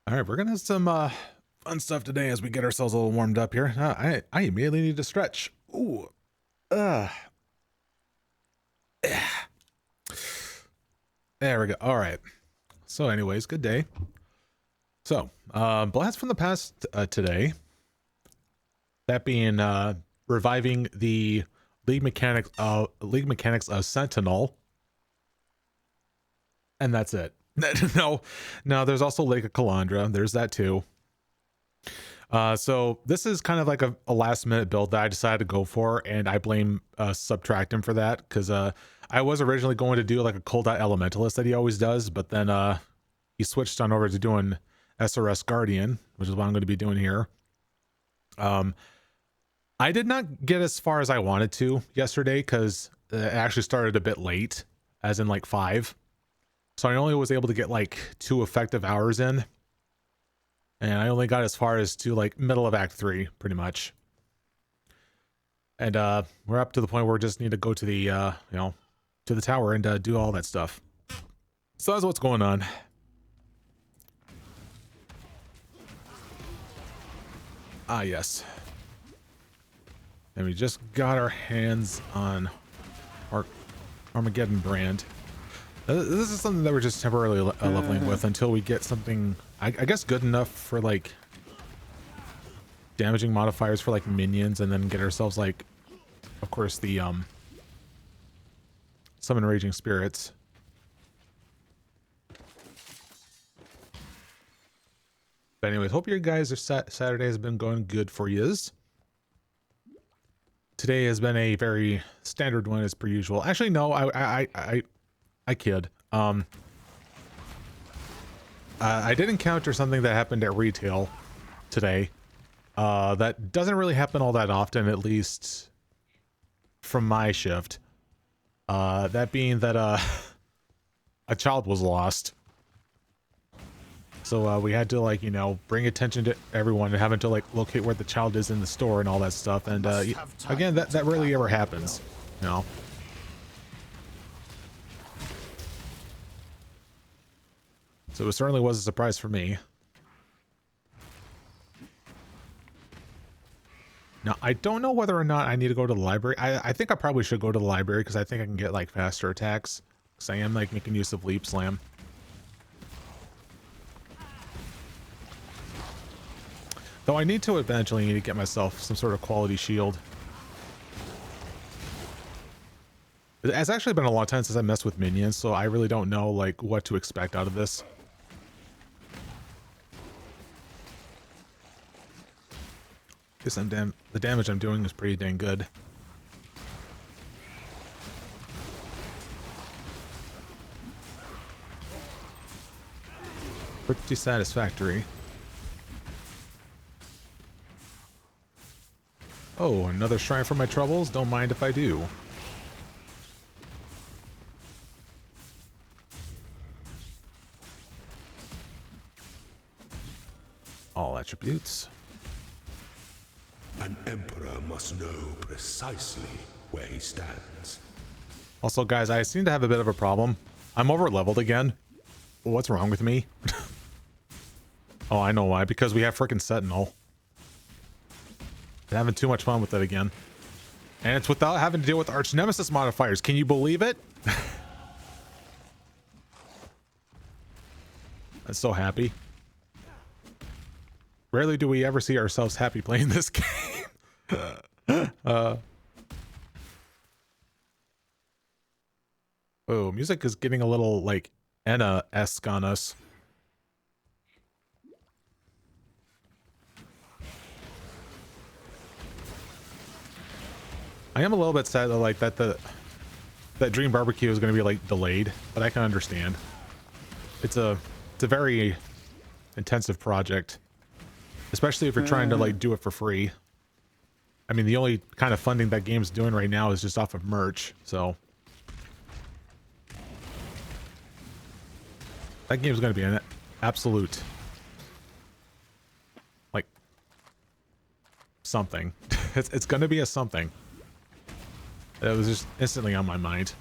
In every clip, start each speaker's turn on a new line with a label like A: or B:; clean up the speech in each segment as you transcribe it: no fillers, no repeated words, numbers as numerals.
A: All right, we're gonna have some fun stuff today as we get ourselves a little warmed up here. I immediately need to stretch. Ooh, there we go. All right. So, anyways, good day. So, blast from the past today. That being reviving the league mechanics of Sentinel, and that's it. No, there's also Lake of Kalandra. There's that too. So this is kind of like a last minute build that I decided to go for, and I blame Subtractem for that, because I was originally going to do like a cold out elementalist that he always does, but then he switched on over to doing SRS Guardian, which is what I'm going to be doing here. I did not get as far as I wanted to yesterday, because it actually started a bit late, as in like 5. So I only was able to get like 2 effective hours in. And I only got as far as to like middle of Act 3, pretty much. And we're up to the point where we just need to go to the, to the tower and do all that stuff. So that's what's going on. Ah, yes. And we just got our hands on our Armageddon brand. This is something that we're just temporarily leveling with until we get something, I guess, good enough for like damaging modifiers for like minions, and then get ourselves like, of course, the summon raging spirits. But anyways, hope your guys are Saturday has been going good for yous. Today has been a very standard one as per usual. Actually, no, I kid. I did encounter something that happened at retail today. That doesn't really happen all that often, at least from my shift. That being that a child was lost. So we had to, like, bring attention to everyone and having to like locate where the child is in the store and all that stuff. And again, that rarely ever happens, So it certainly was a surprise for me. Now, I don't know whether or not I need to go to the library. I think I probably should go to the library, because I think I can get like faster attacks. Because I am like making use of Leap Slam. Though I need to eventually need to get myself some sort of quality shield. It's actually been a long time since I messed with minions, so I really don't know like what to expect out of this. Guess the damage I'm doing is pretty dang good. Pretty satisfactory. Oh, another shrine for my troubles? Don't mind if I do. All attributes.
B: An emperor must know precisely where he stands.
A: Also, guys, I seem to have a bit of a problem. I'm over leveled again. What's wrong with me? Oh, I know why. Because we have frickin' Sentinel. Having too much fun with it again. And it's without having to deal with Archnemesis modifiers. Can you believe it? I'm so happy. Rarely do we ever see ourselves happy playing this game. Oh, music is getting a little like Enna-esque on us. I am a little bit sad that like that Dream Barbecue is going to be like delayed, but I can understand. It's a very intensive project. Especially if you're trying to like do it for free. I mean, the only kind of funding that game's doing right now is just off of merch, so that game's going to be an absolute like something. It's going to be a something. That was just instantly on my mind.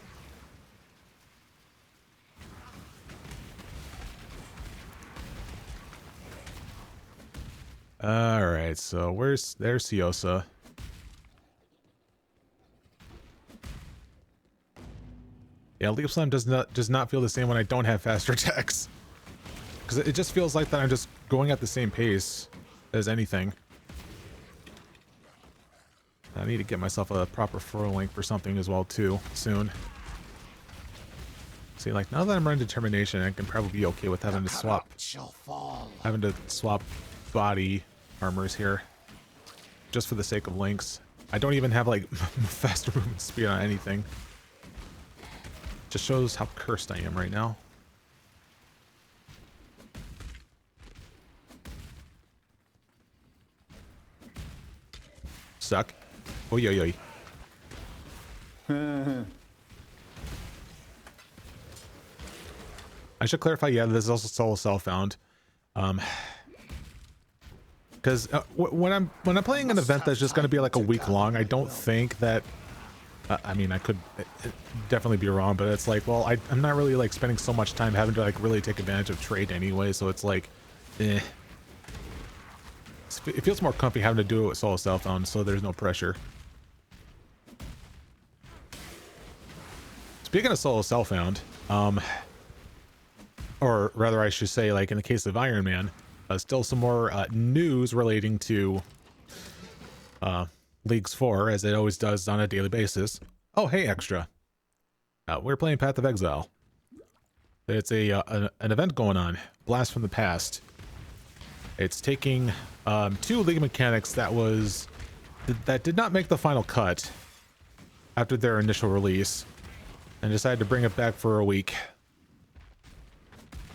A: All right, so there's Siosa. Yeah, Leap Slam does not feel the same when I don't have faster attacks. Because it just feels like that I'm just going at the same pace as anything. I need to get myself a proper throw link for something as well too soon. See, like now that I'm running determination, I can probably be okay with having to swap body armors here, just for the sake of links. I don't even have like faster movement speed on anything. Just shows how cursed I am right now. Suck. Oi, oi, oi. I should clarify, yeah, this is also solo self-found. Because when I'm playing an event that's just going to be like a week long, I don't think that... I mean, I could definitely be wrong, but it's like, well, I'm not really like spending so much time having to like really take advantage of trade anyway, so it's like, eh. It feels more comfy having to do it with solo self-found, so there's no pressure. Speaking of solo self-found, or rather I should say, like in the case of Iron Man, still some more news relating to Leagues 4, as it always does on a daily basis. Oh, hey, Extra. We're playing Path of Exile. It's an event going on, Blast from the Past. It's taking 2 League mechanics that did not make the final cut after their initial release, and decided to bring it back for a week,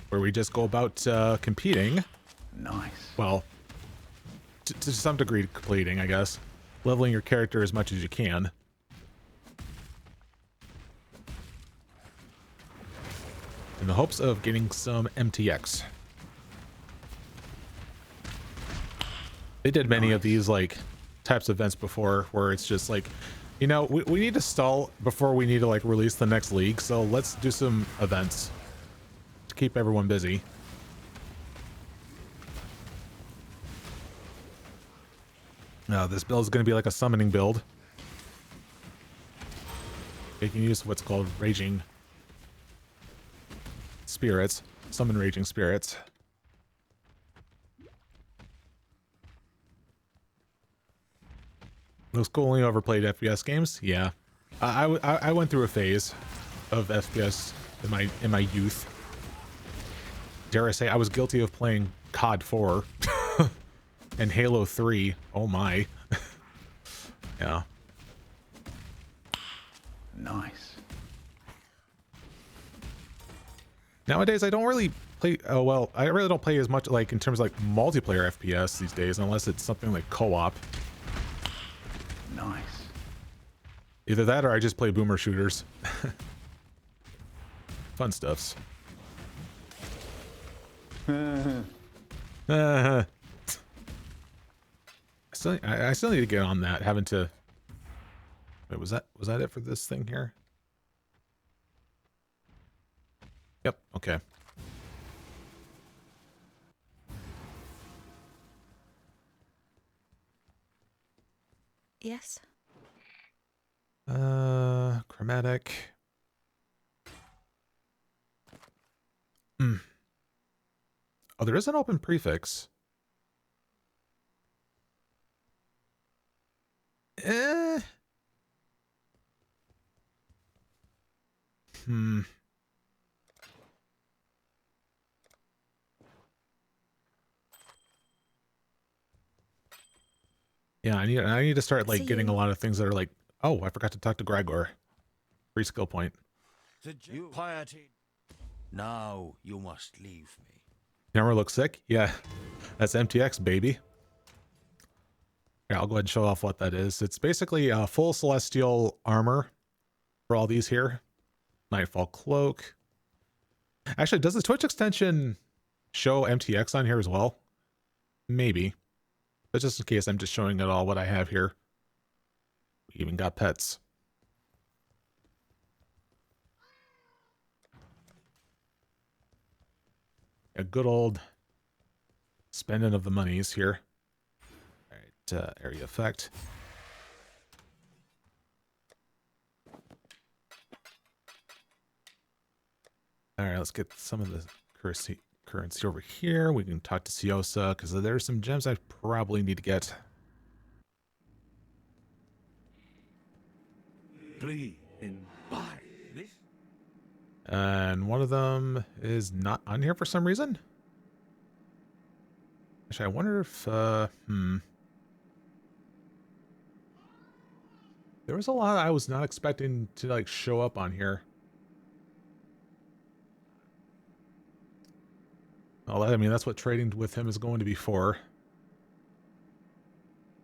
A: where we just go about competing.
C: Nice.
A: Well, to some degree completing, I guess. Leveling your character as much as you can. In the hopes of getting some MTX. They did many of these like types of events before, where it's just like, you know, we need to stall before we need to like release the next league, so let's do some events to keep everyone busy. Now this build is going to be like a summoning build, making use of what's called raging spirits. Summon raging spirits. Those cool only overplayed FPS games? Yeah. I went through a phase of FPS in my youth. Dare I say, I was guilty of playing COD 4 and Halo 3. Oh my. Yeah.
C: Nice.
A: Nowadays, I don't really play. Oh well, I really don't play as much like in terms of like multiplayer FPS these days, unless it's something like co-op.
C: Nice.
A: Either that or I just play boomer shooters. Fun stuffs. I still need to get on that. Having to. Wait, was that it for this thing here? Yep. Okay.
D: Yes.
A: Chromatic. Hmm. Oh, there is an open prefix. Hmm. Yeah, I need to start like getting a lot of things that are like, oh, I forgot to talk to Gregor. Free skill point.
E: You piety. Now you must leave me.
A: Camera looks sick? Yeah. That's MTX, baby. Yeah, I'll go ahead and show off what that is. It's basically a full celestial armor for all these here. Nightfall cloak. Actually, does the Twitch extension show MTX on here as well? Maybe. But just in case, I'm just showing it all what I have here. We even got pets. A good old spending of the monies here. area effect. All right, let's get some of the currency over here. We can talk to Siosa because there's some gems I probably need to get.
E: Please, buy this.
A: And one of them is not on here for some reason. Actually, I wonder if, there was a lot I was not expecting to, like, show up on here. Well, I mean, that's what trading with him is going to be for.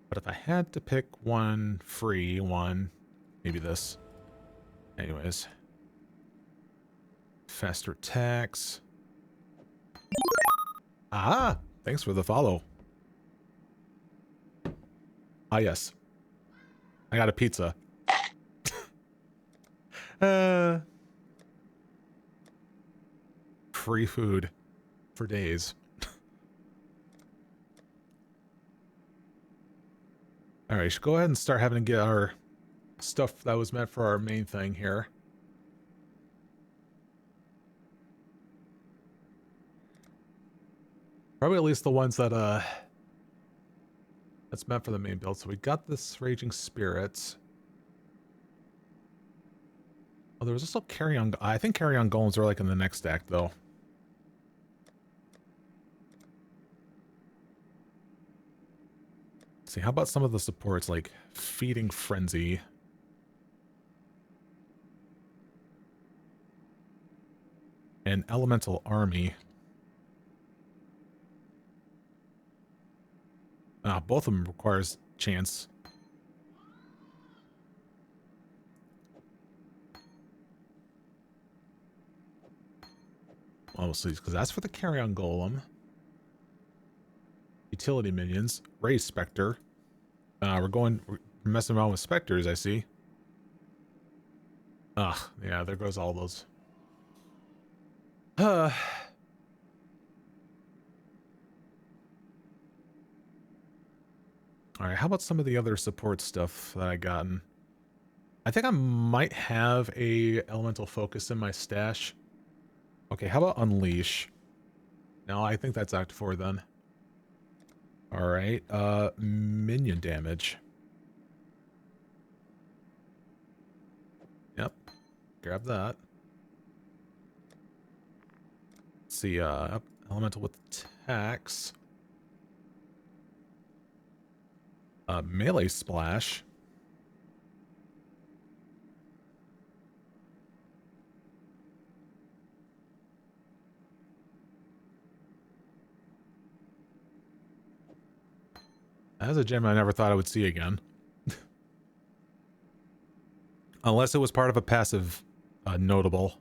A: But if I had to pick one free one, maybe this. Anyways. Faster attacks. Ah! Thanks for the follow. Ah, yes. I got a pizza. Free food for days. Alright, should go ahead and start having to get our stuff that was meant for our main thing here. Probably at least the ones that that's meant for the main build. So we got this Raging Spirits. Oh, there was also Carry-On. I think Carry-On Golems are like in the next act though. Let's see, how about some of the supports like Feeding Frenzy? And Elemental Army. Both of them requires chance. Obviously, because that's for the Carry-On Golem. Utility minions. Raise Spectre. We're messing around with Spectres, I see. Yeah, there goes all those. Alright, how about some of the other support stuff that I gotten? I think I might have a elemental focus in my stash. Okay, how about Unleash? No, I think that's Act 4 then. Alright, minion damage. Yep, grab that. Let's see, elemental with attacks. Melee splash. That's a gem I never thought I would see again. Unless it was part of a passive notable.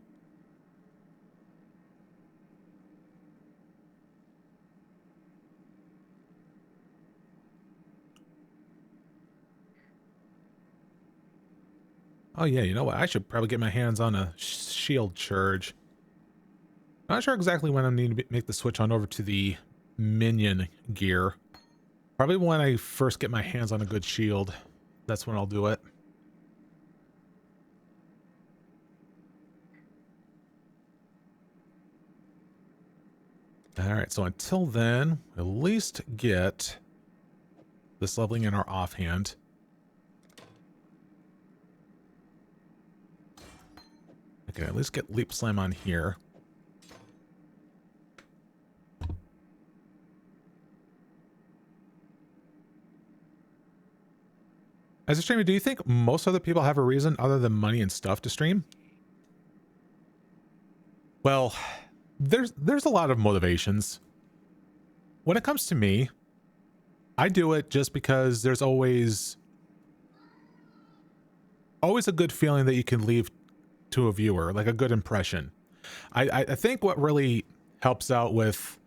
A: Oh yeah, you know what? I should probably get my hands on a shield charge. Not sure exactly when I need to make the switch on over to the minion gear. Probably when I first get my hands on a good shield. That's when I'll do it. Alright, so until then, at least get this leveling in our offhand. Okay, at least get Leap Slam on here. As a streamer, do you think most other people have a reason other than money and stuff to stream? Well, there's a lot of motivations. When it comes to me, I do it just because there's always a good feeling that you can leave to a viewer, like a good impression. I think what really helps out with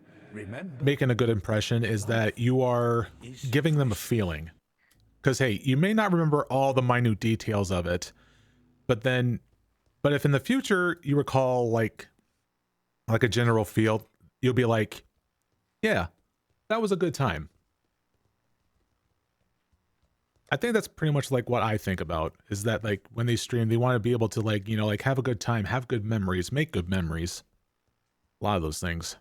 A: making a good impression is that you are giving them a feeling. Because, hey, you may not remember all the minute details of it, but if in the future you recall like a general feel, you'll be like, yeah, that was a good time. I think that's pretty much like what I think about, is that like when they stream, they want to be able to like, you know, like have a good time, have good memories, make good memories. A lot of those things.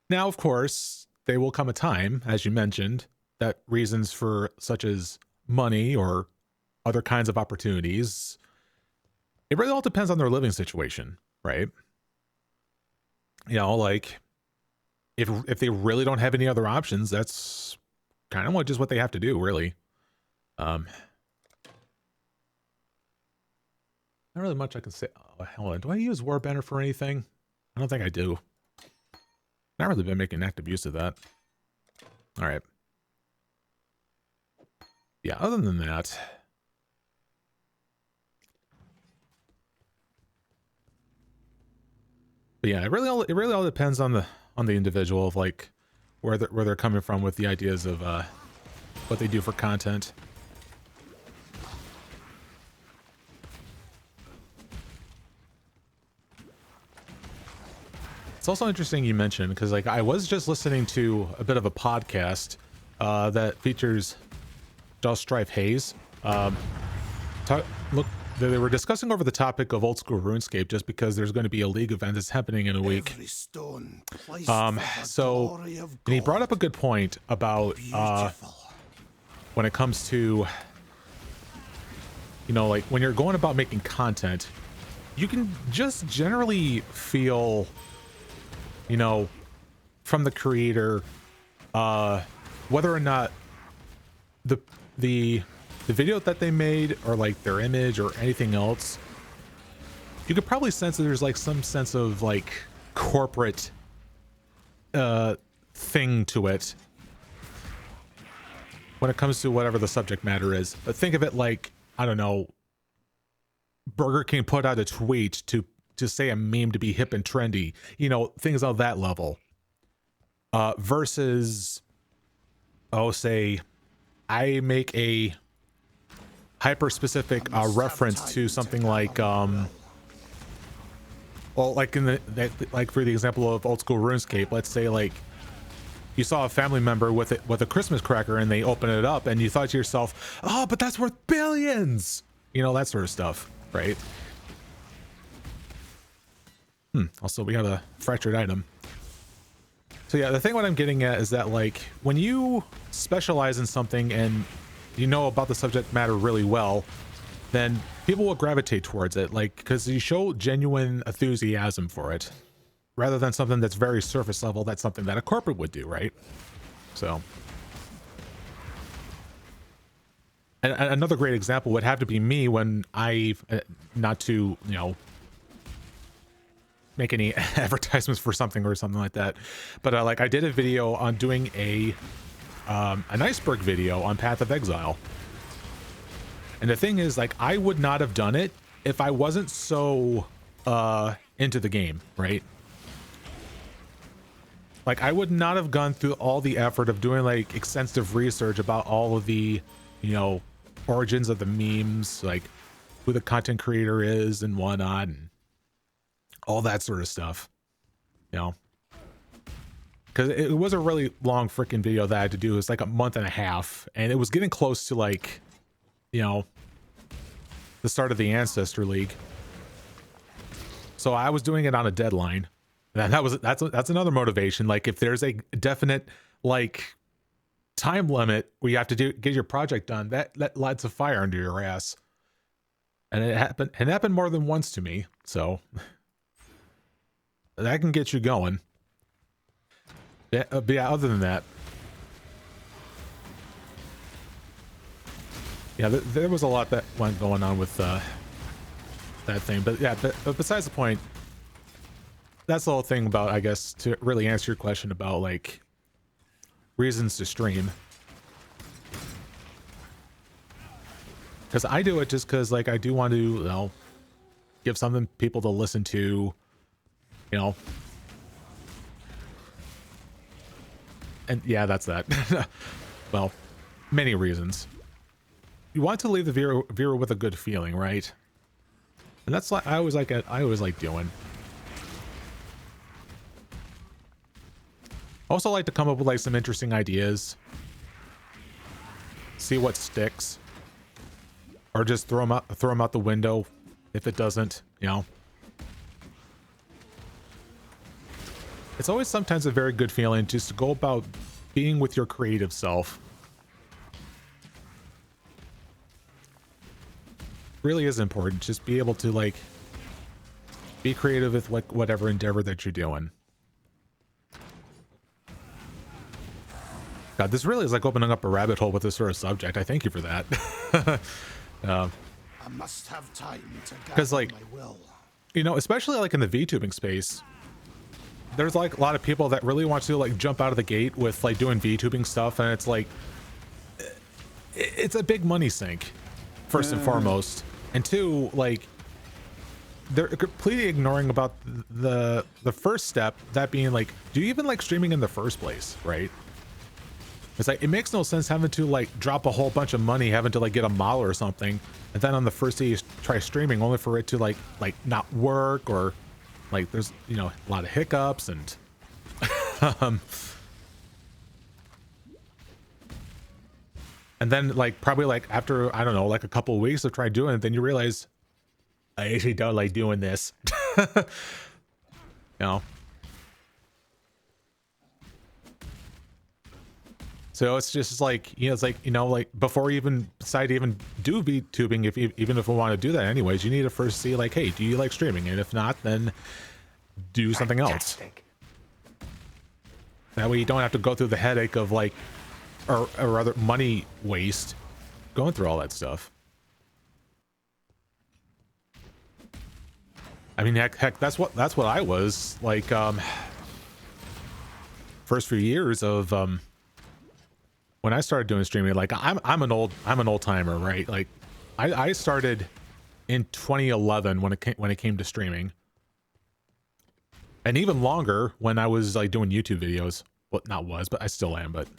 A: Now, of course, there will come a time, as you mentioned, that reasons for such as money or other kinds of opportunities, it really all depends on their living situation, right? You know, like if they really don't have any other options, that's kind of just what they have to do, really. Not really much I can say. Oh, hold on. Do I use Warbanner for anything? I don't think I do. Not really been making active use of that. All right. Yeah, other than that, but yeah, it really all depends on the individual of like where they're coming from with the ideas of what they do for content. It's also interesting you mentioned, because like I was just listening to a bit of a podcast that features Just Strife Hayes. Look, they were discussing over the topic of old school RuneScape, just because there's going to be a league event that's happening in a week. So and he brought up a good point about when it comes to, you know, like when you're going about making content, you can just generally feel, you know, from the creator, whether or not the video that they made or like their image or anything else, you could probably sense that there's like some sense of like corporate thing to it when it comes to whatever the subject matter is. But think of it like, I don't know, Burger King put out a tweet to say a meme to be hip and trendy, you know, things of that level, versus, oh, say I make a hyper specific reference to something like well, like in like for the example of old school RuneScape, let's say like you saw a family member with a Christmas cracker and they open it up and you thought to yourself, oh, but that's worth billions, you know, that sort of stuff, right? Also, we have a fractured item. So yeah, the thing what I'm getting at is that like when you specialize in something and you know about the subject matter really well, then people will gravitate towards it, like because you show genuine enthusiasm for it, rather than something that's very surface level. That's something that a corporate would do, right? So, and another great example would have to be me when I, not to, you know, make any advertisements for something or something like that, but like I did a video on doing an iceberg video on Path of Exile, and the thing is, like, I would not have done it if I wasn't so into the game, right? Like, I would not have gone through all the effort of doing like extensive research about all of the, you know, origins of the memes, like who the content creator is and whatnot, and all that sort of stuff, you know, because it was a really long freaking video that I had to do. It was like a month and a half, and it was getting close to like, you know, the start of the Ancestor League. So I was doing it on a deadline. And that's another motivation. Like if there's a definite like time limit where you have to get your project done, that lights a fire under your ass. And it happened more than once to me. So that can get you going. Yeah, but yeah, other than that, yeah, there was a lot that went going on with that thing. But yeah, but besides the point, that's the whole thing about, I guess, to really answer your question about like reasons to stream. Because I do it just because like I do want to, you know, give something people to listen to, you know. And yeah, that's that. Well, many reasons. You want to leave the viewer with a good feeling, right? And that's like I always like doing. I also like to come up with like some interesting ideas. see what sticks, or just throw them out the window if it doesn't, you know. It's always sometimes a very good feeling just to go about being with your creative self. Really is important. Just be able to like be creative with like whatever endeavor that you're doing. God, this really is like opening up a rabbit hole with this sort of subject. I thank you for that.
E: I must have time to
A: Because like,
E: my will.
A: you know, especially like in the VTubing space, there's like a lot of people that really want to like jump out of the gate with like doing VTubing stuff, and it's like it's a big money sink, first and foremost, and two, like they're completely ignoring about the first step, that being like, do you even like streaming in the first place, right? It's like, it makes no sense having to like drop a whole bunch of money, having to like get a model or something, and then on the first day you try streaming only for it to like not work, or like there's, you know, a lot of hiccups and and then like probably like after, I don't know, like a couple of weeks of trying doing it, then you realize I actually don't like doing this. You know. So it's just like, you know, it's like, you know, like before you even decide to even do VTubing, even if we want to do that anyways, you need to first see like, hey, do you like streaming? And if not, then do something else. That way you don't have to go through the headache of like, or rather money waste going through all that stuff. I mean, heck, that's what I was like, first few years of, when I started doing streaming. Like I'm an old timer, right? Like I started in 2011 when it came to streaming, and even longer when I was like doing YouTube videos. Well, not was, but I still am. But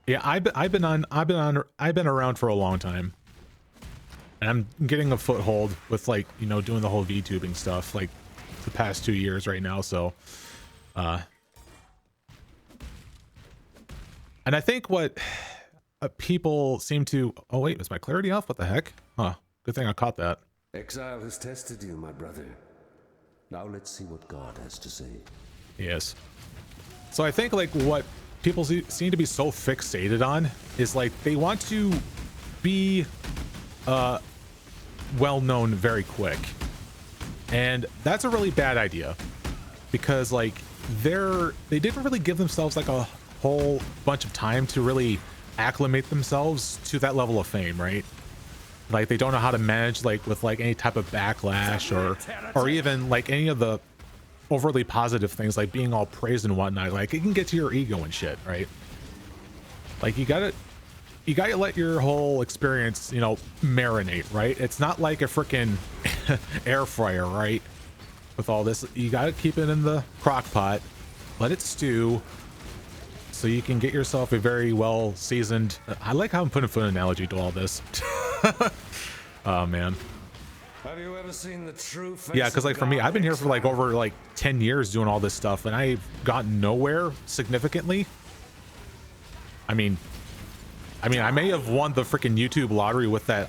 A: yeah, I've been around for a long time, and I'm getting a foothold with like, you know, doing the whole VTubing stuff like the past 2 years right now. So, and I think what people seem to... Oh, wait, is my clarity off? What the heck? Huh. Good thing I caught that.
B: Exile has tested you, my brother. Now let's see what God has to say.
A: Yes. So I think, like, what people seem to be so fixated on is, like, they want to be well-known very quick. And that's a really bad idea. Because, like, they didn't really give themselves, like, a whole bunch of time to really acclimate themselves to that level of fame, right? Like they don't know how to manage like with like any type of backlash or even like any of the overly positive things like being all praised and whatnot. Like it can get to your ego and shit, right? Like you gotta let your whole experience, you know, marinate, right? It's not like a freaking air fryer, right? With all this, you gotta keep it in the crock pot, let it stew, so you can get yourself a very well seasoned... I like how I'm putting a foot analogy to all this. Oh man.
B: Have you ever seen the true face?
A: Yeah, because like for me, I've been here for like over like 10 years doing all this stuff, and I've gotten nowhere significantly. I mean, I may have won the freaking YouTube lottery with that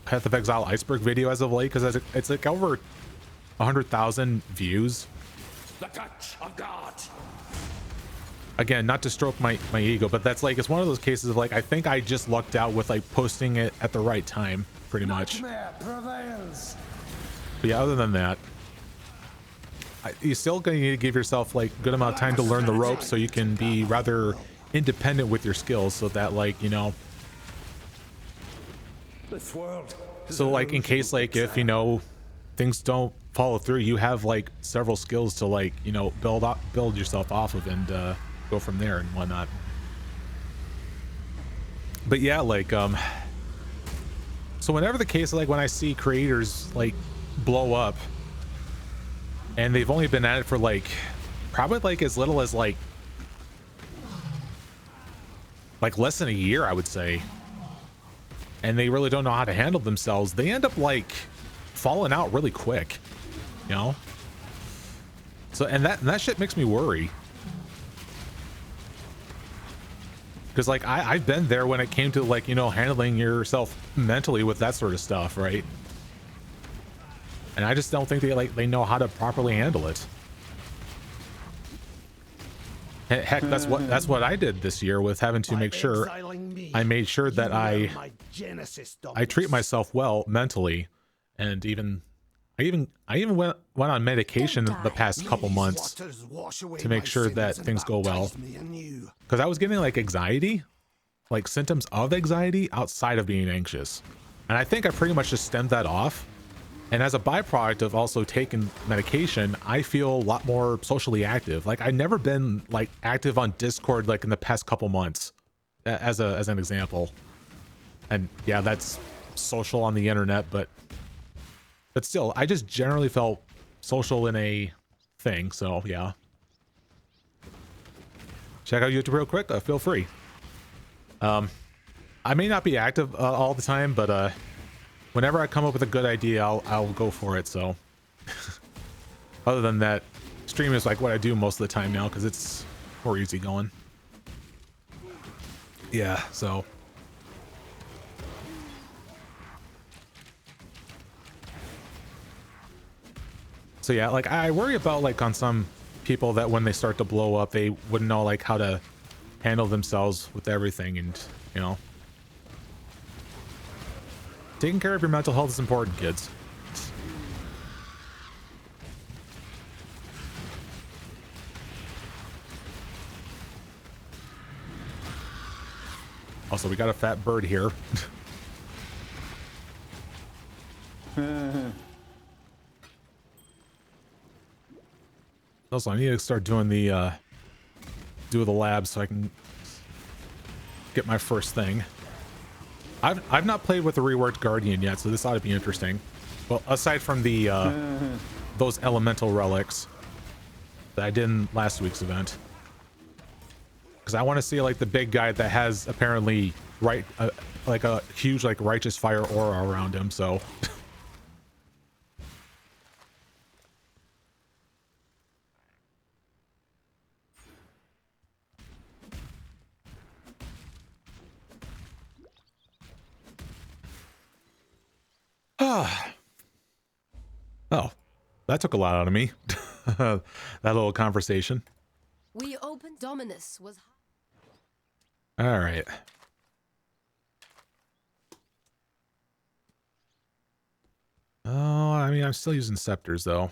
A: Path of Exile iceberg video as of late, because it's like over 100,000 views.
B: The touch of God.
A: Again, not to stroke my ego, but that's like, it's one of those cases of like, I think I just lucked out with like posting it at the right time, pretty much.
B: Prevails.
A: But yeah, other than that, you're still going to need to give yourself like a good amount of time to learn the ropes so you can be rather independent with your skills, so that like, you know,
B: This world.
A: so like in case like if, you know, things don't follow through, you have like several skills to like, you know, build yourself off of and go from there and whatnot. But yeah, like so whenever the case, like when I see creators like blow up and they've only been at it for like probably like as little as like less than a year, I would say, and they really don't know how to handle themselves, they end up like falling out really quick, you know. So and that shit makes me worry. Because like I've been there when it came to like, you know, handling yourself mentally with that sort of stuff, right? And I just don't think they know how to properly handle it. Heck, that's what I did this year with having to make sure I made sure that I treat myself well mentally, and I even went on medication the past couple months to make sure that things go well, because I was getting like anxiety, like symptoms of anxiety outside of being anxious, and I think I pretty much just stemmed that off. And as a byproduct of also taking medication, I feel a lot more socially active. Like I've never been like active on Discord like in the past couple months, as an example. And yeah, that's social on the internet, but still, I just generally felt social in a thing. So yeah, check out YouTube real quick. Feel free. I may not be active all the time, but whenever I come up with a good idea, I'll go for it. So other than that, stream is like what I do most of the time now because it's more easy going. Yeah, so yeah, like I worry about like on some people that when they start to blow up, they wouldn't know like how to handle themselves with everything, and you know, taking care of your mental health is important, kids. Also, we got a fat bird here. Also, I need to start doing the labs so I can get my first thing. I've not played with the reworked Guardian yet, so this ought to be interesting. Well, aside from the those elemental relics that I did in last week's event, because I want to see like the big guy that has apparently like a huge like righteous fire aura around him. So. Oh, that took a lot out of me. That little conversation.
D: We opened Dominus was.
A: All right. Oh, I mean, I'm still using scepters though.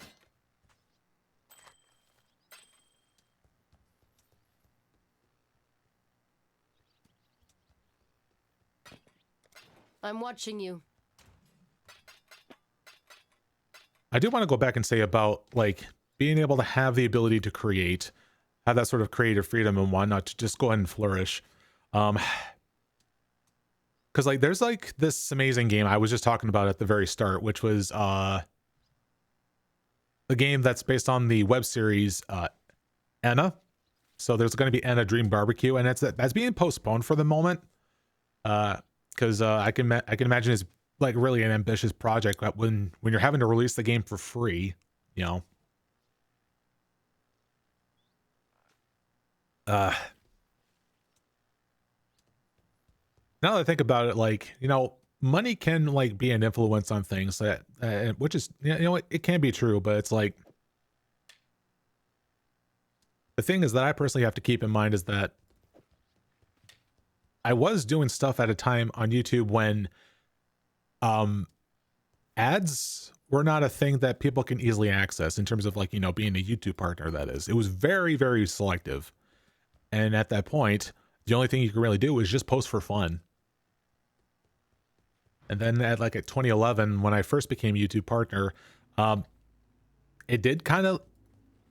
D: I'm watching you.
A: I do want to go back and say about like being able to have the ability to create, have that sort of creative freedom and whatnot to just go ahead and flourish. Because like there's like this amazing game I was just talking about at the very start, which was the game that's based on the web series Anna. So there's going to be Anna Dream Barbecue, and that's being postponed for the moment. Because I can imagine it's like really an ambitious project when you're having to release the game for free, you know. Now that I think about it, like, you know, money can like be an influence on things that which is, you know, it can be true, but it's like the thing is that I personally have to keep in mind is that I was doing stuff at a time on YouTube when ads were not a thing that people can easily access in terms of like, you know, being a YouTube partner. That is, it was very, very selective. And at that point, the only thing you can really do is just post for fun. And then at 2011, when I first became YouTube partner, it did kind of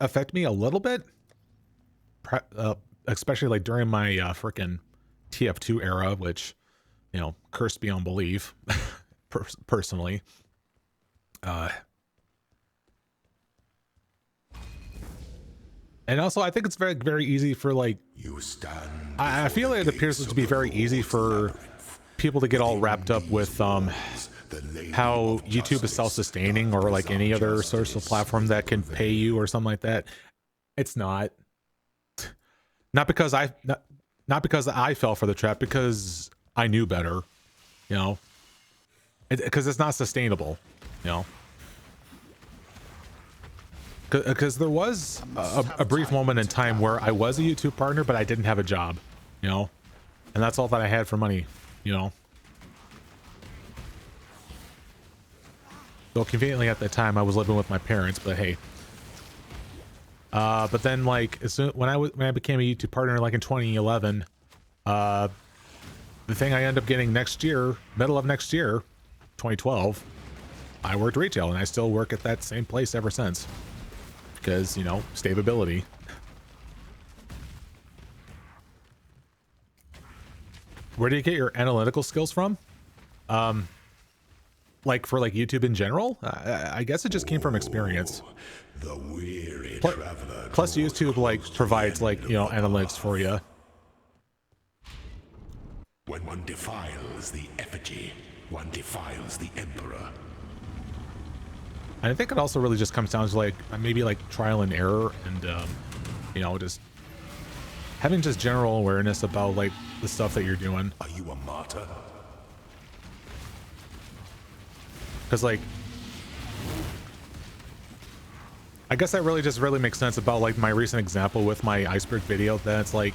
A: affect me a little bit, especially like during my frickin' TF2 era, which, you know, cursed beyond belief. Personally, and also I think it's very, very easy for like I feel like it appears to be very easy for people to get all wrapped up with how YouTube is self-sustaining or like any other social platform that can pay you or something like that. It's not because not not because I fell for the trap, because I knew better, you know, because it's not sustainable, you know. Because there was a brief moment in time where I was a YouTube partner, but I didn't have a job, you know, and that's all that I had for money, you know. Though conveniently at the time I was living with my parents, but hey. But then like as soon when I became a YouTube partner like in 2011, the thing I end up getting next year, middle of next year, 2012, I worked retail and I still work at that same place ever since. Because, you know, stability. Where do you get your analytical skills from? Like for like YouTube in general? I guess it just came from experience.
B: The weary traveler.
A: Plus YouTube like provides like, you know, analytics for you.
B: When one defiles the effigy, one defiles the emperor.
A: And I think it also really just comes down to like maybe like trial and error and you know, just having just general awareness about like the stuff that you're doing.
B: Are you a martyr?
A: Because like I guess that really just makes sense about like my recent example with my iceberg video, that it's like,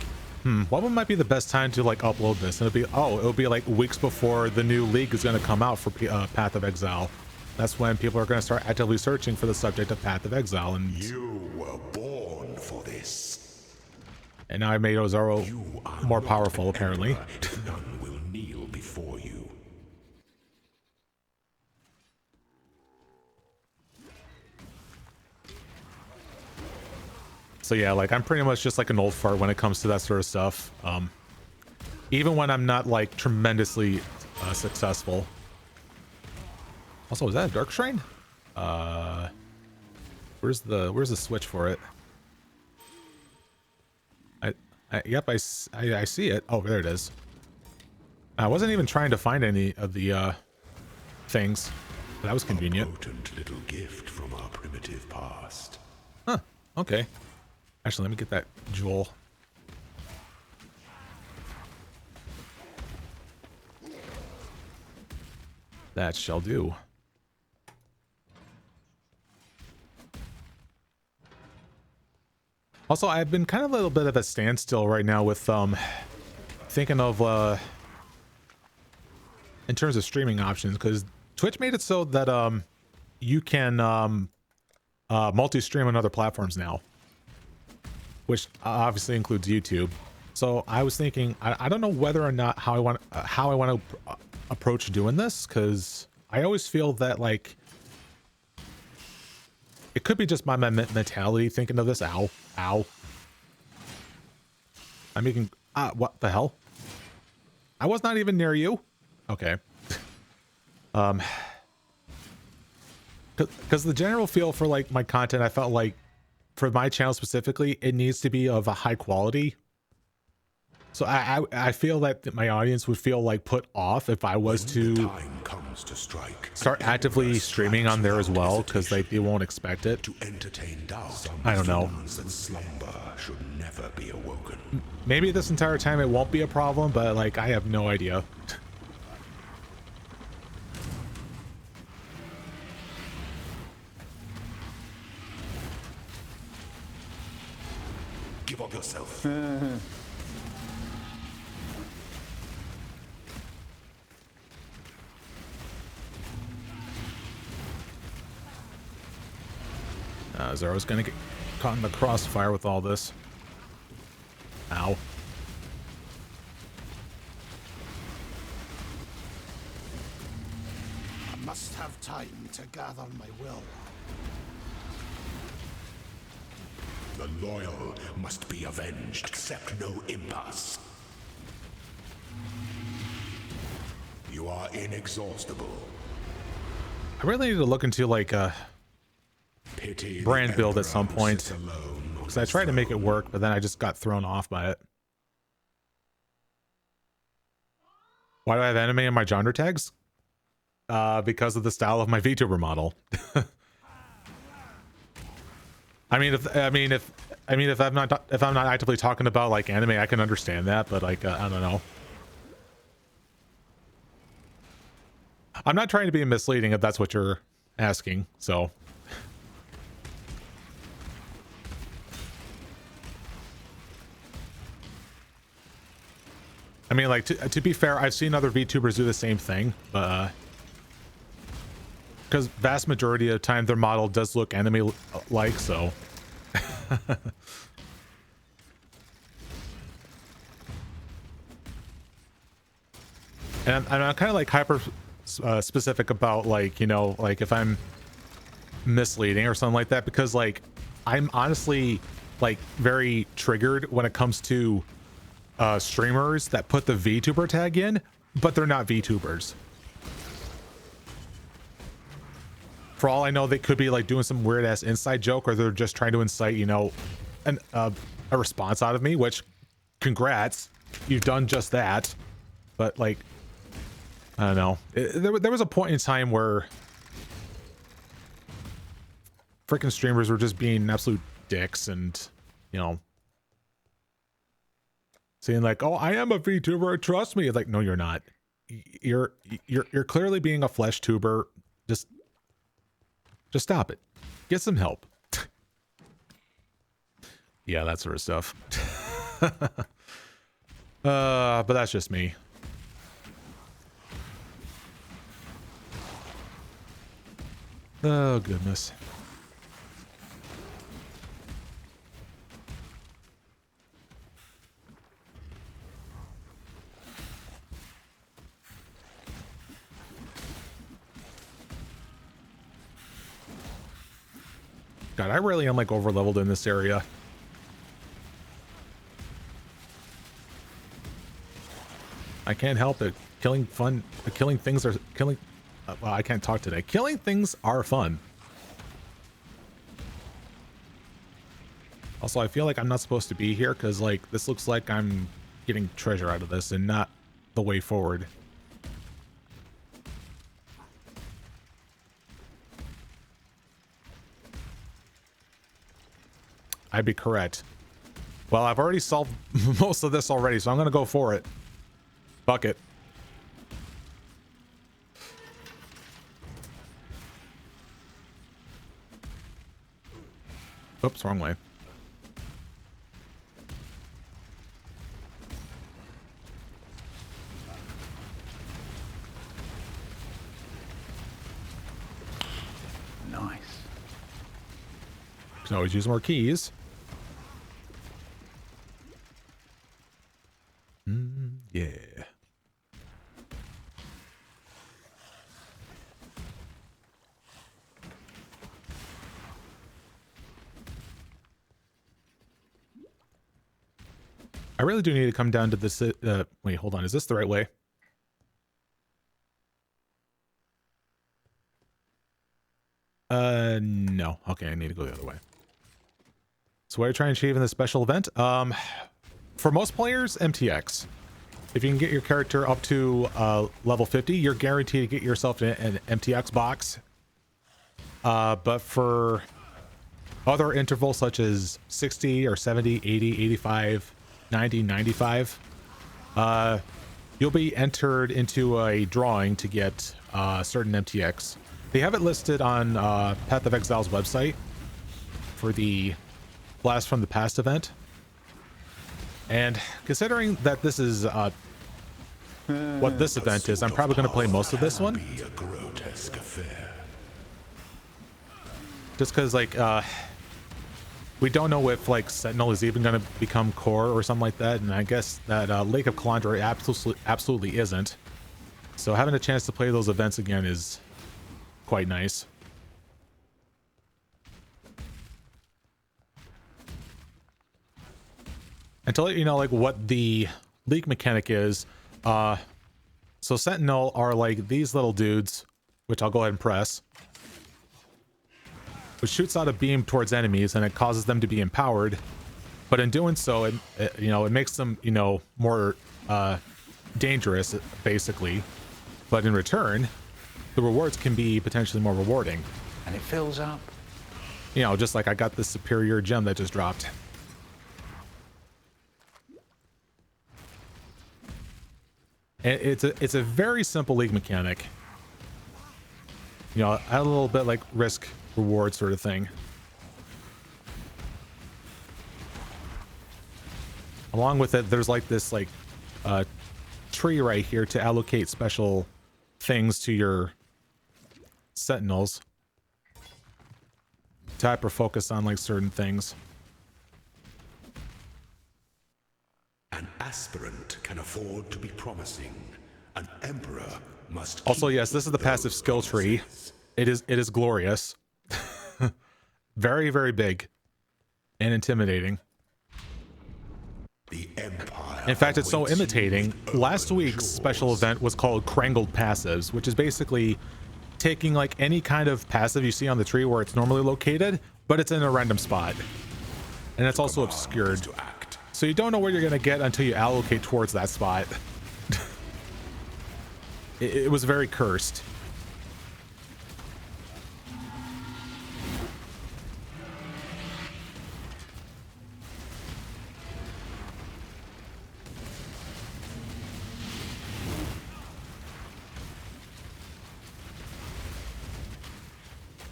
A: what might be the best time to like upload this? And it'll be like weeks before the new league is going to come out for Path of Exile. That's when people are going to start actively searching for the subject of Path of Exile. And
B: You were born for this.
A: And now I made Ozaro more powerful, apparently.
B: None will kneel before you.
A: So yeah, like I'm pretty much just like an old fart when it comes to that sort of stuff. Even when I'm not like tremendously successful. Also, is that a Dark Shrine? Where's the switch for it? Yep, I see it. Oh, there it is. I wasn't even trying to find any of the things. But that was convenient.
B: A potent little gift from our primitive past.
A: Huh. Okay. Actually, let me get that jewel. That shall do. Also, I've been kind of a little bit of a standstill right now with thinking of in terms of streaming options, because Twitch made it so that you can multi-stream on other platforms now, which obviously includes YouTube. So I was thinking, I don't know whether or not how I want to approach doing this, because I always feel that like it could be just my mentality thinking of this. Ow. I'm making... what the hell? I was not even near you. Okay. Because the general feel for like my content, I felt like for my channel specifically, it needs to be of a high quality. So I feel that my audience would feel like put off if I was to start actively streaming on there as well, because like they won't expect it.
B: To entertain doubt,
A: I don't know.
B: that slumber should never be awoken.
A: Maybe this entire time it won't be a problem, but like I have no idea.
B: Give up yourself.
A: Zero's gonna get caught in the crossfire with all this. Ow.
F: I must have time to gather my will.
B: The loyal must be avenged. Accept no impasse. You are inexhaustible.
A: I really need to look into like a
B: Pity
A: brand build at some point, because I tried to make it work, but then I just got thrown off by it. Why do I have anime in my genre tags? Because of the style of my VTuber model. If I'm not actively talking about like anime, I can understand that, but like I don't know. I'm not trying to be misleading if that's what you're asking. So I mean, like to be fair, I've seen other VTubers do the same thing, but because vast majority of the time their model does look anime like, so. And I'm kind of like hyper specific about like, you know, like if I'm misleading or something like that, because like I'm honestly like very triggered when it comes to streamers that put the VTuber tag in, but they're not VTubers. For all I know, they could be like doing some weird ass inside joke, or they're just trying to incite, you know, a response out of me, which congrats, you've done just that. But like, I don't know. There was a point in time where freaking streamers were just being absolute dicks and, you know, saying like, oh, I am a VTuber, trust me. Like, no, you're not. You're clearly being a flesh tuber. Just stop it. Get some help. Yeah, that sort of stuff. But that's just me. Oh, goodness. God, I really am like over leveled in this area. I can't help it. Killing things are killing. Well, I can't talk today. Killing things are fun. Also, I feel like I'm not supposed to be here because like this looks like I'm getting treasure out of this and not the way forward. I'd be correct. Well, I've already solved most of this already, so I'm going to go for it. Fuck it. Oops, wrong way.
C: Nice.
A: Can always use more keys. Yeah. I really do need to come down to this. Wait, hold on. Is this the right way? No. Okay, I need to go the other way. So what are you trying to achieve in this special event? For most players, MTX. If you can get your character up to level 50, you're guaranteed to get yourself an MTX box. But for other intervals such as 60 or 70, 80, 85, 90, 95, you'll be entered into a drawing to get certain MTX. They have it listed on Path of Exile's website for the Blast from the Past event. And considering that this is what this event is, I'm probably going to play most of this one.
B: Be a grotesque affair.
A: Just because, like, we don't know if, like, Sentinel is even going to become core or something like that. And I guess that Lake of Kalandra absolutely isn't. So having a chance to play those events again is quite nice. And to let you know, like, what the leak mechanic is, so Sentinel are like these little dudes, which I'll go ahead and press, which shoots out a beam towards enemies and it causes them to be empowered. But in doing so, it makes them, more dangerous, basically. But in return, the rewards can be potentially more rewarding.
C: And it fills up.
A: You know, just like I got this superior gem that just dropped. And it's a very simple league mechanic. You know, a little bit like risk reward sort of thing. Along with it, there's like this like tree right here to allocate special things to your sentinels. To hyper focus on like certain things.
B: An aspirant can afford to be promising. An emperor must
A: Also,
B: keep
A: yes, this is the passive
B: those
A: skill tree.
B: promises.
A: It is glorious. Very, very big and intimidating.
B: The empire
A: In fact, it's so
B: awaits you
A: imitating.
B: with
A: Last
B: open
A: week's special
B: jaws.
A: event was called Crangled Passives, which is basically taking like any kind of passive you see on the tree where it's normally located, but it's in a random spot. And it's also obscured.
B: To act.
A: So you don't know where you're going to get until you allocate towards that spot. It was very cursed.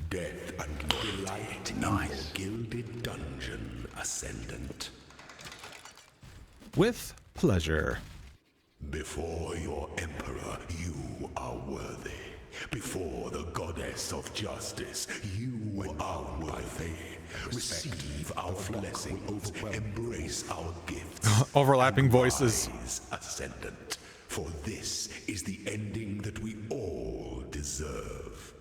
B: Death and delight in your gilded dungeon, Ascendant.
A: With pleasure.
B: Before your emperor, you are worthy. Before the goddess of justice, you are worthy. Receive our blessings, embrace our gifts.
A: Overlapping
B: and
A: voices.
B: rise, Ascendant, for this is the ending that we all deserve.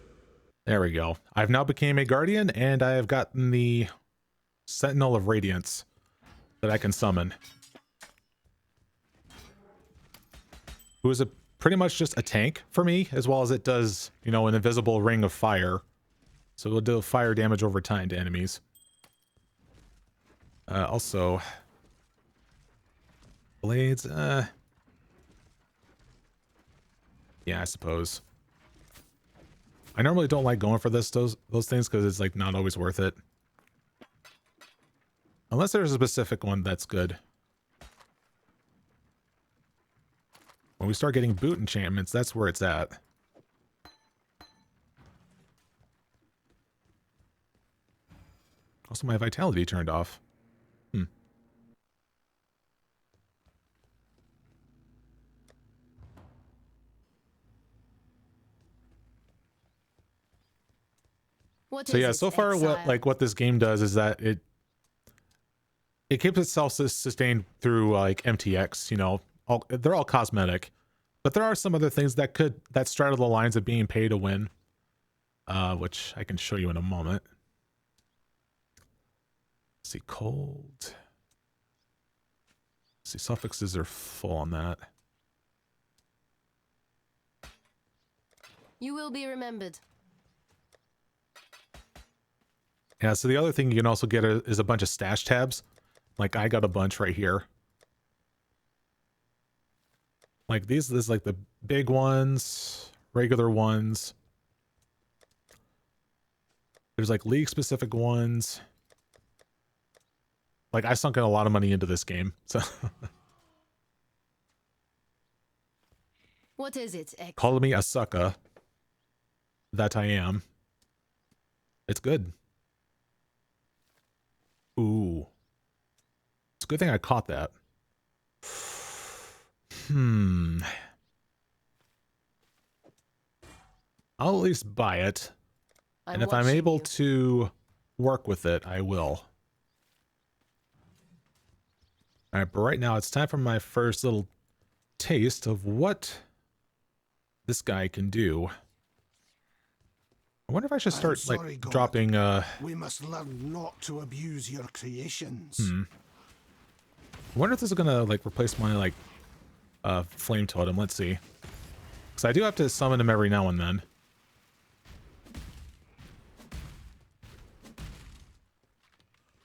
A: There we go. I've now became a guardian, and I have gotten the Sentinel of Radiance that I can summon. Who is pretty much just a tank for me, as well as it does, you know, an invisible ring of fire. So it'll do fire damage over time to enemies. Also, blades, yeah, I suppose. I normally don't like going for those things because it's like not always worth it. Unless there's a specific one that's good. When we start getting boot enchantments, that's where it's at. Also, my vitality turned off. So yeah, so far what this game does is that it keeps itself sustained through like MTX, you know, they're all cosmetic, but there are some other things that straddle the lines of being pay to win, which I can show you in a moment. Let's see, cold. Let's see, suffixes are full on that.
D: You will be remembered.
A: Yeah, so the other thing you can also get is a bunch of stash tabs. Like I got a bunch right here. Like this is like the big ones, regular ones. There's like league specific ones. Like I sunk in a lot of money into this game. So
D: What is it, X?
A: call me a sucker. That I am. It's good. Ooh. It's a good thing I caught that. I'll at least buy it. And if I'm able to work with it, I will. Alright, but right now it's time for my first little taste of what this guy can do. I wonder if I should start
F: sorry,
A: like
F: God.
A: dropping
F: We must learn not to abuse your creations.
A: I wonder if this is gonna like replace my like flame totem. Let's see. Because I do have to summon him every now and then.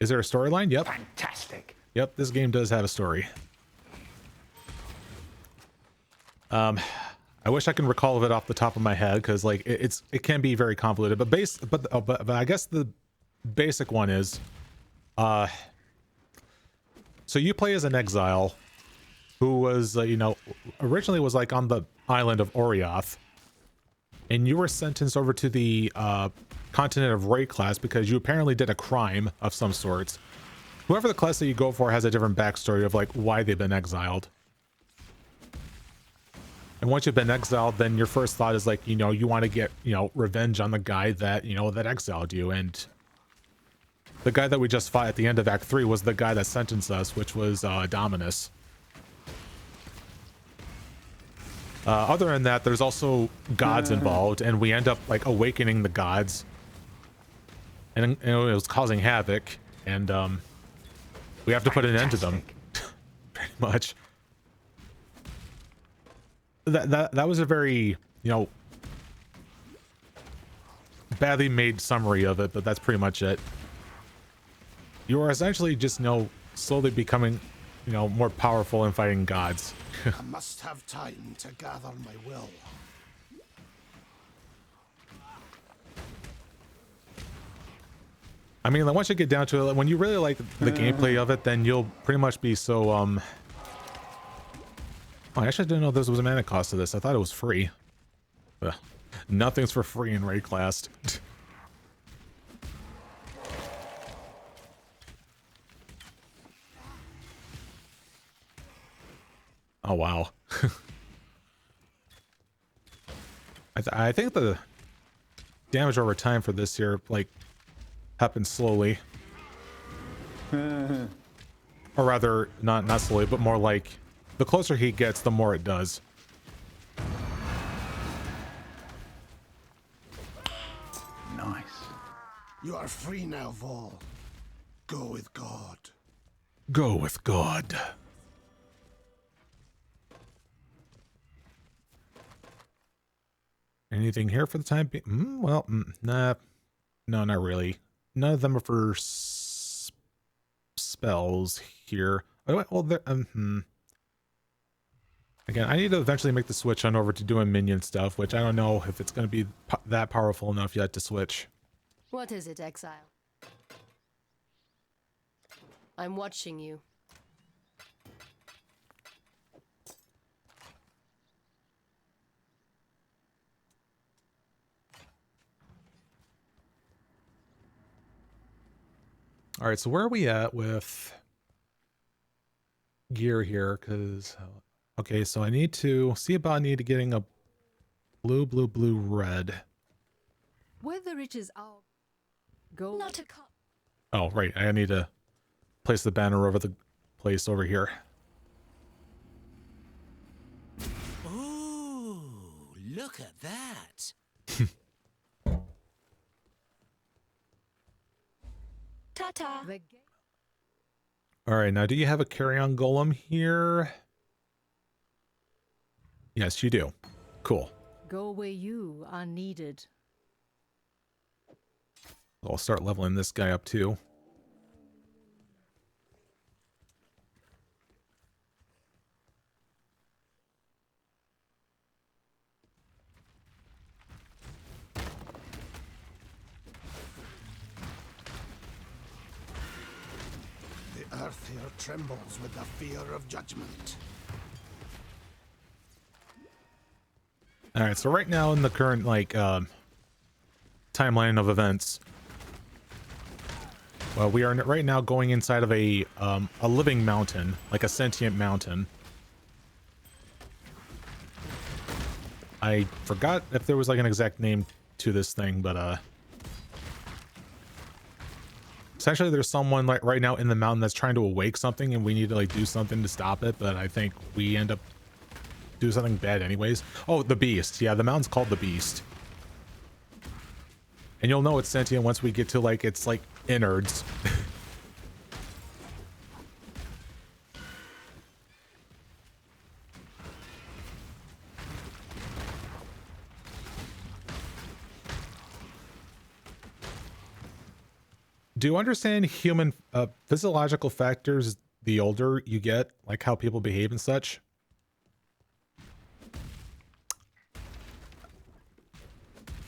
A: Is there a storyline? Yep.
C: Fantastic.
A: Yep, this game does have a story. I wish I can recall of it off the top of my head because like it can be very convoluted. But I guess the basic one is, so you play as an exile who was, you know, originally was like on the island of Orioth, and you were sentenced over to the continent of Ray class because you apparently did a crime of some sorts. Whoever the class that you go for has a different backstory of like why they've been exiled. And once you've been exiled, then your first thought is like, you know, you want to get, you know, revenge on the guy that, you know, that exiled you. And the guy that we just fought at the end of Act 3 was the guy that sentenced us, which was Dominus. Other than that, there's also gods involved, and we end up like awakening the gods. And you know, it was causing havoc, and we have to put an end to them. Pretty much. That was a very, you know, badly made summary of it, but that's pretty much it. You are essentially just, you know, slowly becoming, you know, more powerful in fighting gods.
F: I must have time to gather my will.
A: I mean, like, once you get down to it, when you really like the gameplay of it, then you'll pretty much be so, oh, I actually didn't know there was a mana cost to this. I thought it was free. Ugh. Nothing's for free in raid class. Oh, wow. I think the damage over time for this here, like, happens slowly. Or rather, not slowly, but more like, the closer he gets, the more it does.
C: Nice.
F: You are free now, Vol. Go with God.
A: Go with God. Anything here for the time being? Well, nah. No, not really. None of them are for spells here. Oh, well, again, I need to eventually make the switch on over to doing minion stuff, which I don't know if it's going to be that powerful enough yet to switch.
D: What is it, Exile? I'm watching you.
A: All right, so where are we at with gear here? Because, okay, so I need to see about getting a blue, red.
D: Whether it is our goal. Not a cup.
A: Oh, right, I need to place the banner over the place over here.
E: Ooh, look at that.
D: Ta-ta.
A: All right, now do you have a carry-on golem here? Yes, you do. Cool.
D: Go where you are needed.
A: I'll start leveling this guy up too.
F: The earth here trembles with the fear of judgment.
A: All right, so right now in the current like timeline of events, well, we are right now going inside of a living mountain, like a sentient mountain. I forgot if there was like an exact name to this thing, but essentially there's someone like right now in the mountain that's trying to awake something, and we need to like do something to stop it, but I think we end up do something bad anyways. Oh, the beast. Yeah, the mountain's called the beast. And you'll know it's sentient once we get to like its like innards. Do you understand human physiological factors the older you get, like how people behave and such?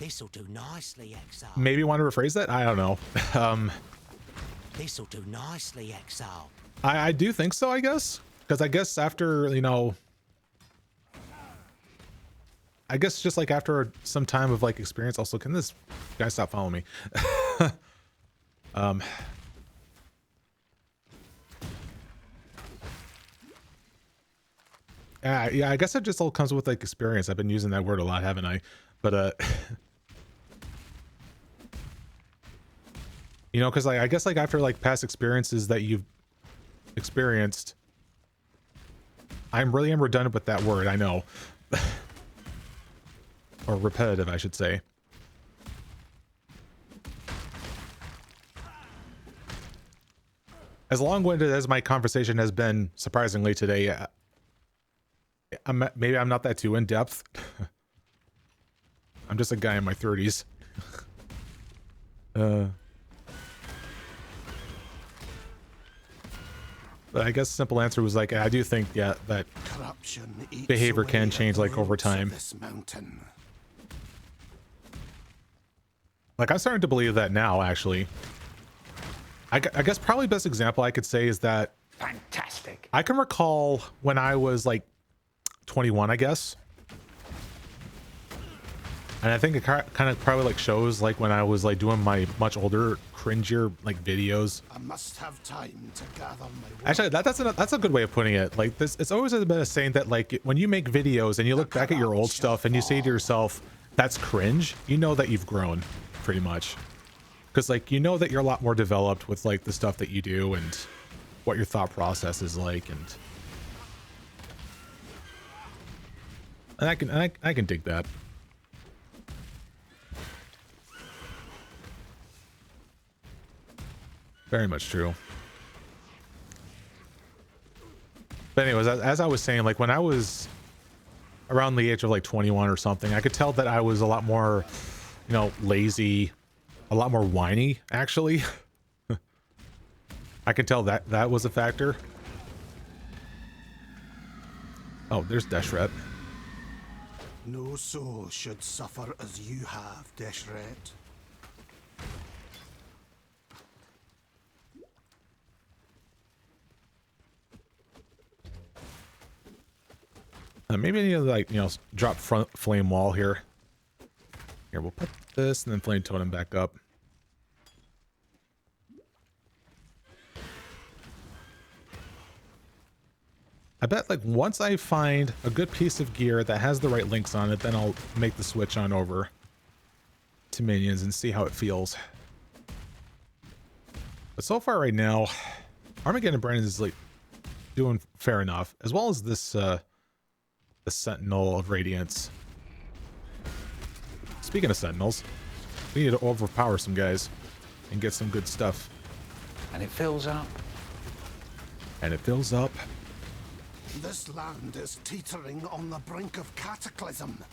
E: This'll do nicely, Exile.
A: maybe want to rephrase that. I don't know.
E: This'll do nicely, Exile.
A: I do think so, I guess, because I guess after, you know, I guess just like after some time of like experience. Also, can this guy stop following me? Yeah, I guess it just all comes with like experience. I've been using that word a lot, haven't I? But you know, because like I guess like after like past experiences that you've experienced, I really am redundant with that word, I know. Or repetitive, I should say. As long-winded as my conversation has been, surprisingly today, maybe I'm not that too in-depth. I'm just a guy in my 30s. But I guess the simple answer was like, I do think, yeah, that
F: Corruption
A: behavior can change like over time.
F: This mountain.
A: Like I'm starting to believe that now, actually. I guess probably best example I could say is that
C: Fantastic.
A: I can recall when I was like 21, I guess. And I think it kind of probably like shows like when I was like doing my much older, cringier like videos.
F: I must have time to gather my
A: Actually, that's a good way of putting it. Like this, it's always been a saying that like when you make videos and you look back at your old stuff and you say to yourself, "That's cringe," you know that you've grown, pretty much. Because like you know that you're a lot more developed with like the stuff that you do and what your thought process is like, and I can dig that. Very much true. But anyways, as I was saying, like when I was around the age of like 21 or something, I could tell that I was a lot more, you know, lazy, a lot more whiny, actually. I can tell that that was a factor. Oh, there's Deshret.
F: No soul should suffer as you have, Deshret.
A: Maybe I need to like, you know, drop front flame wall here. Here, we'll put this and then flame totem back up. I bet like once I find a good piece of gear that has the right links on it, then I'll make the switch on over to minions and see how it feels. But so far right now, Armageddon Brandon is like doing fair enough, as well as this the Sentinel of Radiance. Speaking of Sentinels, we need to overpower some guys and get some good stuff.
C: And it fills up.
A: And it fills up.
F: This land is teetering on the brink of cataclysm.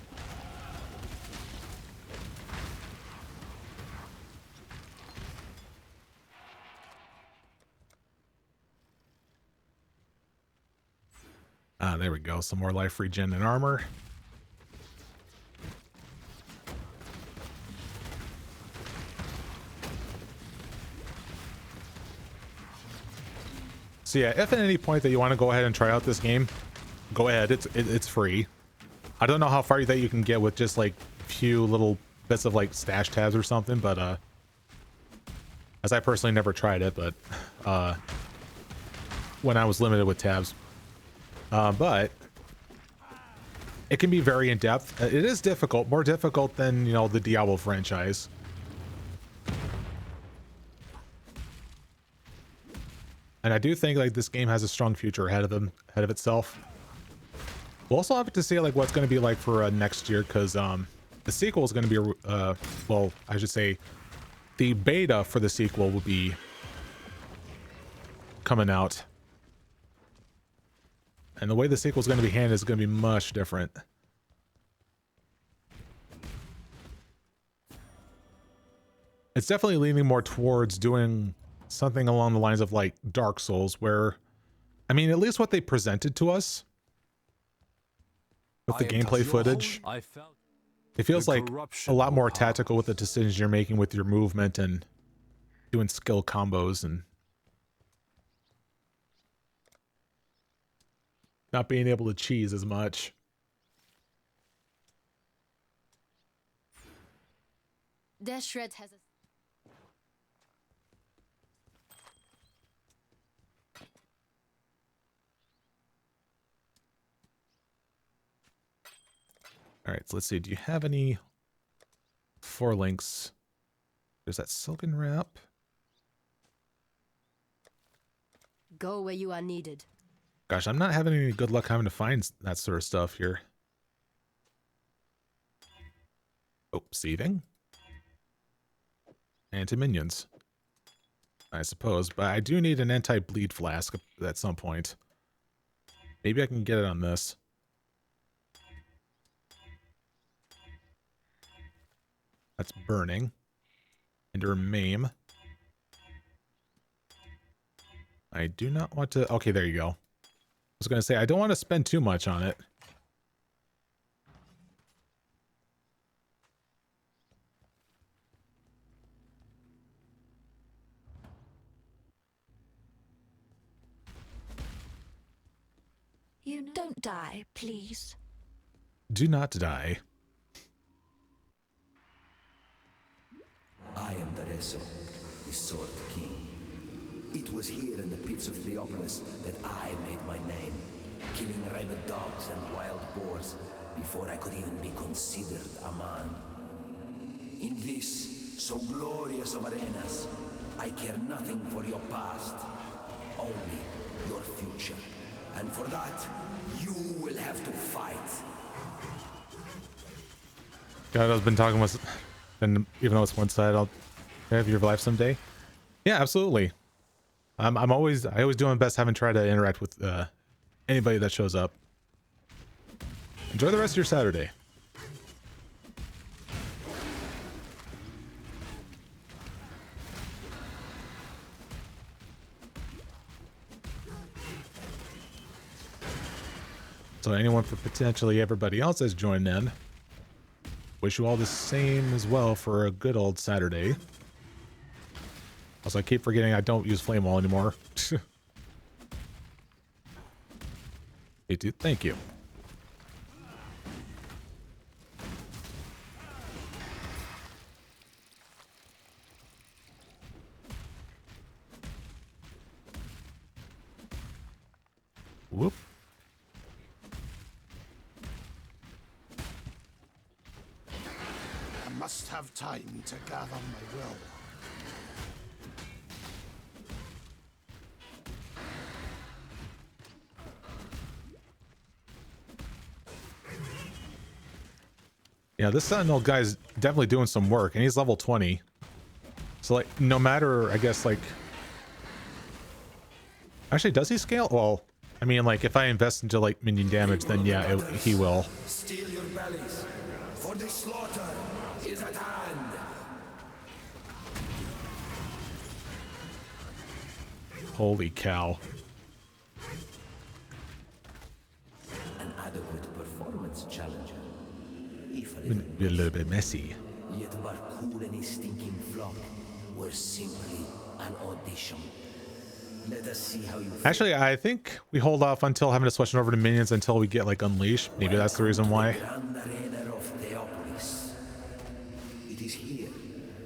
A: Ah, there we go. Some more life regen and armor. So yeah, if at any point that you want to go ahead and try out this game, go ahead. It's free. I don't know how far that you can get with just like few little bits of like stash tabs or something, but as I personally never tried it, but when I was limited with tabs. But it can be very in-depth. It is difficult, more difficult than, you know, the Diablo franchise. And I do think like this game has a strong future ahead of itself. We'll also have to see like what's going to be like for next year, because the sequel is going to be well, I should say the beta for the sequel will be coming out. And the way the sequel is going to be handled is going to be much different. It's definitely leaning more towards doing something along the lines of like Dark Souls, where, I mean, at least what they presented to us with the gameplay footage,
E: I felt
A: It feels
B: The
A: like a
B: corruption
A: lot more
B: will harm.
A: tactical with the decisions you're making with your movement and doing skill combos and not being able to cheese as much.
D: Deshret has a
A: All right, so let's see. Do you have any 4 links? There's that silken wrap.
D: go where you are needed.
A: Gosh, I'm not having any good luck having to find that sort of stuff here. Oh, seething. Anti-minions, I suppose. But I do need an anti-bleed flask at some point. Maybe I can get it on this. That's burning. Ender maim. I do not want to... Okay, there you go. I was going to say, I don't want to spend too much on it.
G: You know. Don't die, please.
A: Do not die.
H: I am the Reso, the Sword King. It was here in the pits of Theopolis that I made my name, killing rabid dogs and wild boars before I could even be considered a man. In this, so glorious of arenas, I care nothing for your past, only your future. And for that, you will have to fight.
A: God, I've been talking with... And even though it's one side, I'll have your life someday. Yeah, absolutely. I always do my best having tried to interact with anybody that shows up. Enjoy the rest of your Saturday. So anyone for potentially everybody else that's joined in, wish you all the same as well for a good old Saturday. Also, I keep forgetting I don't use flame wall anymore. Hey, dude, thank you. Whoop.
F: I must have time to gather my will.
A: Yeah, this Sentinel guy's definitely doing some work, and he's level 20. So, like, no matter, I guess, like... Actually, does he scale? Well, I mean, like, if I invest into, like, minion damage, then yeah, he will.
H: Steal your bellies, for the slaughter is at hand.
A: Holy cow.
H: An adequate performance challenger. If
A: Be a little bit messy.
H: Yet Barcool and his stinking flock were simply an audition. Let us see how you feel.
A: Actually, I think we hold off until having to switch over to minions until we get, like, Unleash. Maybe that's the reason why.
H: Grand arena of Theopolis. It is here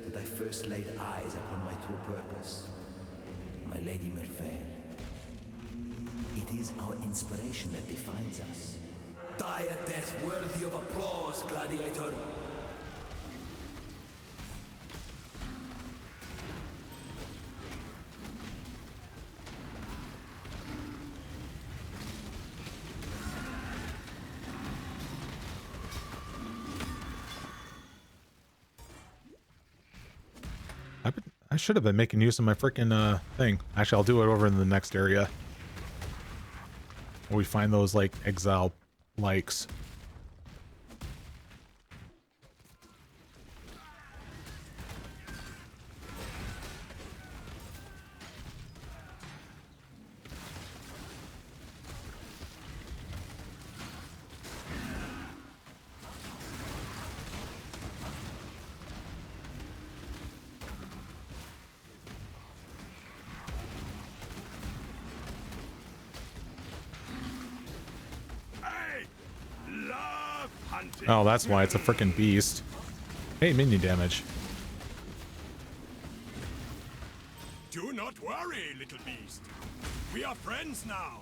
H: that I first laid eyes upon my true purpose. My Lady Merveille. It is our inspiration that defines us. Die a death worthy of applause, gladiator.
A: I should have been making use of my freaking thing. Actually, I'll do it over in the next area. Where we find those, like, Exile likes. Oh, that's why it's a freaking beast. Hey, minion damage.
B: Do not worry, little beast. We are friends now.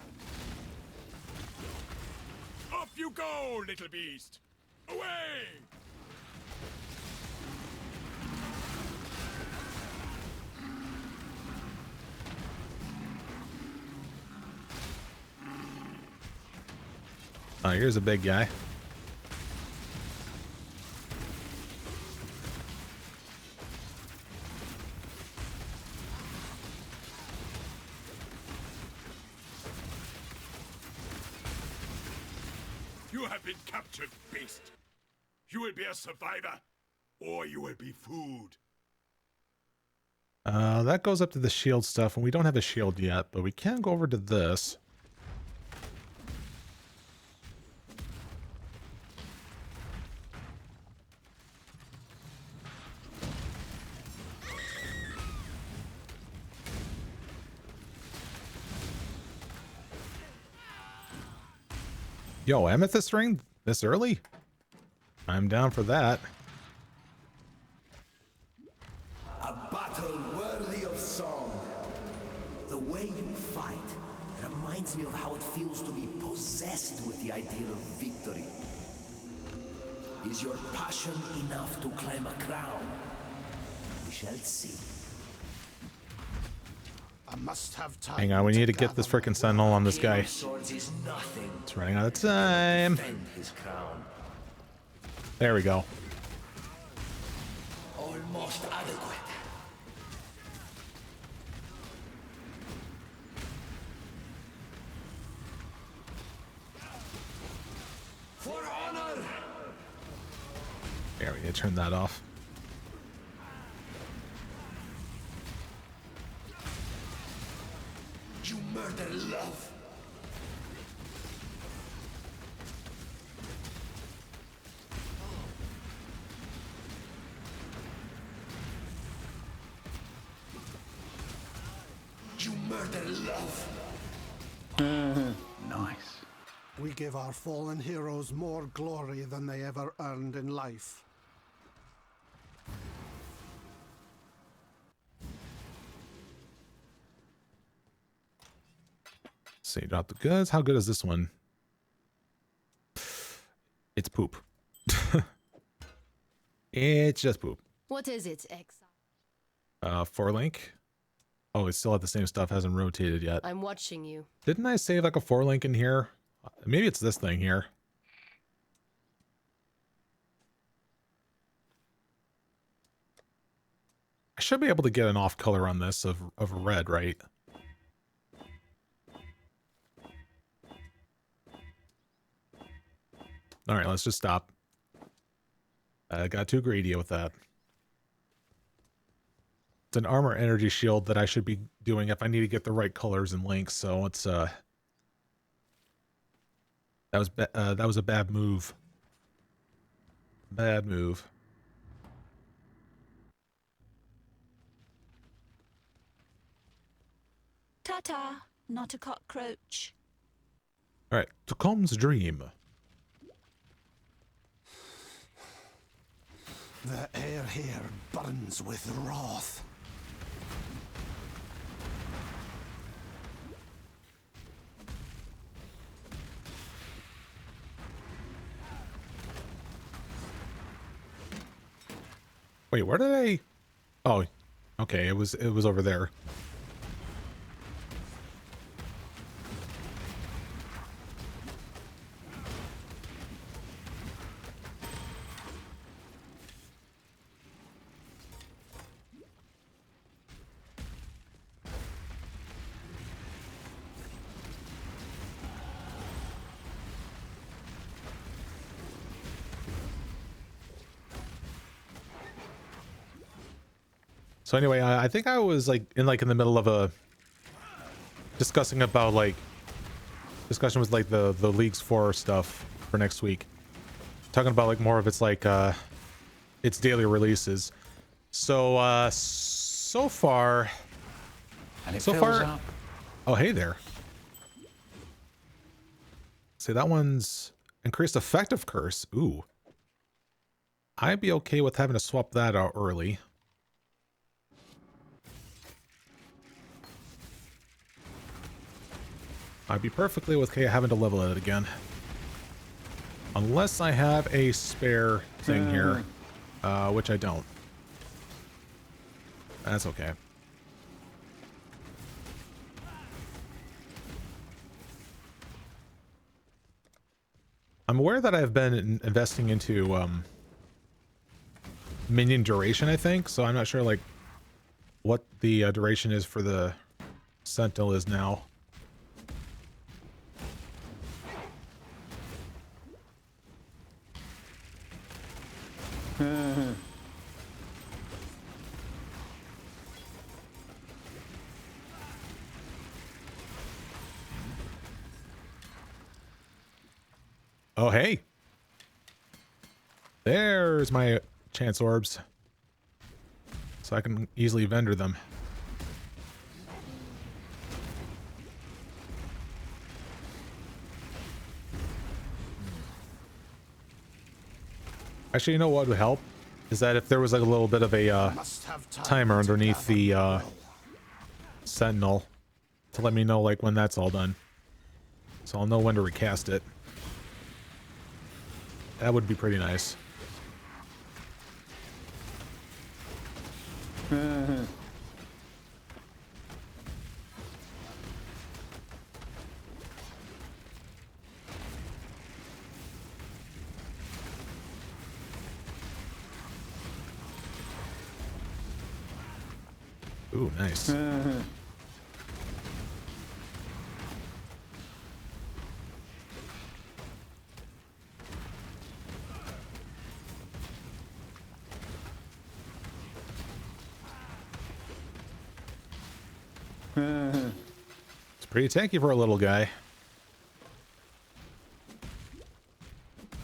B: Off you go, little beast. Away!
A: Oh, here's a big guy.
B: You have been captured, beast. You will be a survivor, or you will be food.
A: That goes up to the shield stuff, and we don't have a shield yet, but we can go over to this. Yo, amethyst ring this early? I'm down for that.
H: A battle worthy of song. The way you fight reminds me of how it feels to be possessed with the idea of victory. Is your passion enough to claim a crown? We shall see.
F: I must have time.
A: Hang on, we need to get this frickin' Sentinel on this guy.
H: Swords is nothing.
A: It's running out of time.
H: Defend his crown.
A: There we go.
H: Almost adequate. For honor.
A: There we go, turn that off.
H: You murder love. You murder love.
C: Nice.
F: We give our fallen heroes more glory than they ever earned in life.
A: See, drop the goods. How good is this one? It's poop. It's just poop.
D: What is it, Exile?
A: 4-link. Oh, it's still at the same stuff. Hasn't rotated yet.
D: I'm watching you.
A: Didn't I save like a 4-link in here? Maybe it's this thing here. I should be able to get an off color on this of red, right? All right, let's just stop. I got too greedy with that. It's an armor energy shield that I should be doing if I need to get the right colors and links. So it's that was a bad move. Bad move.
G: Ta-ta, not a cockroach.
A: All right, Tacom's dream.
F: The air here burns with wrath.
A: Wait, where did I? Oh, okay, it was over there. So anyway, I think I was like in the middle of a discussion with like the Leagues 4 stuff for next week. Talking about like more of its like its daily releases. So so far
C: And it
A: so
C: fills
A: far
C: up.
A: Oh, hey there. See, that one's increased effective curse. Ooh. I'd be okay with having to swap that out early. I'd be perfectly okay having to level it again. Unless I have a spare thing here, which I don't. That's okay. I'm aware that I've been investing into minion duration, I think, so I'm not sure like what the duration is for the Sentinel is now. Oh, hey. There's my chance orbs. So I can easily vendor them. Actually, you know what would help? Is that if there was like a little bit of a timer underneath the Sentinel to let me know like when that's all done. So I'll know when to recast it. That would be pretty nice. Ooh, nice. It's pretty tanky for a little guy.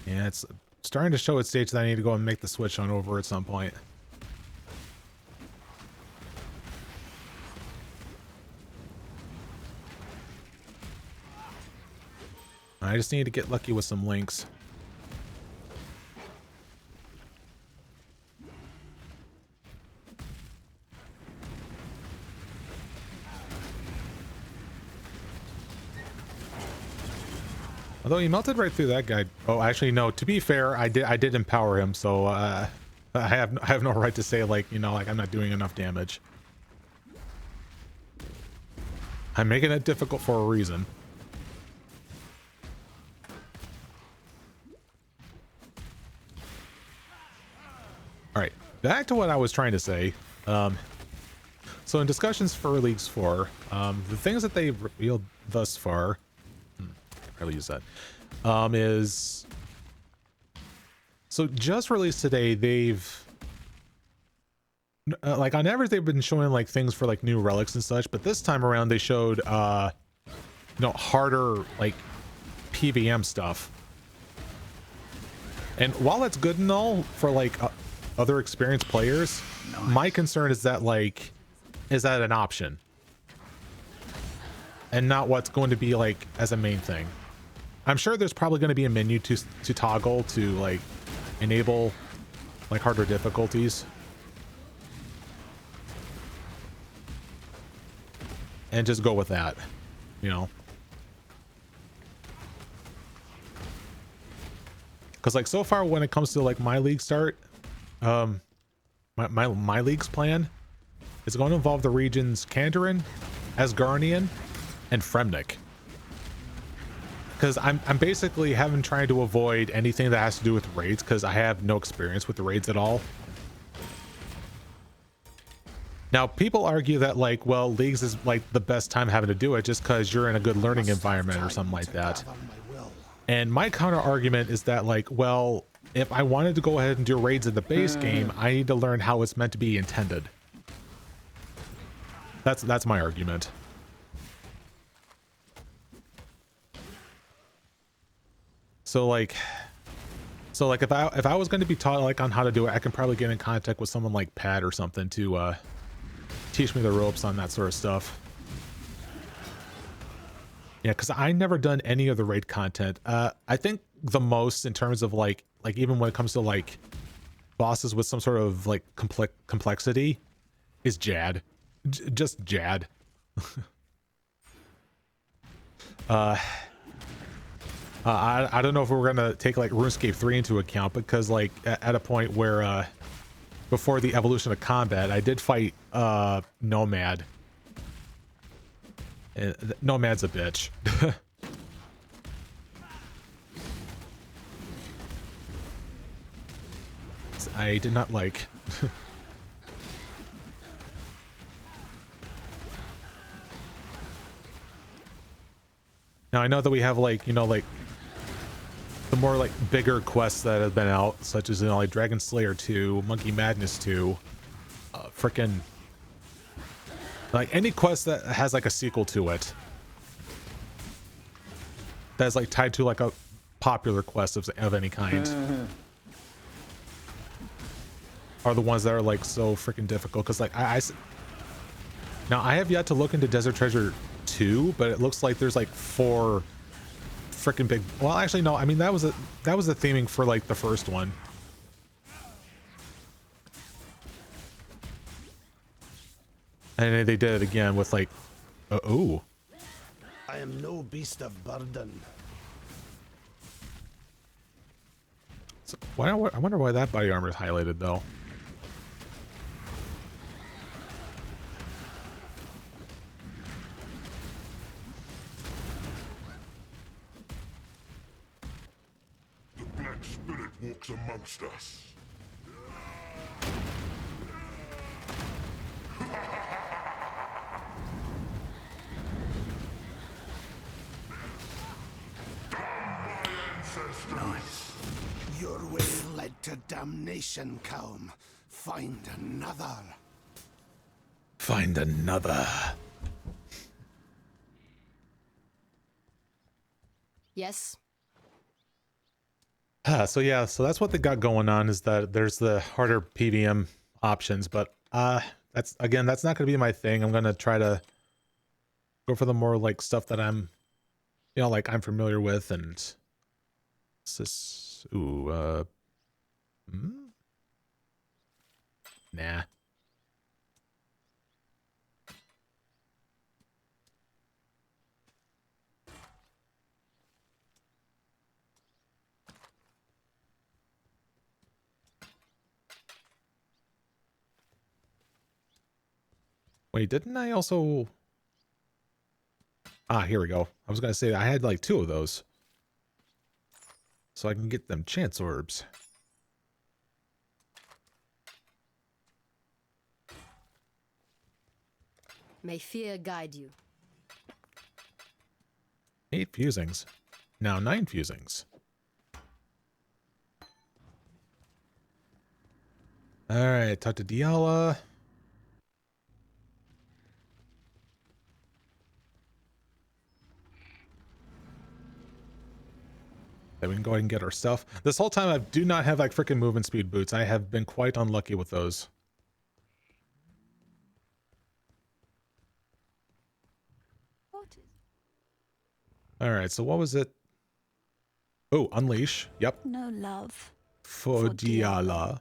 A: Yeah, it's starting to show its stage that I need to go and make the switch on over at some point. I just need to get lucky with some links. Although he melted right through that guy. Oh, actually, no. To be fair, I did empower him, so I have no right to say like, you know, like I'm not doing enough damage. I'm making it difficult for a reason. All right, back to what I was trying to say. So in discussions for Leagues 4, the things that they've revealed thus far, I'll use that, is, so just released today, they've, like on average, they've been showing like things for like new relics and such, but this time around they showed, you know, harder like PVM stuff. And while that's good and all for like other experienced players, my concern is that like, is that an option? And not what's going to be like as a main thing. I'm sure there's probably going to be a menu to toggle to like enable like harder difficulties. And just go with that, you know. Because like so far when it comes to like my league start, my league's plan is going to involve the regions Kandarin, Asgardian, and Fremnik. Because I'm basically having trying to avoid anything that has to do with raids because I have no experience with the raids at all. Now people argue that like, well, leagues is like the best time having to do it just because you're in a good learning environment or something like that. And my counter argument is that like, well, if I wanted to go ahead and do raids in the base game, I need to learn how it's meant to be intended. That's my argument. So like if I was going to be taught like on how to do it, I can probably get in contact with someone like Pat or something to teach me the ropes on that sort of stuff. Yeah, because I never done any of the raid content. I think the most in terms of like even when it comes to like bosses with some sort of like complexity is Jad. Just Jad. I don't know if we're gonna take like RuneScape 3 into account, because like at a point where before the evolution of combat, I did fight Nomad. Nomad's a bitch. I did not like. Now I know that we have like, you know, like the more like bigger quests that have been out, such as, you know, like Dragon Slayer 2, Monkey Madness 2, frickin' like any quest that has like a sequel to it that's like tied to like a popular quest of any kind are the ones that are like so freaking difficult. Because like now I have yet to look into Desert Treasure 2, but it looks like there's like 4 freaking big, well actually no, I mean that was the theming for like the first one. And they did it again with like oh,
F: I am no beast of burden.
A: so I wonder why that body armor is highlighted though.
B: Black spirit walks amongst us.
F: Nice. Your way led to damnation, Calm. Find another.
A: Find another.
D: Yes.
A: So yeah, so that's what they got going on, is that there's the harder PVM options, but that's not going to be my thing. I'm going to try to go for the more like stuff that I'm, you know, like I'm familiar with. And it's this, nah. Wait, didn't I also... Ah, here we go. I was going to say I had like 2 of those. So I can get them chance orbs.
D: May fear guide you.
A: 8 fusings. Now 9 fusings. Alright, talk to Diala. Then we can go ahead and get our stuff. This whole time I do not have like freaking movement speed boots. I have been quite unlucky with those. Alright, so what was it? Oh, unleash. Yep.
G: No love.
A: For Diala.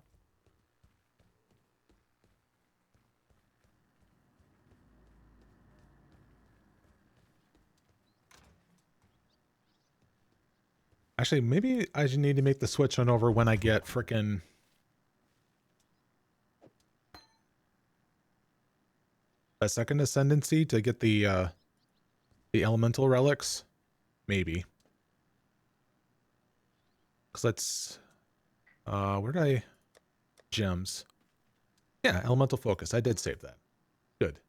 A: Actually, maybe I should need to make the switch on over when I get frickin' a second ascendancy to get the elemental relics. Maybe. Cause let's where did I gems? Yeah, elemental focus. I did save that. Good.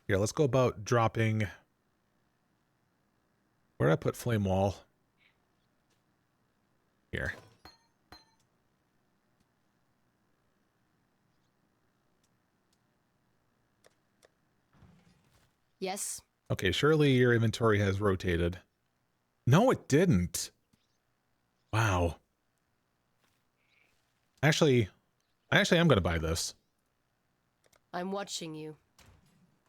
A: Here, let's go about dropping. Where did I put flame wall? Here.
D: Yes.
A: Okay, surely your inventory has rotated. No, it didn't. Wow. Actually, I am going to buy this.
D: I'm watching you.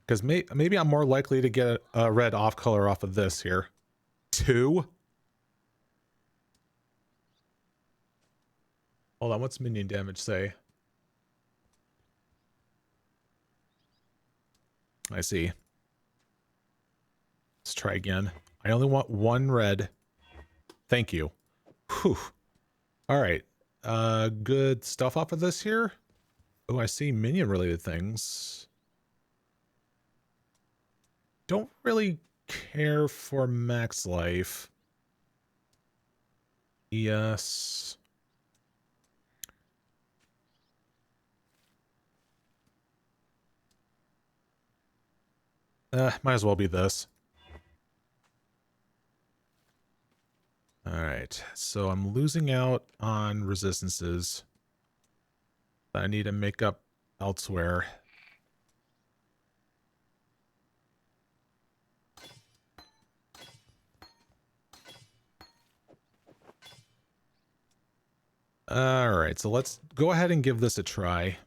A: Because maybe I'm more likely to get a red off color off of this here. 2? Hold on, what's minion damage say? I see. Let's try again. I only want one red. Thank you. Whew. All right. Good stuff off of this here. Oh, I see minion related things. Don't really care for max life. Yes. Might as well be this. Alright, so I'm losing out on resistances that I need to make up elsewhere. Alright, so let's go ahead and give this a try.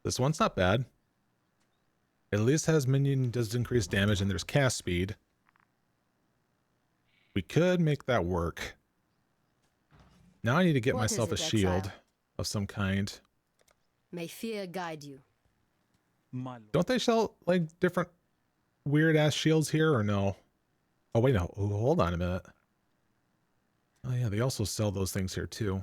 A: This one's not bad. At least has minion does increase damage and there's cast speed. We could make that work. Now I need to get
D: What is
A: myself a
D: it,
A: shield
D: Exile?
A: of some kind.
D: May fear guide you.
E: My lord.
A: Don't they sell like different weird ass shields here or no? Oh wait, no. Oh, hold on a minute. Oh yeah, they also sell those things here too.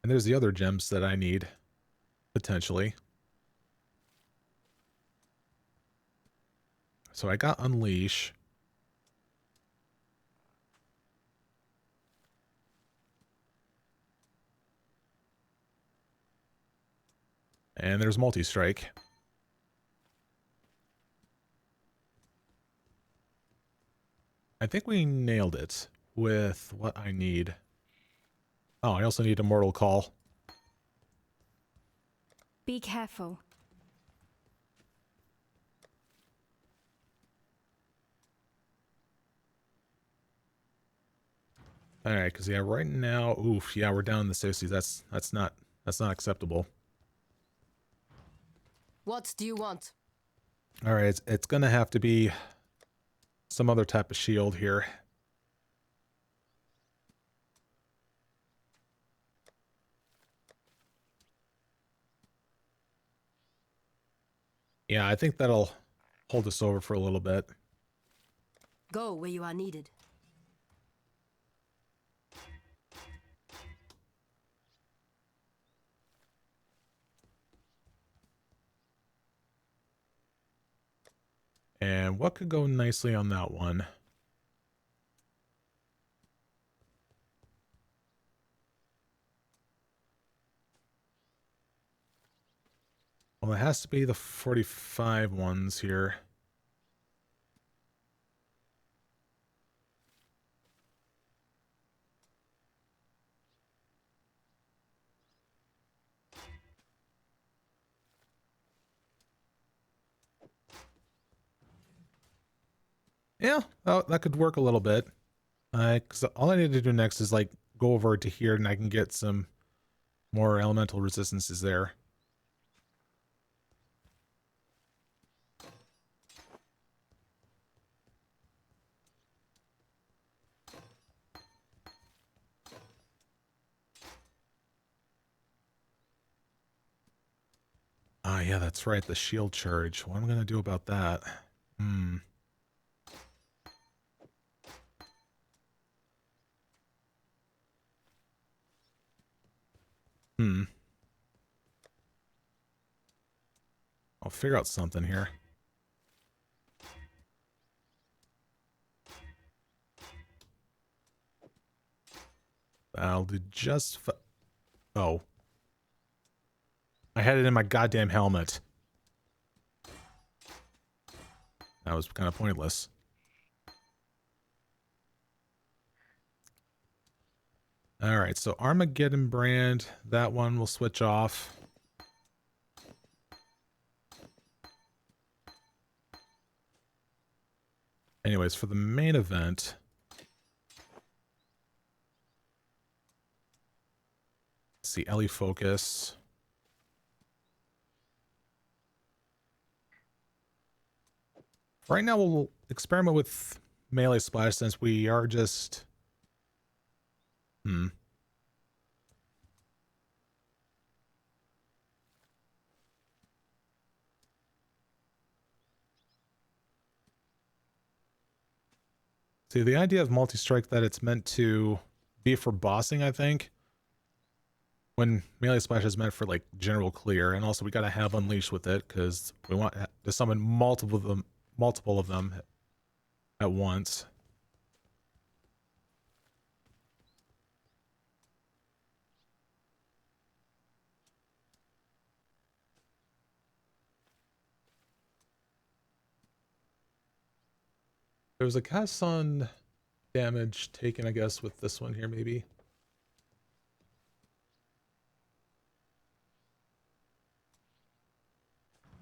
A: And there's the other gems that I need, potentially. So I got Unleash. And there's Multi-Strike. I think we nailed it with what I need. Oh, I also need Immortal Call.
D: Be careful.
A: All right, because yeah, right now, oof, yeah, we're down in the 60s. That's not acceptable.
D: What do you want?
A: All right, it's gonna have to be some other type of shield here. Yeah, I think that'll hold us over for a little bit.
D: Go where you are needed.
A: And what could go nicely on that one? Well, it has to be the 45 ones here. Yeah, oh, that could work a little bit. Because all I need to do next is like go over to here and I can get some more elemental resistances there. Ah, yeah, that's right. The shield charge. What am I going to do about that? I'll figure out something here. I'll do just oh. I had it in my goddamn helmet. That was kind of pointless. Alright, so Armageddon brand. That one will switch off. Anyways, for the main event, Let's see, Ellie focus. Right now we'll experiment with melee splash since we are just... See, the idea of multi-strike that it's meant to be for bossing, I think. When melee splash is meant for like general clear, and also we gotta have unleash with it because we want to summon multiple of them at once. There was a cast on damage taken, I guess, with this one here, maybe.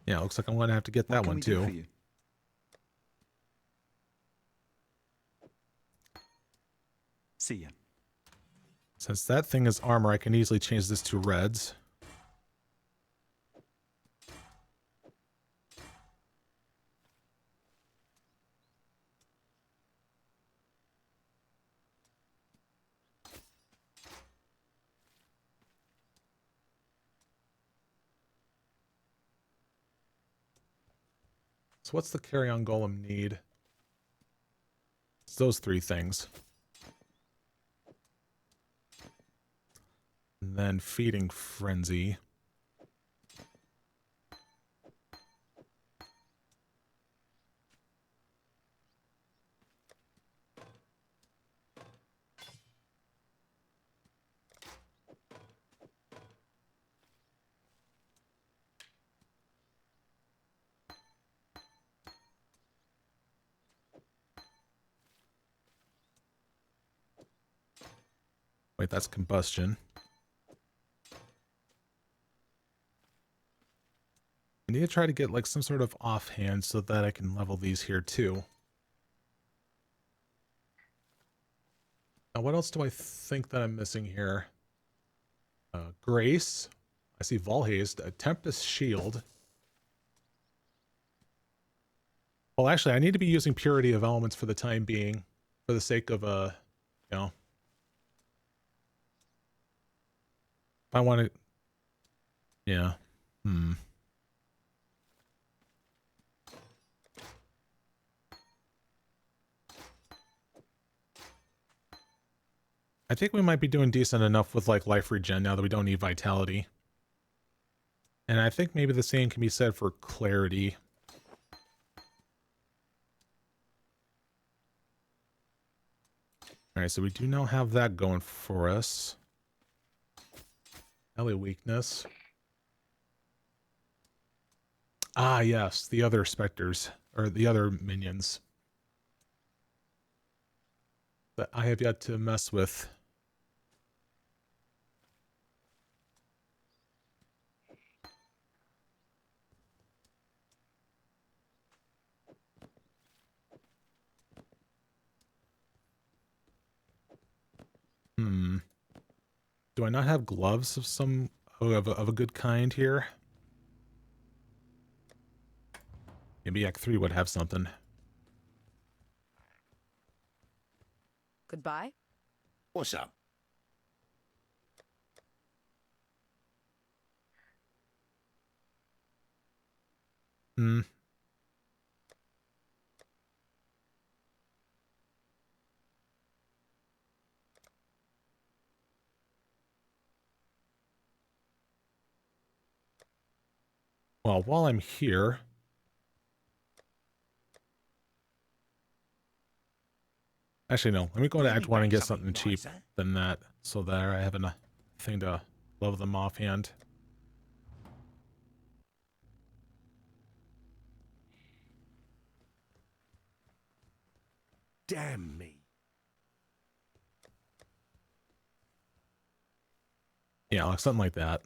A: Yeah, looks like I'm gonna have to get that one too.
I: See ya.
A: Since that thing is armor, I can easily change this to reds. So what's the carry-on golem need? It's those three things. And then feeding frenzy. Wait, that's combustion. I need to try to get like some sort of offhand so that I can level these here too. Now, what else do I think that I'm missing here? Grace. I see Volhaste, a Tempest Shield. Well, actually, I need to be using Purity of Elements for the time being, for the sake of, you know, if I want to, yeah, I think we might be doing decent enough with like life regen now that we don't need vitality. And I think maybe the same can be said for clarity. Alright, so we do now have that going for us. Ellie weakness. Ah, yes, the other specters, or the other minions that I have yet to mess with. Do I not have gloves of some of a good kind here? Maybe Act 3 would have something.
D: Goodbye.
E: What's up?
A: Well, while I'm here, actually no, let me go to Act 1 and get something cheap than that, so that I have a thing to level them offhand.
B: Damn me.
A: Yeah, like something like that.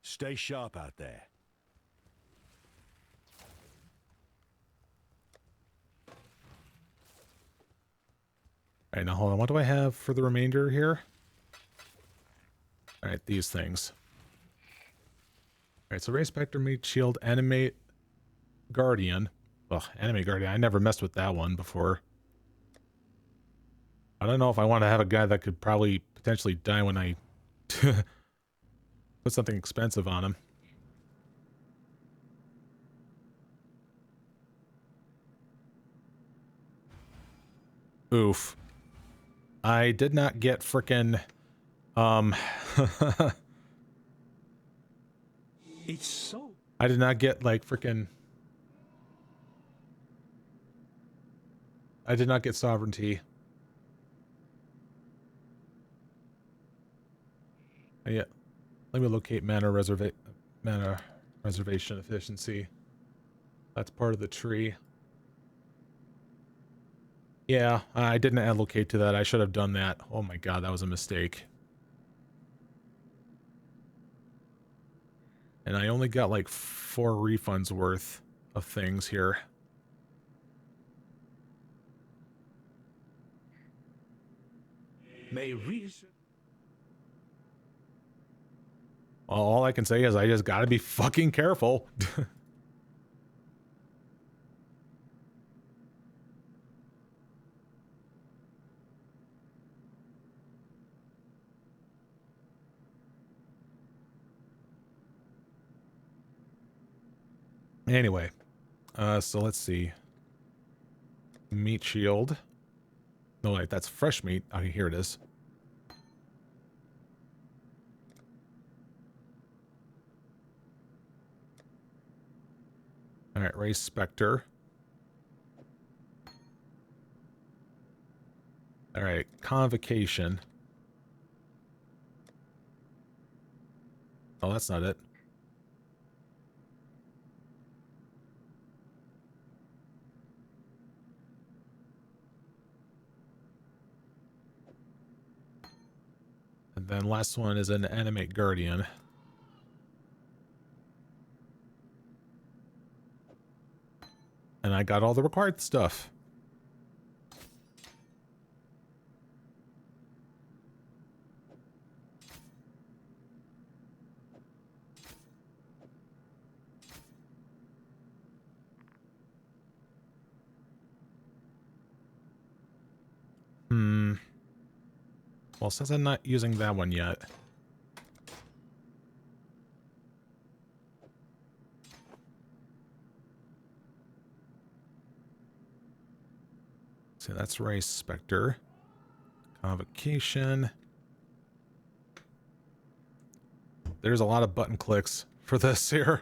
E: Stay sharp out there.
A: All right, now hold on. What do I have for the remainder here? All right, these things. All right, so Ray Spectre, Meat Shield, Animate Guardian. Ugh, Animate Guardian. I never messed with that one before. I don't know if I want to have a guy that could probably potentially die when I put something expensive on him. Oof. I did not get frickin'
I: It's so.
A: I did not get like frickin' I did not get sovereignty. Yeah. Let me locate mana reservation efficiency. That's part of the tree. Yeah, I didn't allocate to that. I should have done that. Oh my god, that was a mistake. And I only got like 4 refunds worth of things here.
E: May reason.
A: Well, all I can say is I just gotta be fucking careful. Anyway, so let's see. Meat shield. No, wait, that's fresh meat. Okay, here it is. All right, Ray Spectre. All right, Convocation. Oh, that's not it. And then last one is an Animate Guardian. And I got all the required stuff. Well, since I'm not using that one yet. So that's Ray Spectre. Convocation. There's a lot of button clicks for this here.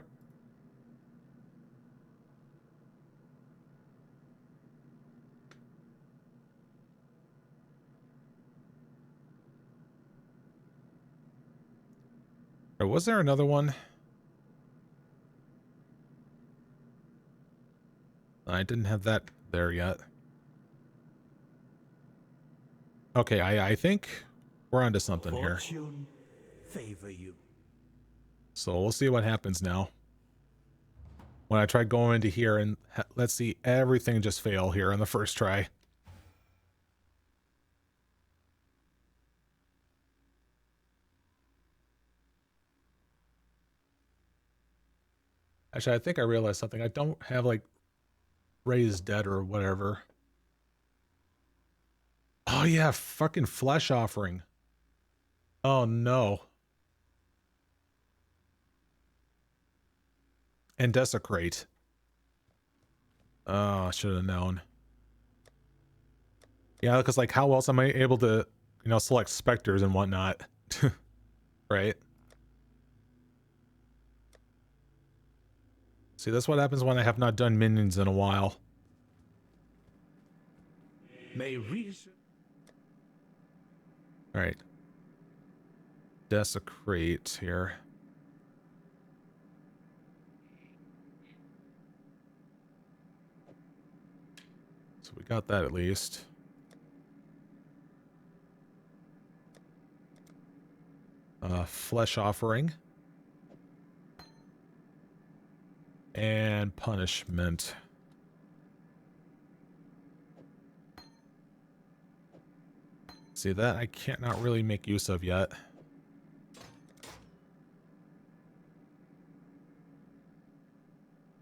A: Or was there another one? I didn't have that there yet. Okay, I think we're onto something here.
E: Fortune favor you.
A: So we'll see what happens now. When I try going into here and let's see everything just fail here on the first try. Actually, I think I realized something. I don't have like Raised Dead or whatever. Oh yeah, fucking flesh offering. Oh no. And Desecrate. Oh, I should have known. Yeah, because like how else am I able to, you know, select specters and whatnot? Right? See, that's what happens when I have not done minions in a while.
E: May reason.
A: Alright. Desecrate here. So we got that at least. Flesh offering. And punishment. see, that I can't not really make use of yet.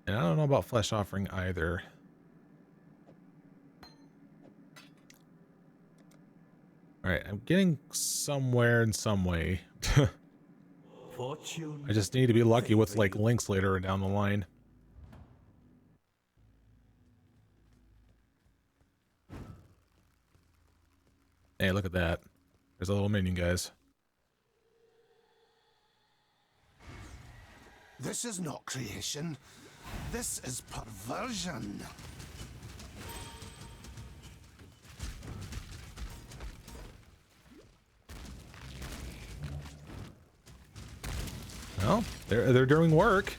A: And I don't know about flesh offering either. Alright, I'm getting somewhere in some way.
I: Fortune.
A: I just need to be lucky with like links later down the line. Hey, look at that. There's a little minion, guys.
F: This is not creation. This is perversion.
A: Well, they're doing work.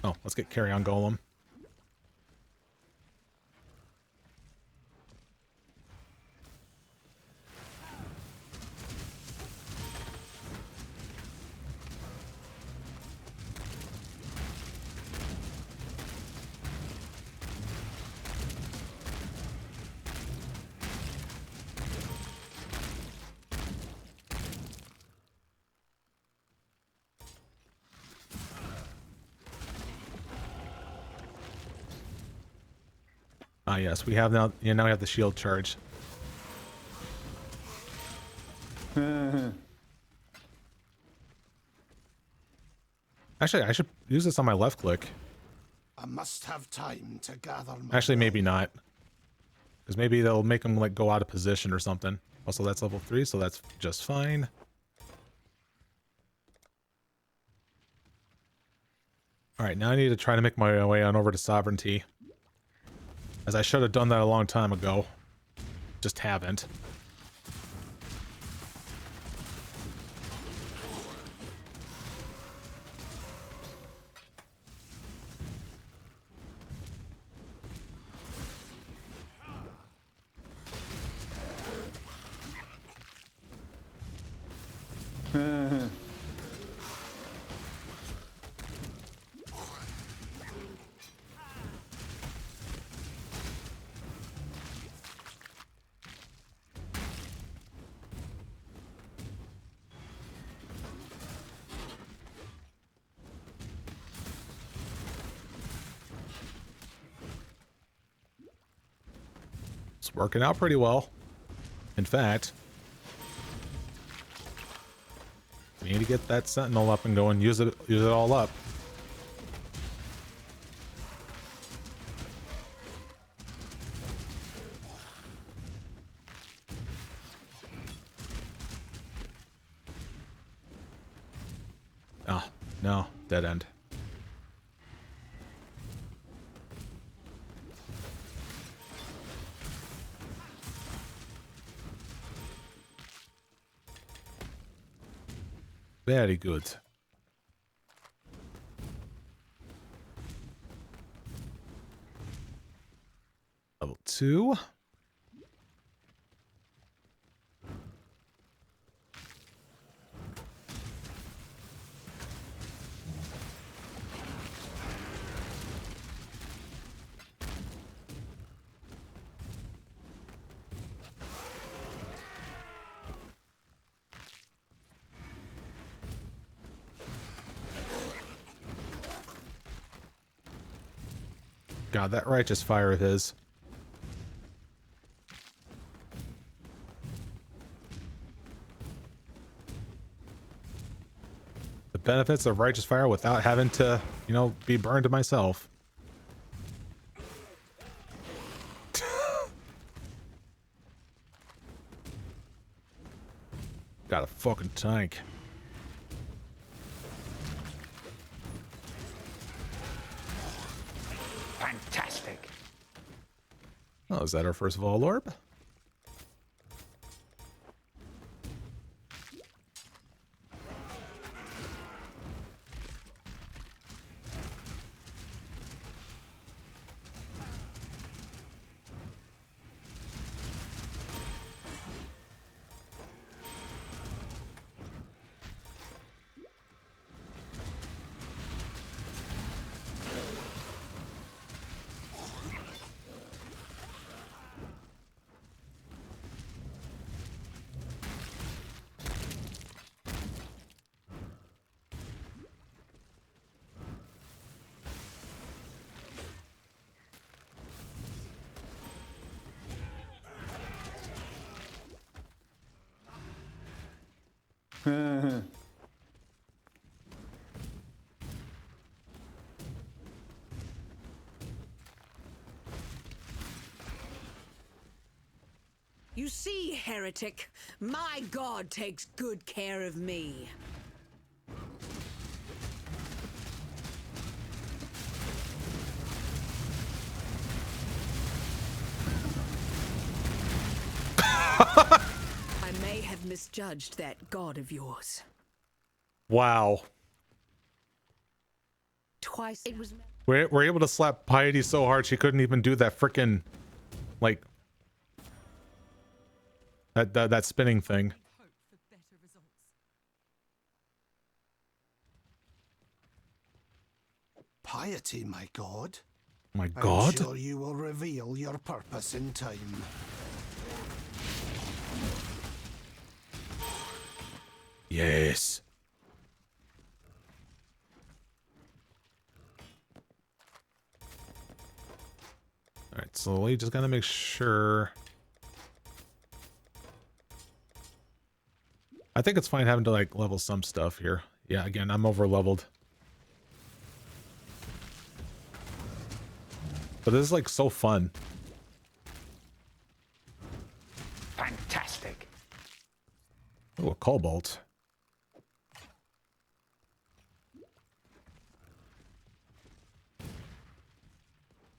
A: Oh, let's get carry on golem. Ah, yes, we have now. Yeah, now we have the shield charge. Actually, I should use this on my left click.
F: I must have time to gather my
A: Actually, maybe
F: will.
A: not, because maybe they'll make them like go out of position or something. Also, that's level 3, so that's just fine. All right, now I need to try to make my way on over to sovereignty. As I should have done that a long time ago. Just haven't. It's working out pretty well. In fact, we need to get that Sentinel up and going. Use it all up. Oh, no, dead end. Very good. Level 2. God, that righteous fire of his. The benefits of righteous fire without having to, you know, be burned myself. Got a fucking tank.
C: Fantastic.
A: Oh, is that our first Vol Orb?
D: You see, heretic, my god takes good care of me. I may have misjudged that god of yours.
A: Wow.
D: Twice it was.
A: We're able to slap Piety so hard she couldn't even do that frickin' like that spinning thing.
F: Piety, my god.
A: My
F: I'm
A: god.
F: sure you will reveal your purpose in time.
A: Yes. All right, slowly just gotta make sure. I think it's fine having to like level some stuff here. Yeah, again, I'm over leveled. But this is like so fun.
C: Fantastic.
A: Oh, a cobalt.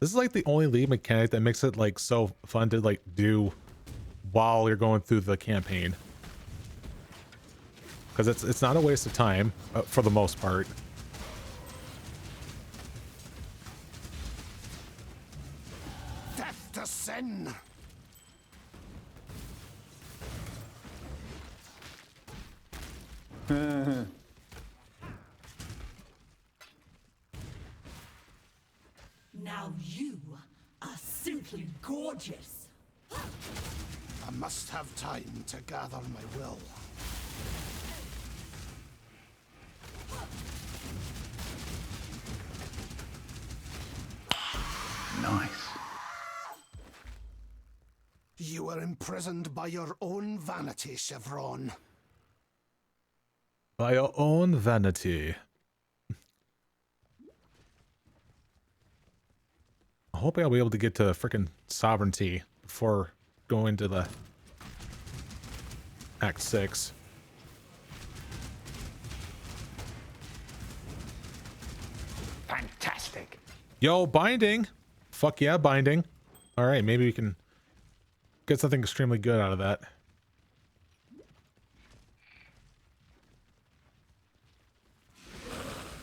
A: This is like the only lead mechanic that makes it like so fun to like do while you're going through the campaign. Because it's not a waste of time for the most part.
F: Death to sin!
D: Now you are simply gorgeous.
F: I must have time to gather my will.
C: Nice.
F: You were imprisoned by your own vanity, Chevron.
A: By your own vanity. I hope I'll be able to get to frickin' sovereignty before going to the Act 6.
C: Fantastic.
A: Yo, binding. Fuck yeah, binding. All right, maybe we can get something extremely good out of that.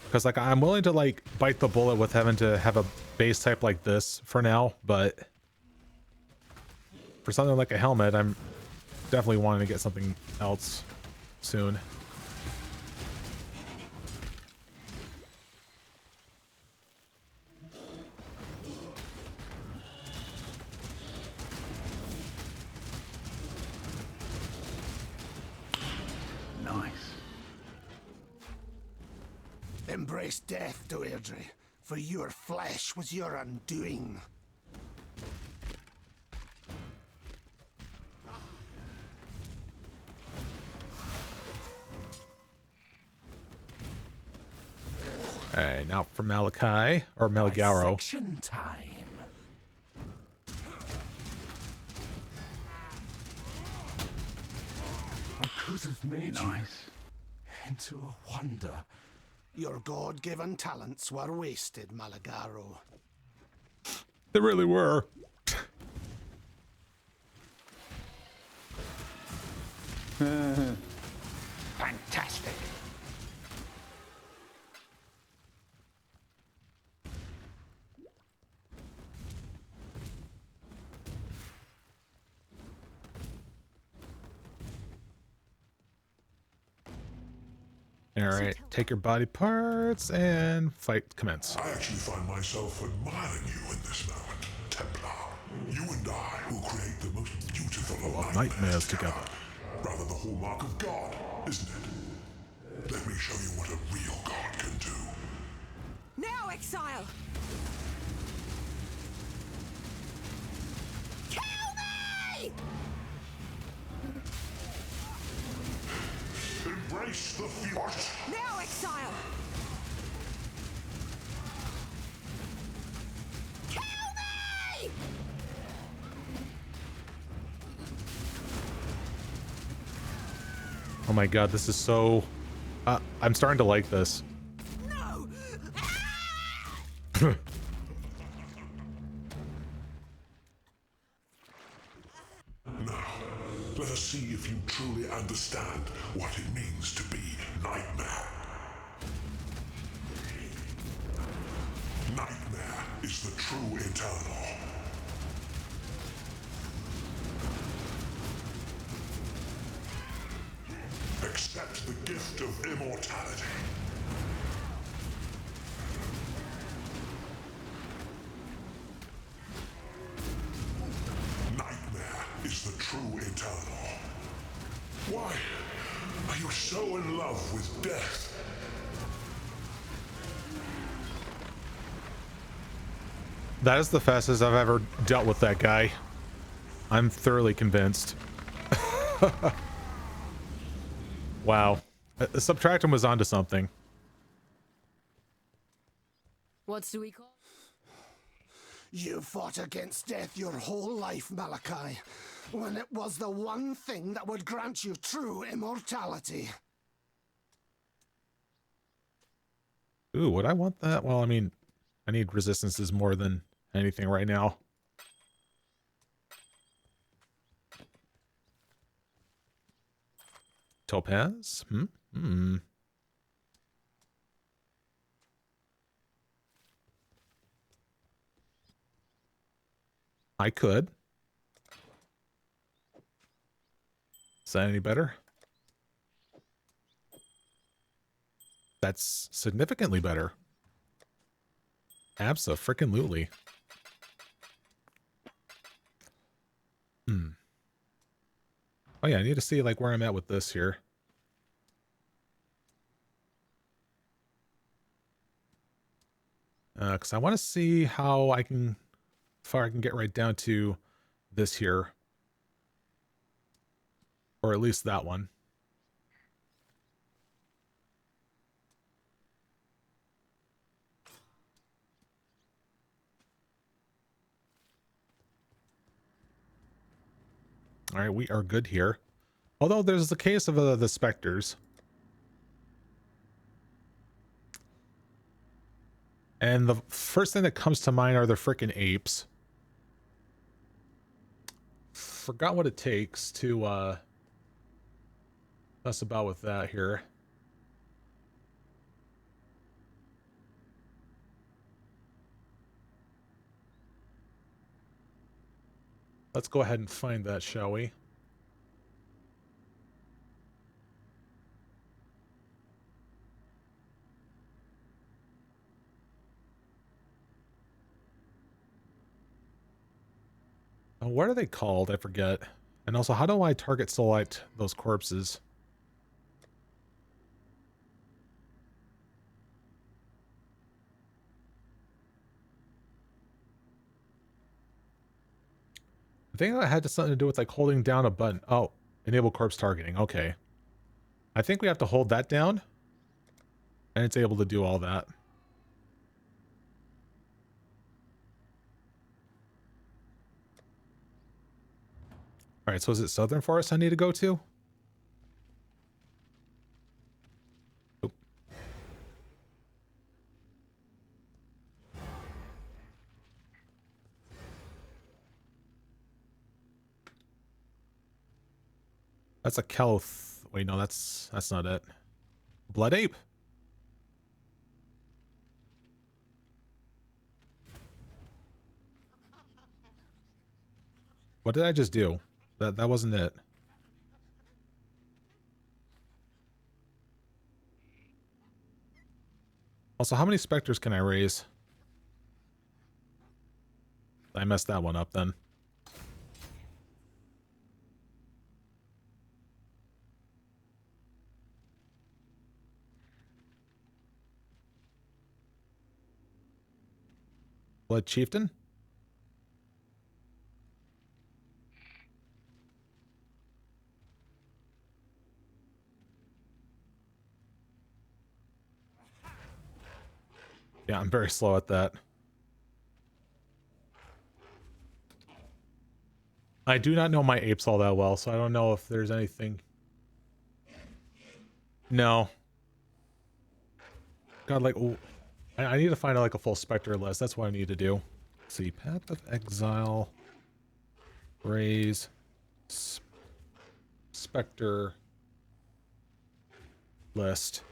A: Because like I'm willing to like bite the bullet with having to have a base type like this for now, but for something like a helmet, I'm definitely wanting to get something else soon.
C: Nice.
F: Embrace death, Deirdre, for your flesh was your undoing.
A: Alright, now for Malachi, or Malagaro.
F: Dissection time. I could have made
C: Nice.
F: you into a wonder. Your God-given talents were wasted, Malagaro.
A: They really were.
C: Fantastic.
A: Alright, take your body parts and fight commence.
B: I actually find myself admiring you in this moment, Templar. You and I will create the most beautiful of
A: nightmares together.
B: Rather the hallmark of God, isn't it? Let me show you what a real God can do.
D: Now, Exile! Kill me!
B: Embrace Face the future.
D: Now, Exile! Kill me!
A: Oh my god, this is so... I'm starting to like this.
D: No!
B: Now, let us see if you truly understand what it means to be Nightmare. Nightmare is the true Eternal. Accept the gift of immortality. Nightmare is the true Eternal. Why are you so in love with death?
A: That is the fastest I've ever dealt with that guy. I'm thoroughly convinced. Wow. Subtractum was onto something.
D: What do we call?
F: You fought against death your whole life, Malachi, when it was the one thing that would grant you true immortality.
A: Ooh, would I want that? Well, I mean, I need resistances more than anything right now. Topaz? I could. Is that any better? That's significantly better. Abso-frickin-lutely. Oh yeah, I need to see like where I'm at with this here. Because I want to see how far I can get right down to this here. Or at least that one. All right, we are good here. Although there's the case of the specters. And the first thing that comes to mind are the frickin' apes. Forgot what it takes to mess about with that here. Let's go ahead and find that, shall we? What are they called? I forget. And also, how do I target select those corpses? I think that had something to do with like holding down a button. Oh, enable corpse targeting. Okay. I think we have to hold that down. And it's able to do all that. Alright, so is it Southern Forest I need to go to? Oop. That's a Keloth. Wait, no, that's not it. Blood Ape. What did I just do? That wasn't it. Also, how many specters can I raise? I messed that one up then. Blood Chieftain? Yeah, I'm very slow at that. I do not know my apes all that well, so I don't know if there's anything. No. God, like, I need to find like a full Spectre list. That's what I need to do. Let's see, Path of Exile, Raise, Spectre list.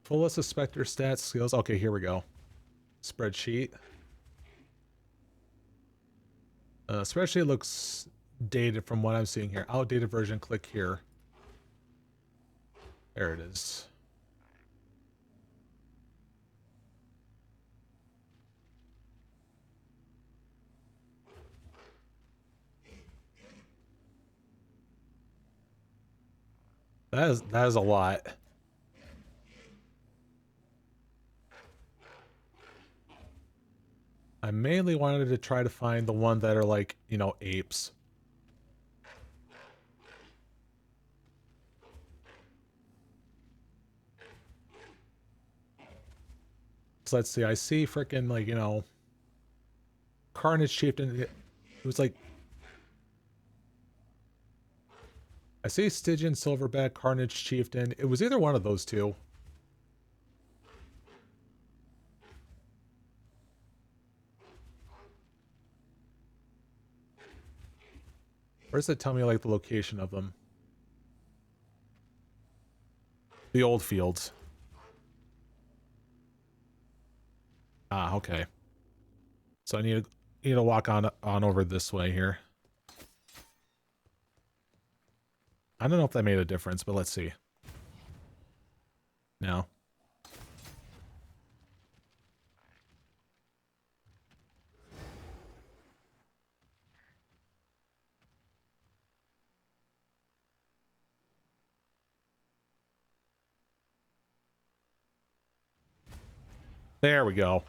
A: Full list of Spectre stats, skills. Okay, here we go. Spreadsheet. Spreadsheet looks dated from what I'm seeing here. Outdated version, click here. There it is. That is a lot. I mainly wanted to try to find the one that are like, you know, apes. So let's see, I see frickin' like, you know, Carnage Chieftain. It was like, I see Stygian Silverback, Carnage Chieftain. It was either one of those two. Where does it tell me like the location of them? The old fields. Ah, okay. So I need to walk on over this way here. I don't know if that made a difference, but let's see. No. There we go.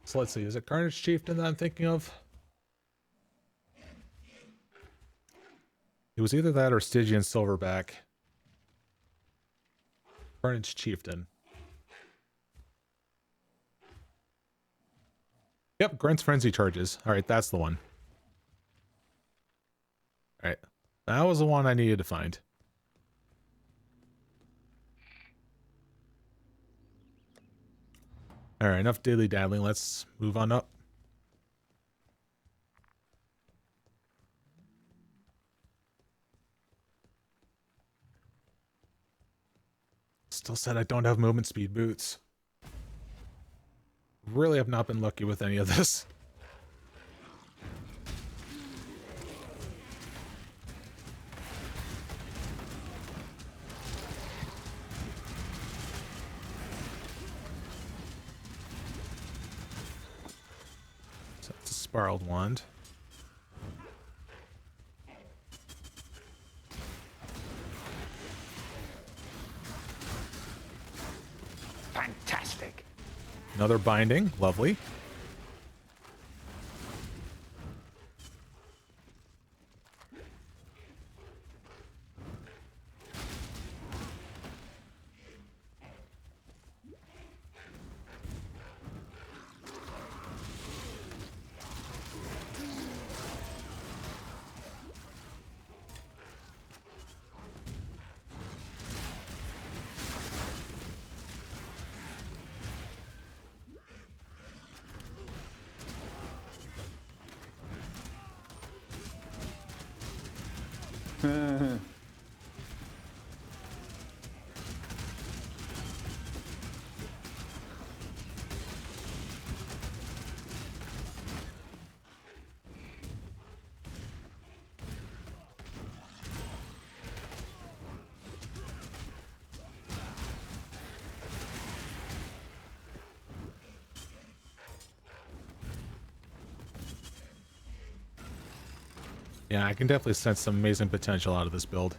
A: So let's see. Is it Carnage Chieftain that I'm thinking of? It was either that or Stygian Silverback. Carnage Chieftain. Yep, grants frenzy charges. Alright, that's the one. Alright. That was the one I needed to find. Alright, enough daily daddling. Let's move on up. Still said I don't have movement speed boots. Really have not been lucky with any of this. So it's a spiraled wand.
C: Fantastic.
A: Another binding. Lovely. Yeah, I can definitely sense some amazing potential out of this build.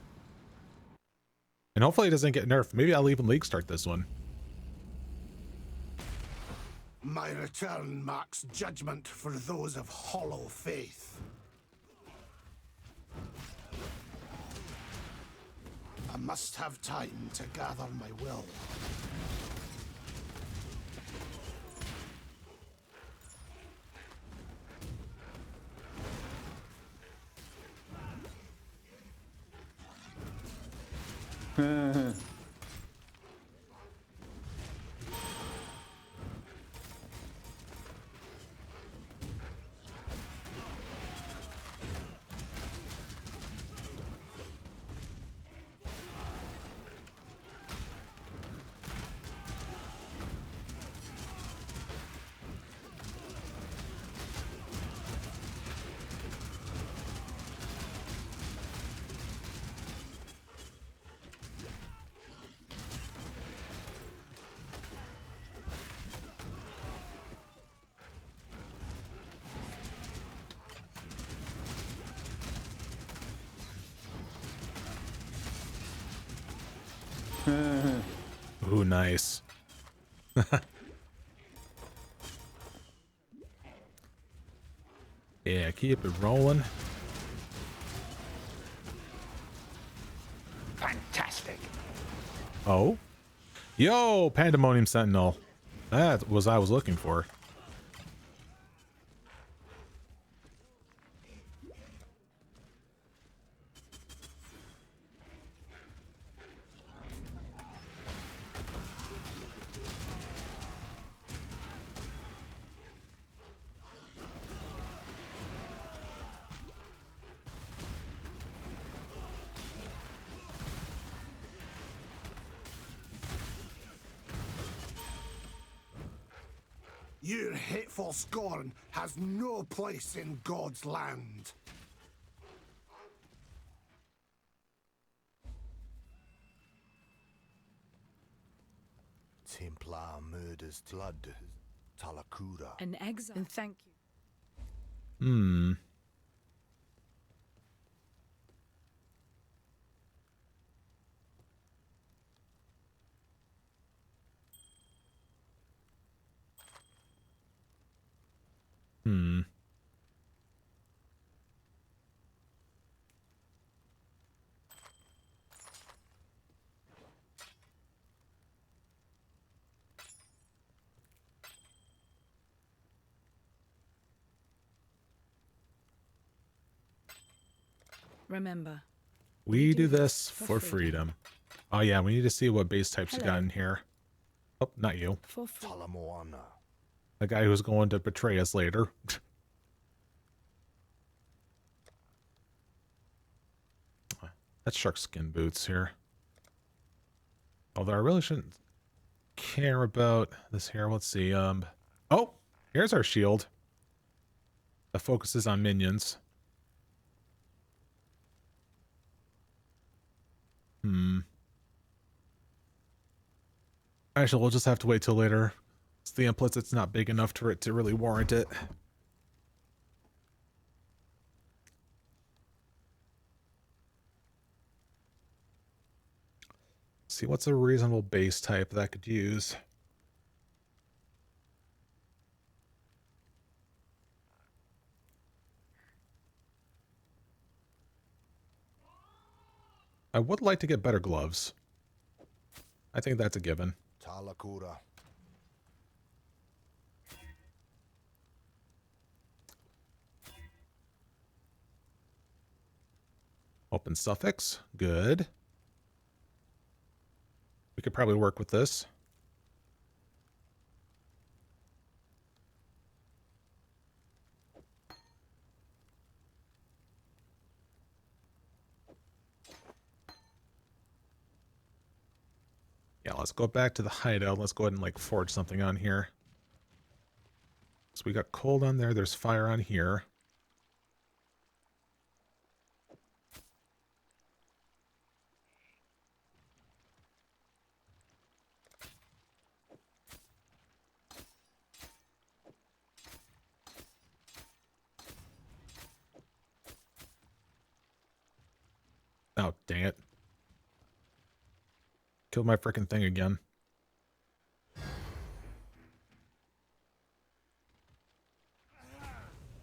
A: And hopefully it doesn't get nerfed. Maybe I'll even league start this one.
F: My return marks judgment for those of hollow faith. I must have time to gather my will.
A: Ooh, nice. Yeah, keep it rolling.
C: Fantastic.
A: Oh? Yo, Pandemonium Sentinel. That was I was looking for.
F: Your hateful scorn has no place in God's land.
B: Templar murders blood. Talakura.
D: An exile. And thank you.
A: Hmm. Hmm.
D: Remember,
A: We do this for freedom. Oh yeah, we need to see what base types you got in here. Oh, not you.
D: for free.
B: Talamoana.
A: The guy who's going to betray us later. That's shark skin boots here. Although I really shouldn't care about this here. Let's see. Oh, here's our shield. That focuses on minions. Actually, we'll just have to wait till later. It's the implicit's not big enough for it to really warrant it. See, what's a reasonable base type that I could use? I would like to get better gloves. I think that's a given.
B: Talakura.
A: Open suffix. Good. We could probably work with this. Yeah, let's go back to the hideout. Let's go ahead and like forge something on here. So we got cold on there. There's fire on here. Oh, dang it. Killed my frickin' thing again.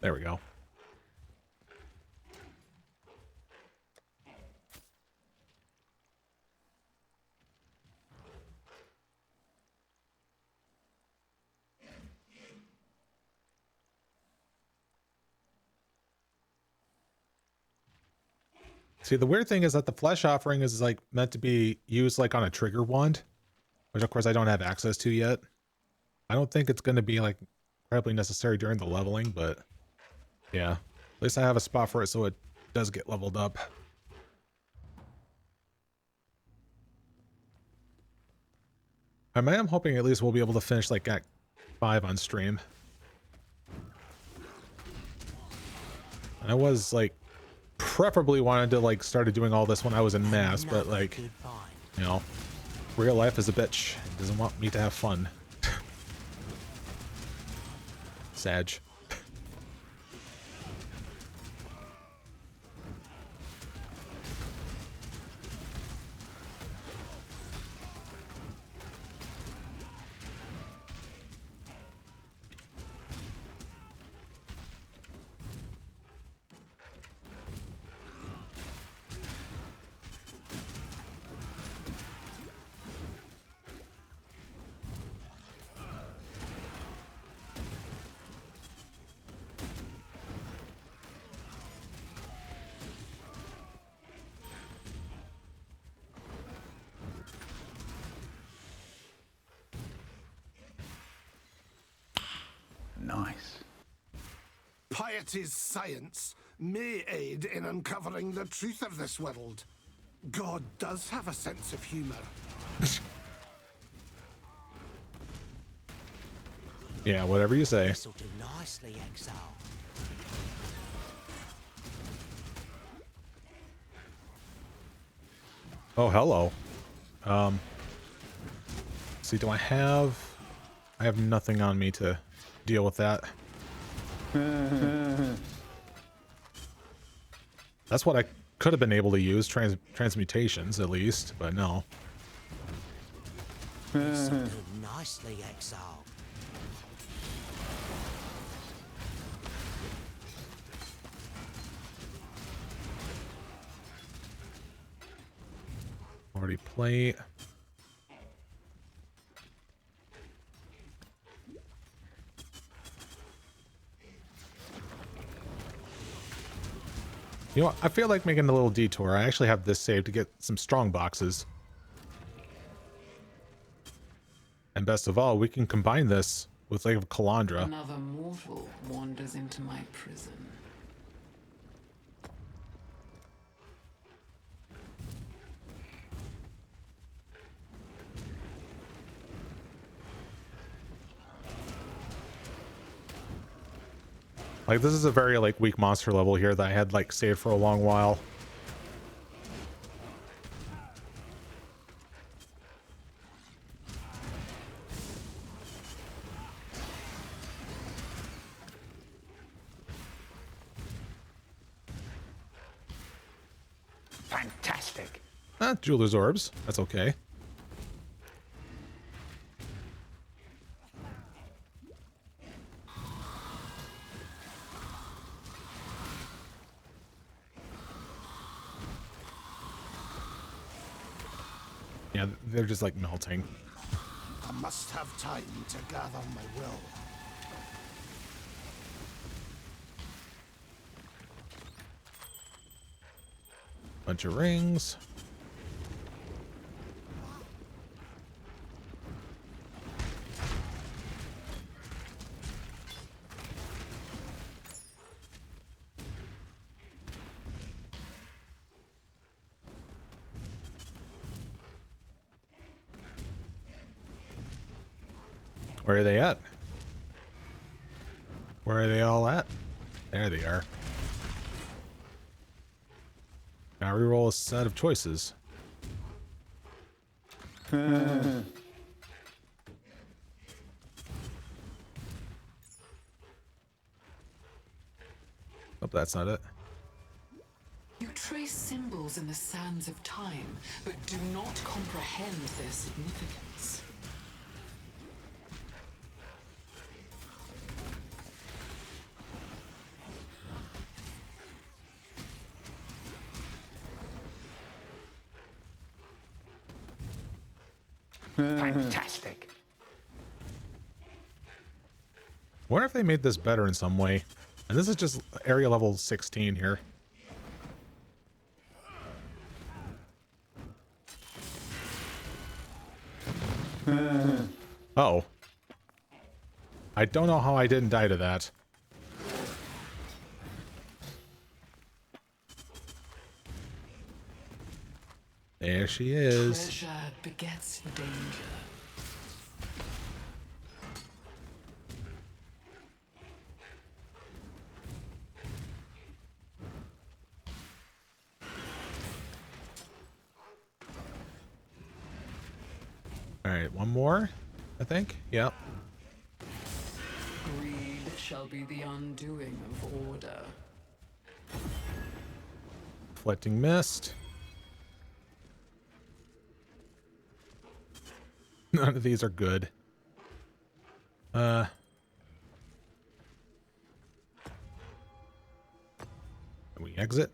A: There we go. See, the weird thing is that the flesh offering is like meant to be used like on a trigger wand, which of course I don't have access to yet. I don't think it's going to be like incredibly necessary during the leveling, but yeah, at least I have a spot for it so it does get leveled up. I am hoping at least we'll be able to finish like Act 5 on stream. I was like preferably wanted to like started doing all this when I was in mass, but like, you know, real life is a bitch. It doesn't want me to have fun. Sag.
C: Nice.
F: Piety's science may aid in uncovering the truth of this world. God does have a sense of humor.
A: Yeah, whatever you say.
H: This'll do nicely, Exile.
A: Oh, hello. See, do I have nothing on me to deal with that. That's what I could have been able to use, transmutations at least, but no.
H: This'll do nicely, Exile.
A: Already plate. You know what? I feel like making a little detour. I actually have this saved to get some strong boxes. And best of all, we can combine this with Lake of Kalandra.
J: Another mortal wanders into my prison.
A: Like, this is a very, like, weak monster level here that I had, like, saved for a long while.
C: Fantastic.
A: Jeweler's orbs. That's okay. Yeah, they're just like melting.
F: I must have time to gather my will.
A: Bunch of rings. Where are they at? Where are they all at? There they are. Now reroll a set of choices. Oh, that's not it.
J: You trace symbols in the sands of time, but do not comprehend their significance.
C: Fantastic.
A: Wonder if they made this better in some way. And this is just area level 16 here. Oh. I don't know how I didn't die to that. There she is.
J: Treasure begets danger.
A: All right, one more, I think. Yep.
J: Greed shall be the undoing of order.
A: Reflecting mist. None of these are good. We exit.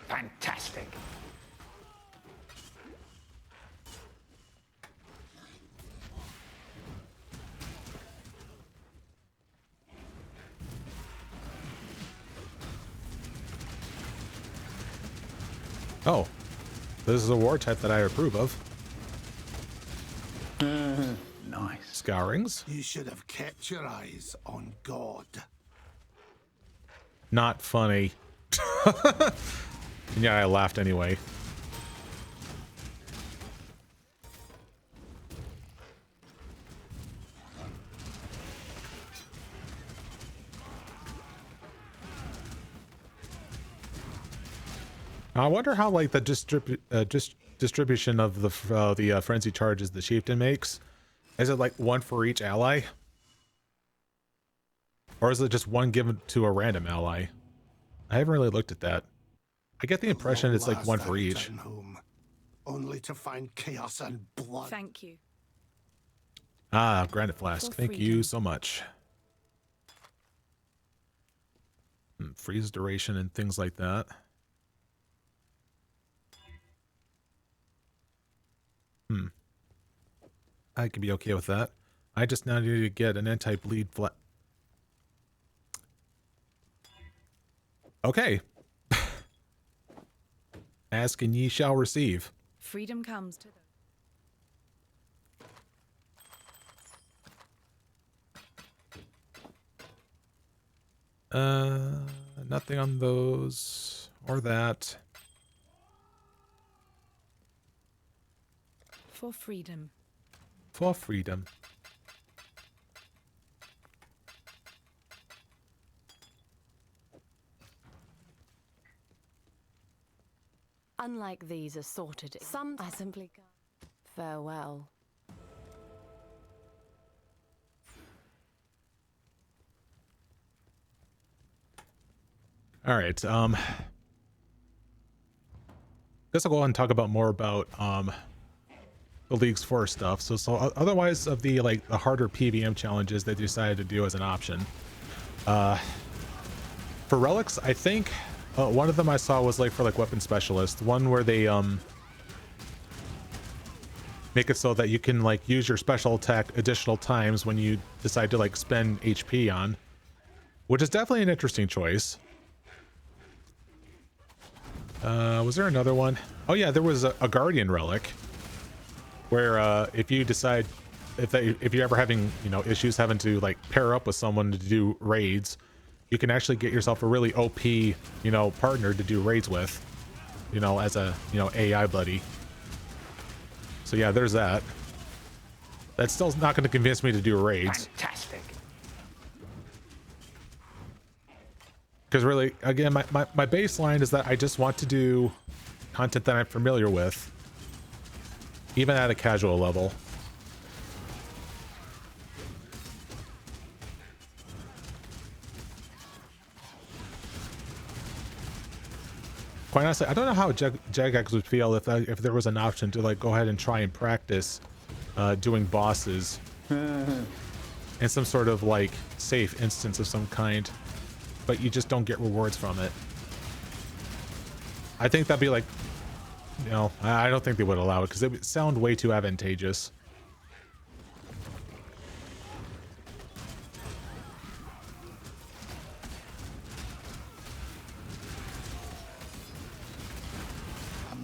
C: Fantastic.
A: Oh, this is a war type that I approve of.
C: Nice.
A: Scourings.
F: You should have kept your eyes on God.
A: Not funny. Yeah, I laughed anyway. I wonder how like the distribution of the frenzy charges the chieftain makes. Is it like one for each ally? Or is it just one given to a random ally? I haven't really looked at that. I get the impression it's like one for each.
F: Home, only to find chaos and blood.
D: Thank you.
A: Ah, granite flask.
D: For
A: Thank you so much. Freeze duration and things like that. I could be okay with that. I just now need to get an anti-bleed flat. Okay. Ask and ye shall receive.
D: Freedom comes to those.
A: Nothing on those or that.
D: For freedom.
A: For freedom.
K: Unlike these assorted, some I simply go. Farewell.
A: All right. Guess I'll go on and talk about more about the League's 4 stuff. So otherwise of the like the harder PVM challenges they decided to do as an option. For relics, I think one of them I saw was like for like weapon specialist, one where they make it so that you can like use your special attack additional times when you decide to like spend HP on, which is definitely an interesting choice. Was there another one? Oh yeah, there was a Guardian relic where if you decide if you're ever having, you know, issues having to like pair up with someone to do raids, you can actually get yourself a really OP, you know, partner to do raids with, you know, as a, you know, AI buddy. So yeah, there's that. That's still not going to convince me to do raids.
C: Fantastic.
A: Because really, again, my baseline is that I just want to do content that I'm familiar with, even at a casual level. Quite honestly, I don't know how Jagex would feel if there was an option to like go ahead and try and practice doing bosses in some sort of like safe instance of some kind, but you just don't get rewards from it. I think that'd be like, you know, I don't think they would allow it because it would sound way too advantageous.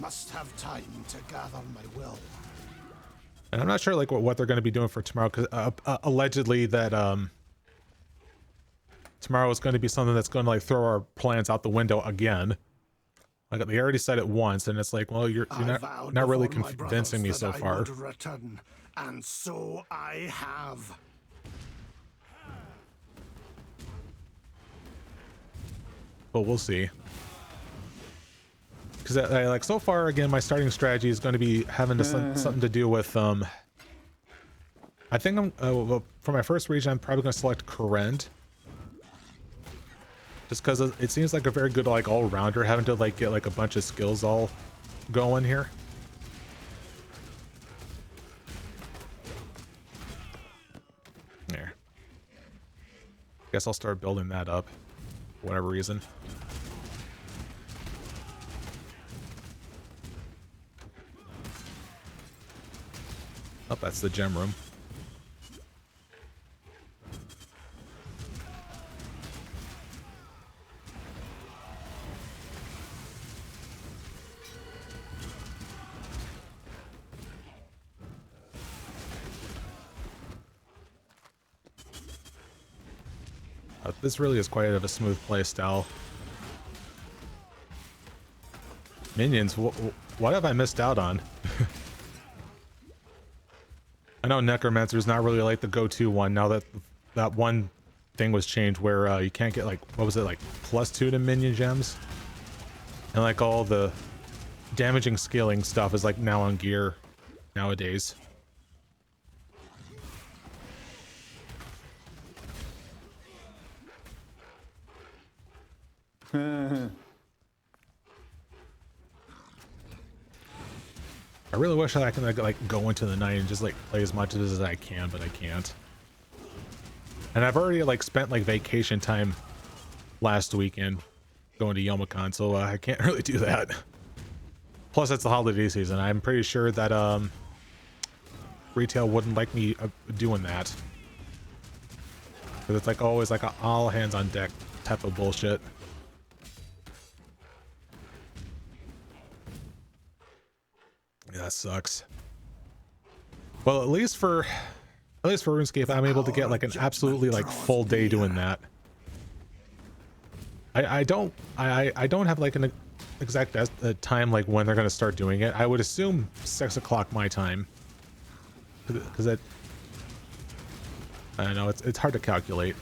F: must have time to gather my will.
A: And I'm not sure like what they're going to be doing for tomorrow, because allegedly that tomorrow is going to be something that's going to like throw our plans out the window again. Like they already said it once, and it's like, well, you're not really convincing me so far.
F: Would return, and so I have.
A: But we'll see. Because like so far, again, my starting strategy is going to be having to something to do with I think I'm for my first region, I'm probably going to select Korend. Just because it seems like a very good like all-rounder, having to like get like a bunch of skills all going here. There. Guess I'll start building that up for whatever reason. Oh, that's the gem room. This really is quite a smooth play style. Minions, what have I missed out on? I know Necromancer is not really like the go-to one now that that one thing was changed where you can't get like, what was it, like +2 to minion gems? And like all the damaging scaling stuff is like now on gear nowadays. I really wish I could like go into the night and just like play as much as I can, but I can't. And I've already like spent like vacation time last weekend going to Youmacon, so I can't really do that. Plus it's the holiday season. I'm pretty sure that retail wouldn't like me doing that. Because it's like always like a all hands on deck type of bullshit. Yeah, that sucks. Well, at least for RuneScape, I'm able to get like an absolutely like full day doing that. I don't have like an exact time like when they're gonna start doing it. I would assume 6 o'clock my time, because I don't know, it's hard to calculate.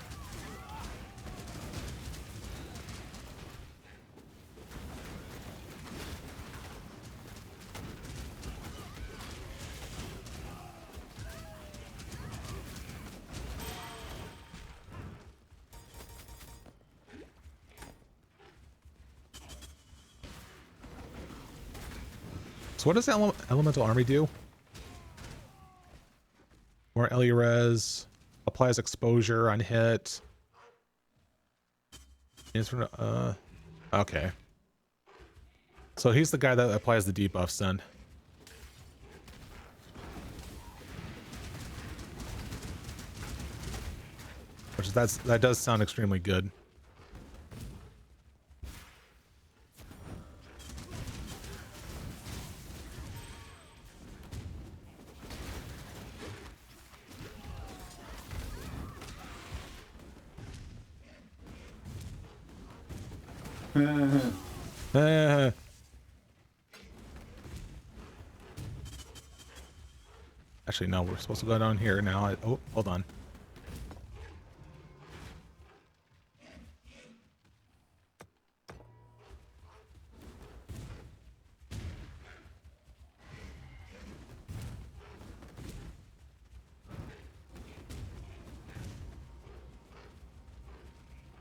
A: So what does the Elemental Army do? More Res, applies exposure on hit. Okay. So he's the guy that applies the debuffs then. Which that does sound extremely good. Actually, no, we're supposed to go down here now. Oh, hold on.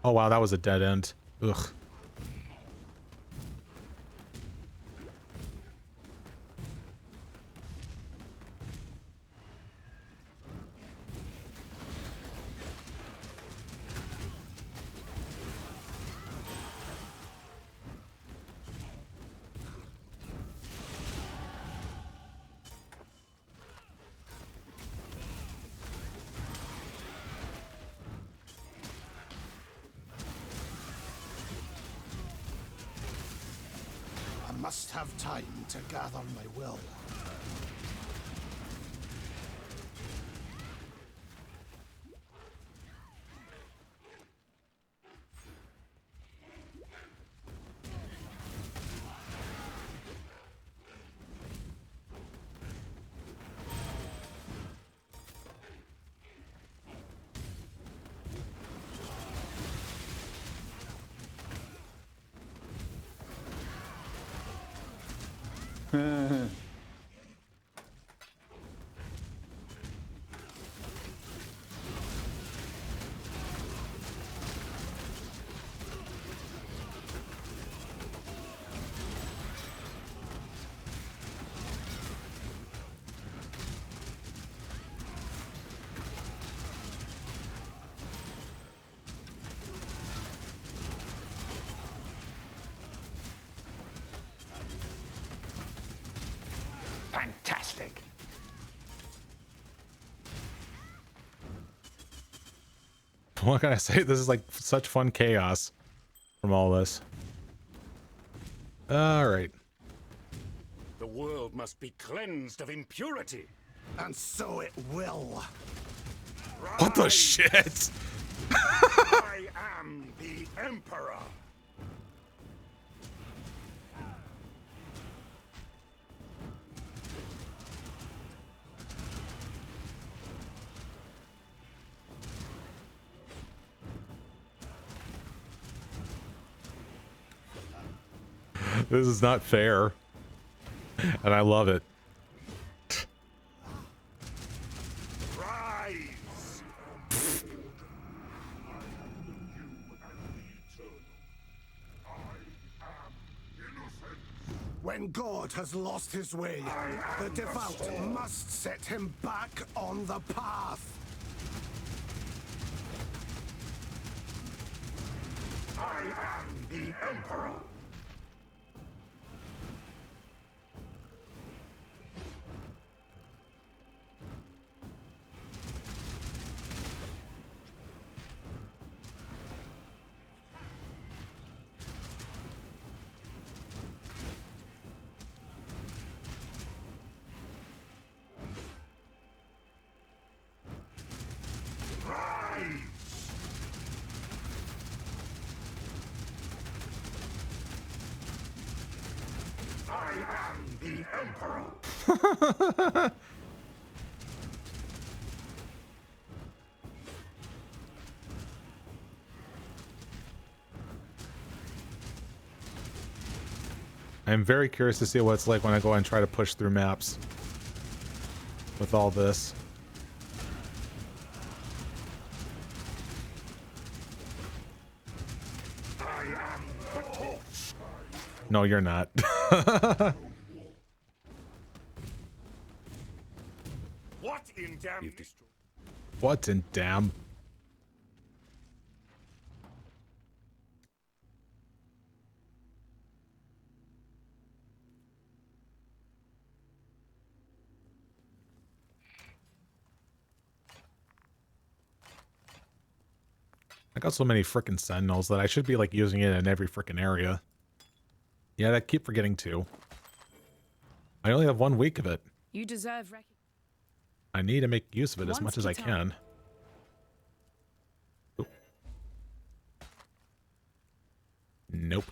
A: Oh wow, that was a dead end. Ugh.
F: must have time to gather my will.
C: Fantastic.
A: What can I say? This is like such fun chaos from all this. All right.
L: The world must be cleansed of impurity.
F: And so it will.
A: What the shit?
L: I am the Emperor.
A: This is not fair. And I love it.
L: Rise.
F: When God has lost his way, the devout must set him back on the path.
L: I am the Emperor. I am the Emperor.
A: I'm very curious to see what it's like when I go and try to push through maps with all this.
L: I am the torch.
A: No, you're not.
L: What in damn?
A: What in damn? I got so many frickin' Sentinels that I should be like using it in every frickin' area. Yeah, I keep forgetting to. I only have 1 week of it.
D: You deserve
A: I need to make use of it as much as I can. Oop. Nope.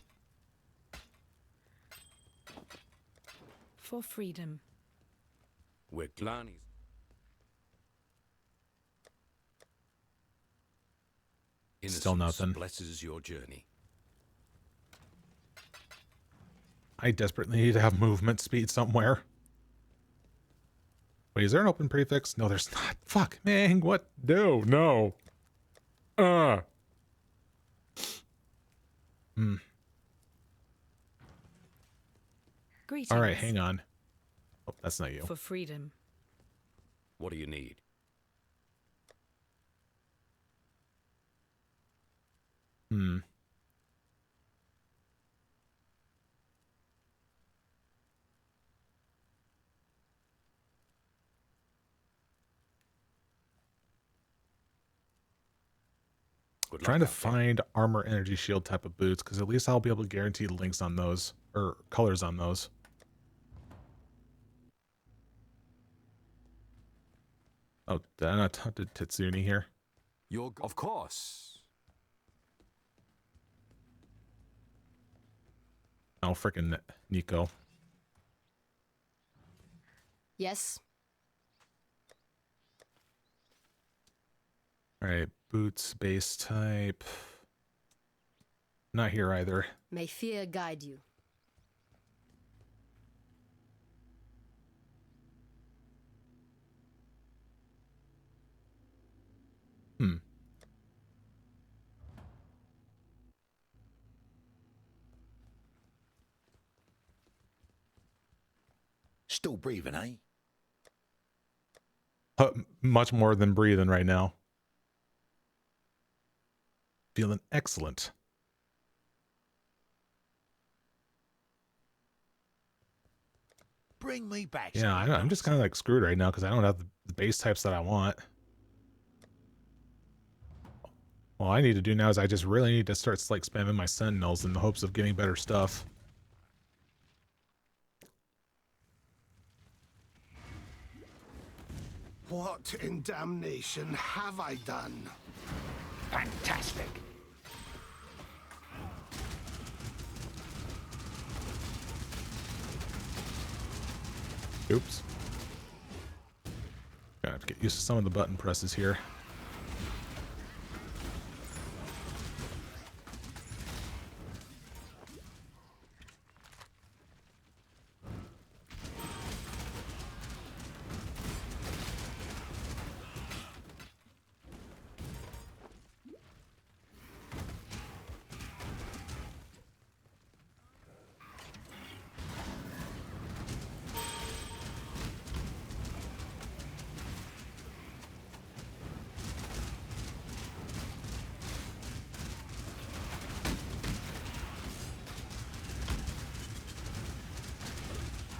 D: for freedom.
L: We're Glani's.
A: Still nothing.
L: Blesses your journey.
A: I desperately need to have movement speed somewhere. Wait, is there an open prefix? No, there's not. Fuck, man, what? No.
D: Greetings.
A: All right, hang on. Oh, that's not you.
D: For freedom.
L: What do you need?
A: Trying to find armor energy shield type of boots, because at least I'll be able to guarantee links on those or colors on those. Oh, did I not talk to Titsune here?
E: Of course.
A: Oh, frickin' Nico.
D: Yes.
A: All right, boots, base type. Not here either.
D: May fear guide you.
E: Still breathing, eh?
A: Much more than breathing right now. Feeling excellent.
E: Bring me back.
A: Yeah, I'm just kind of like screwed right now because I don't have the base types that I want. All I need to do now is I just really need to start like spamming my Sentinels in the hopes of getting better stuff.
F: What in damnation have I done?
C: Fantastic.
A: Oops. Gotta get used to some of the button presses here.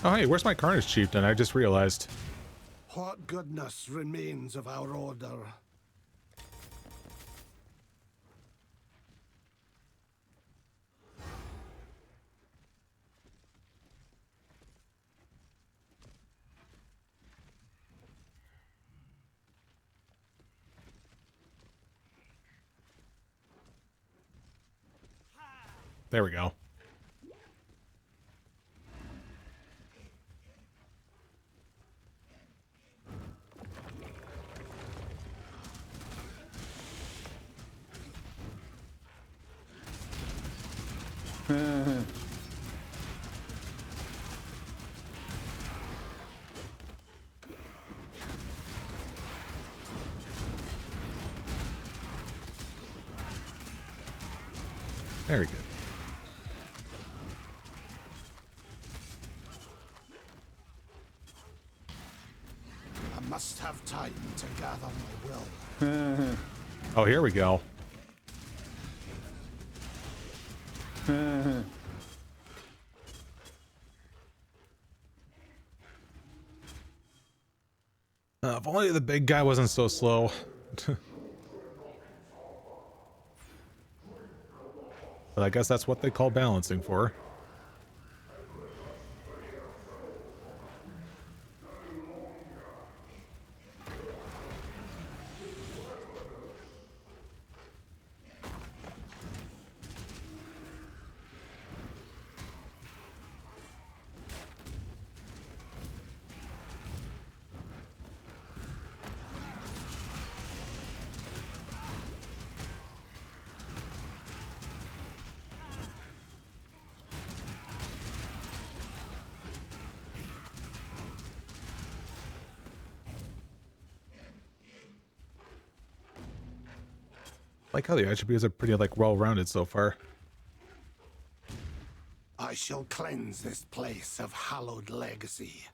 A: Oh, hey, where's my Carnage Chieftain? I just realized.
F: What goodness remains of our order?
A: There we go. Very good.
F: I must have time to gather my will.
A: Oh, here we go. If only the big guy wasn't so slow. But I guess that's what they call balancing for. Like how the attributes are pretty like well-rounded so far.
F: I shall cleanse this place of hallowed legacy.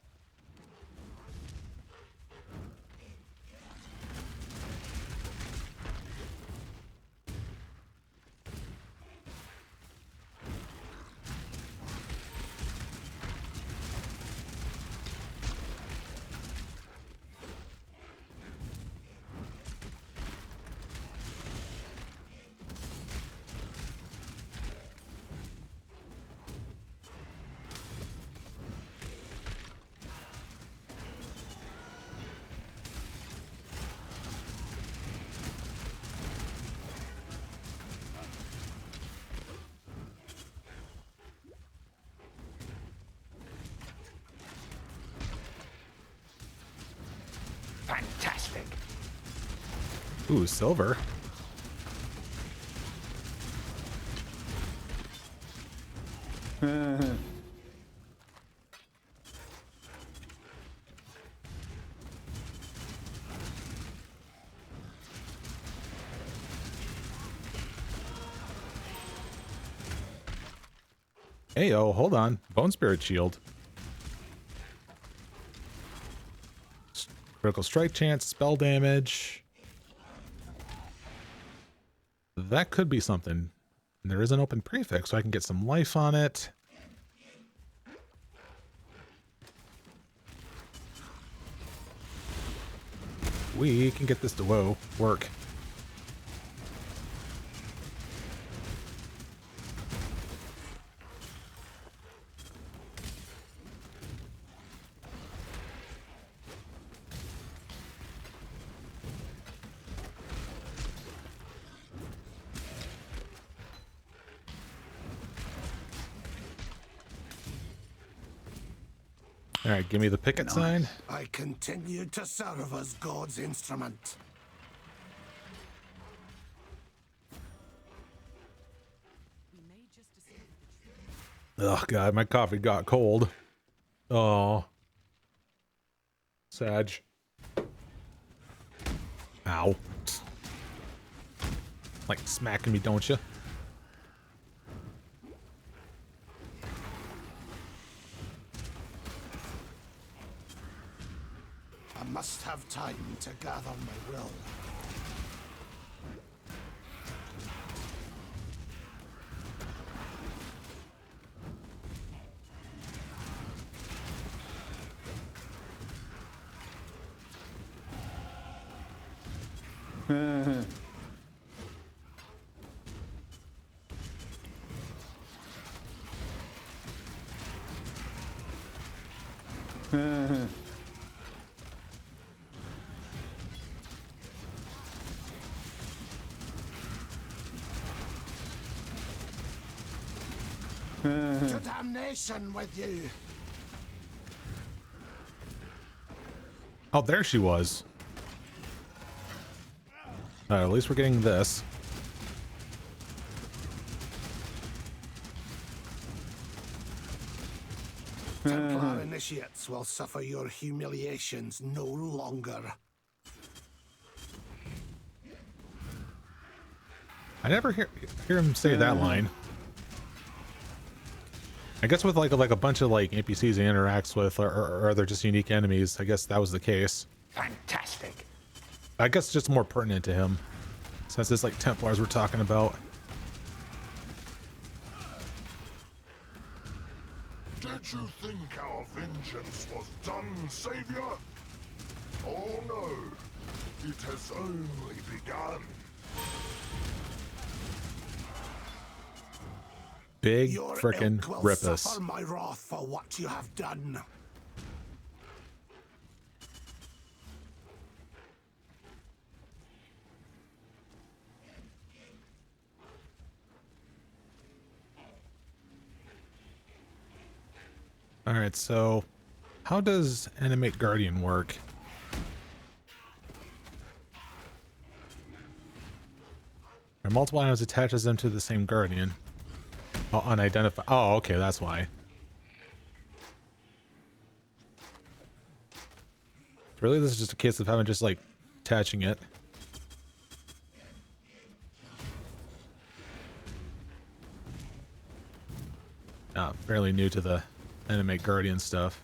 A: Ooh, silver. Hey, oh, hold on. Bone Spirit Shield. Critical strike chance, spell damage. That could be something. And there is an open prefix, so I can get some life on it. We can get this to work. All right, give me the picket sign.
F: I continued to serve as God's instrument.
A: Oh god, my coffee got cold. Oh. Sag. Ow. Like smacking me, don't you?
F: I must have time to gather my will. To damnation with you!
A: Oh, there she was. At least we're getting this.
F: Templar initiates will suffer your humiliations no longer.
A: I never hear him say that line. I guess with like a bunch of like NPCs he interacts with, or they're just unique enemies. I guess that was the case.
C: Fantastic.
A: I guess just more pertinent to him, since it's like Templars we're talking about.
B: Did you think our vengeance was done, Savior? Oh no, it has only begun.
A: Big
F: Your
A: frickin'
F: ilk will
A: rippus.
F: suffer my wrath for what you have done.
A: All right, so how does Animate Guardian work? Or multiple items attaches them to the same Guardian. Oh, unidentified. Oh, okay, that's why. Really, this is just a case of having just like attaching it. Fairly new to the Animate Guardian stuff.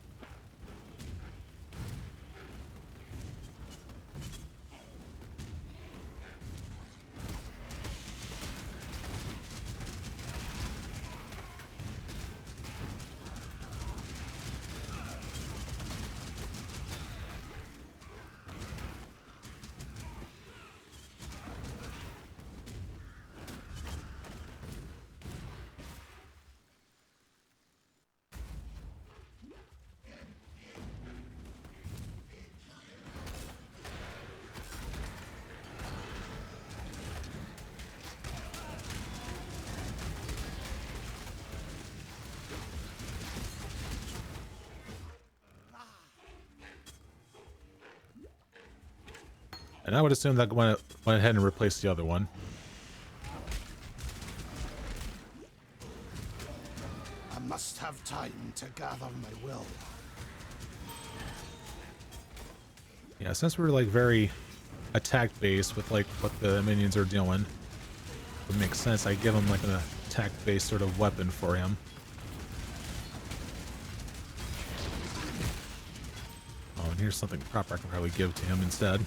A: And I would assume that went ahead and replaced the other one.
F: I must have time to gather my will.
A: Yeah, since we're like very attack based with like what the minions are doing, it would make sense I give him like an attack based sort of weapon for him. Oh, and here's something proper I can probably give to him instead.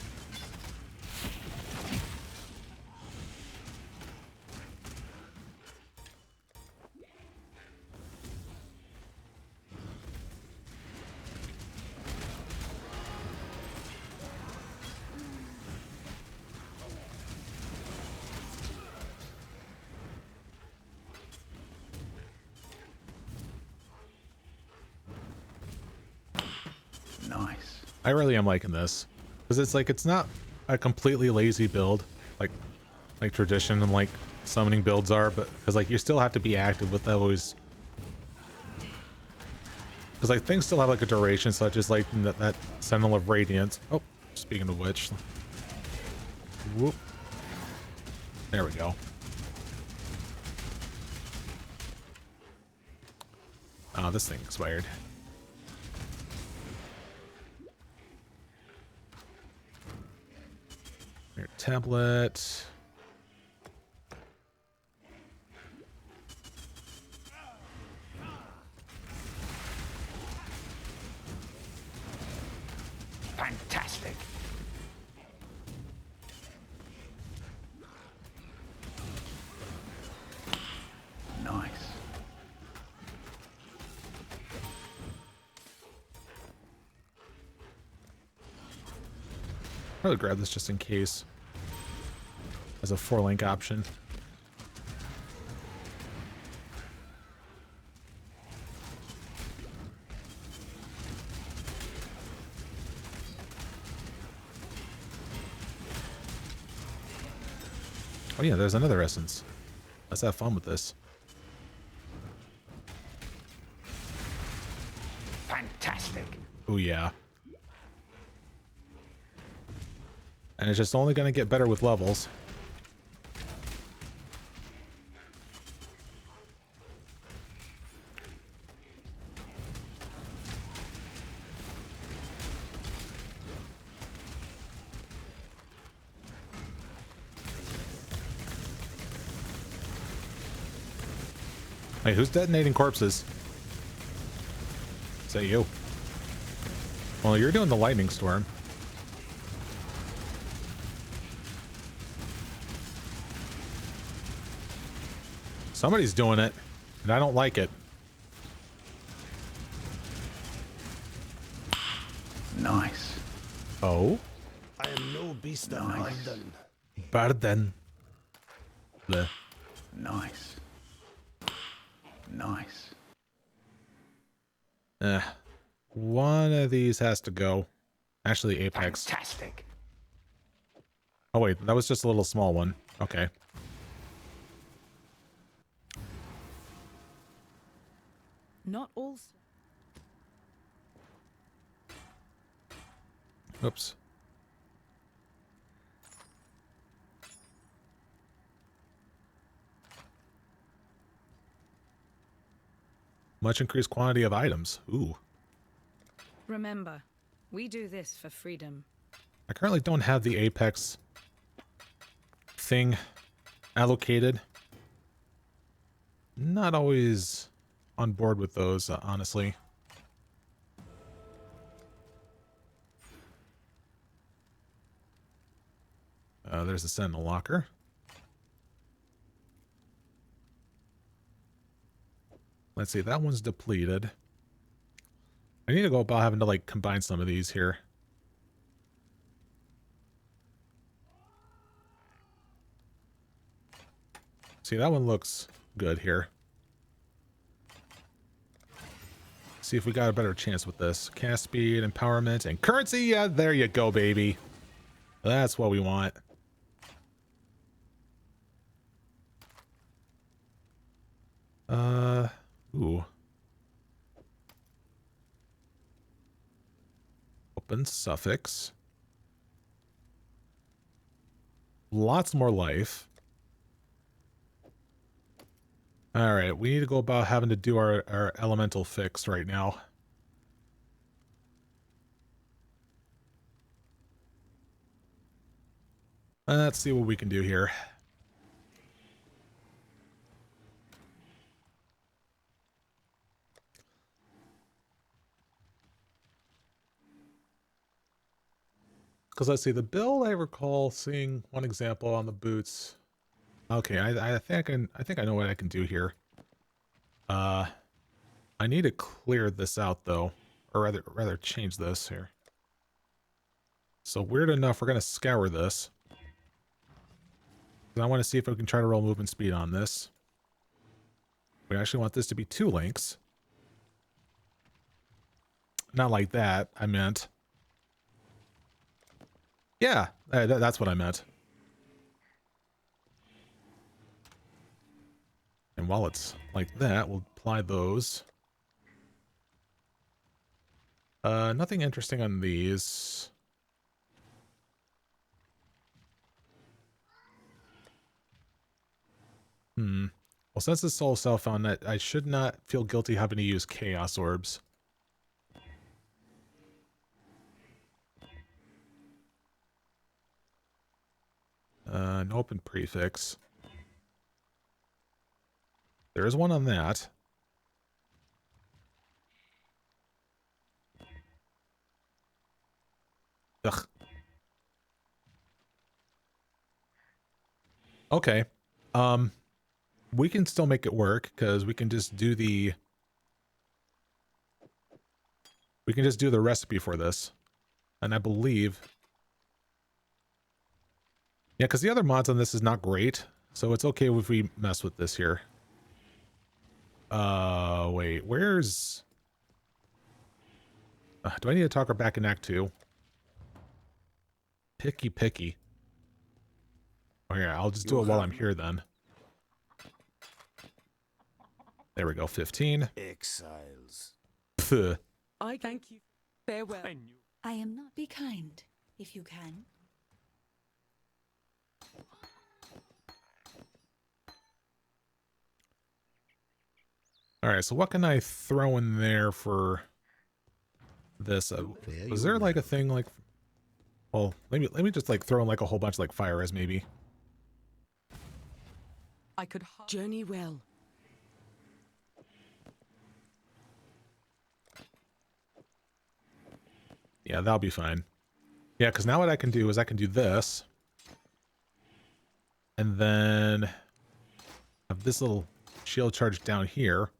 I: Nice.
A: I really am liking this because it's like it's not a completely lazy build like tradition and like summoning builds are, but because like you still have to be active with those, because like things still have like a duration, such as like that Sentinel of Radiance. Oh, speaking of which, whoop, there we go. Oh, this thing expired. Your tablet.
C: Fantastic.
I: Nice.
A: Probably grab this just in case as a 4-link option. Oh yeah, there's another essence. Let's have fun with this.
C: Fantastic.
A: Oh yeah. And it's just only going to get better with levels. Hey, who's detonating corpses? Is that you? Well, you're doing the lightning storm. Somebody's doing it, and I don't like it.
I: Nice.
A: Oh?
F: I am no beast of burden.
A: Burden. Bleh.
I: Nice. Nice.
A: One of these has to go. Actually, Apex.
C: Fantastic.
A: Oh wait, that was just a little small one. Okay.
D: Not all.
A: Oops. Much increased quantity of items. Ooh.
D: Remember, we do this for freedom.
A: I currently don't have the Apex thing allocated. Not always on board with those, honestly. There's a Sentinel locker. Let's see, that one's depleted. I need to go about having to like combine some of these here. See, that one looks good here. See if we got a better chance with this. Cast speed, empowerment, and currency. Yeah, there you go, baby. That's what we want. Ooh. Open suffix. Lots more life. All right, we need to go about having to do our elemental fix right now. Let's see what we can do here. Because let's see, the build I recall seeing one example on the boots. Okay, I think I know what I can do here. I need to clear this out though, or rather change this here. So weird enough, we're gonna scour this. I want to see if we can try to roll movement speed on this. We actually want this to be 2 links. Not like that, I meant. Yeah, that's what I meant. And while it's like that, we'll apply those. Nothing interesting on these. Well, since it's all self-found, I should not feel guilty having to use Chaos Orbs. An open prefix. There is one on that. Ugh. Okay. We can still make it work because we can just do the recipe for this. And I believe, yeah, because the other mods on this is not great, so it's okay if we mess with this here. Wait, where's do I need to talk her back in Act 2? Picky. Oh yeah, I'll just do it while I'm here then. There we go, 15.
E: Exiles.
A: Pfft.
J: I thank you. Farewell.
G: I am not. Be kind, if you can.
A: Alright, so what can I throw in there for this? Was there like a thing like... Well, let me just like throw in like a whole bunch like fire res maybe.
J: I could journey well.
A: Yeah, that'll be fine. Yeah, because now what I can do is I can do this. And then have this little shield charge down here.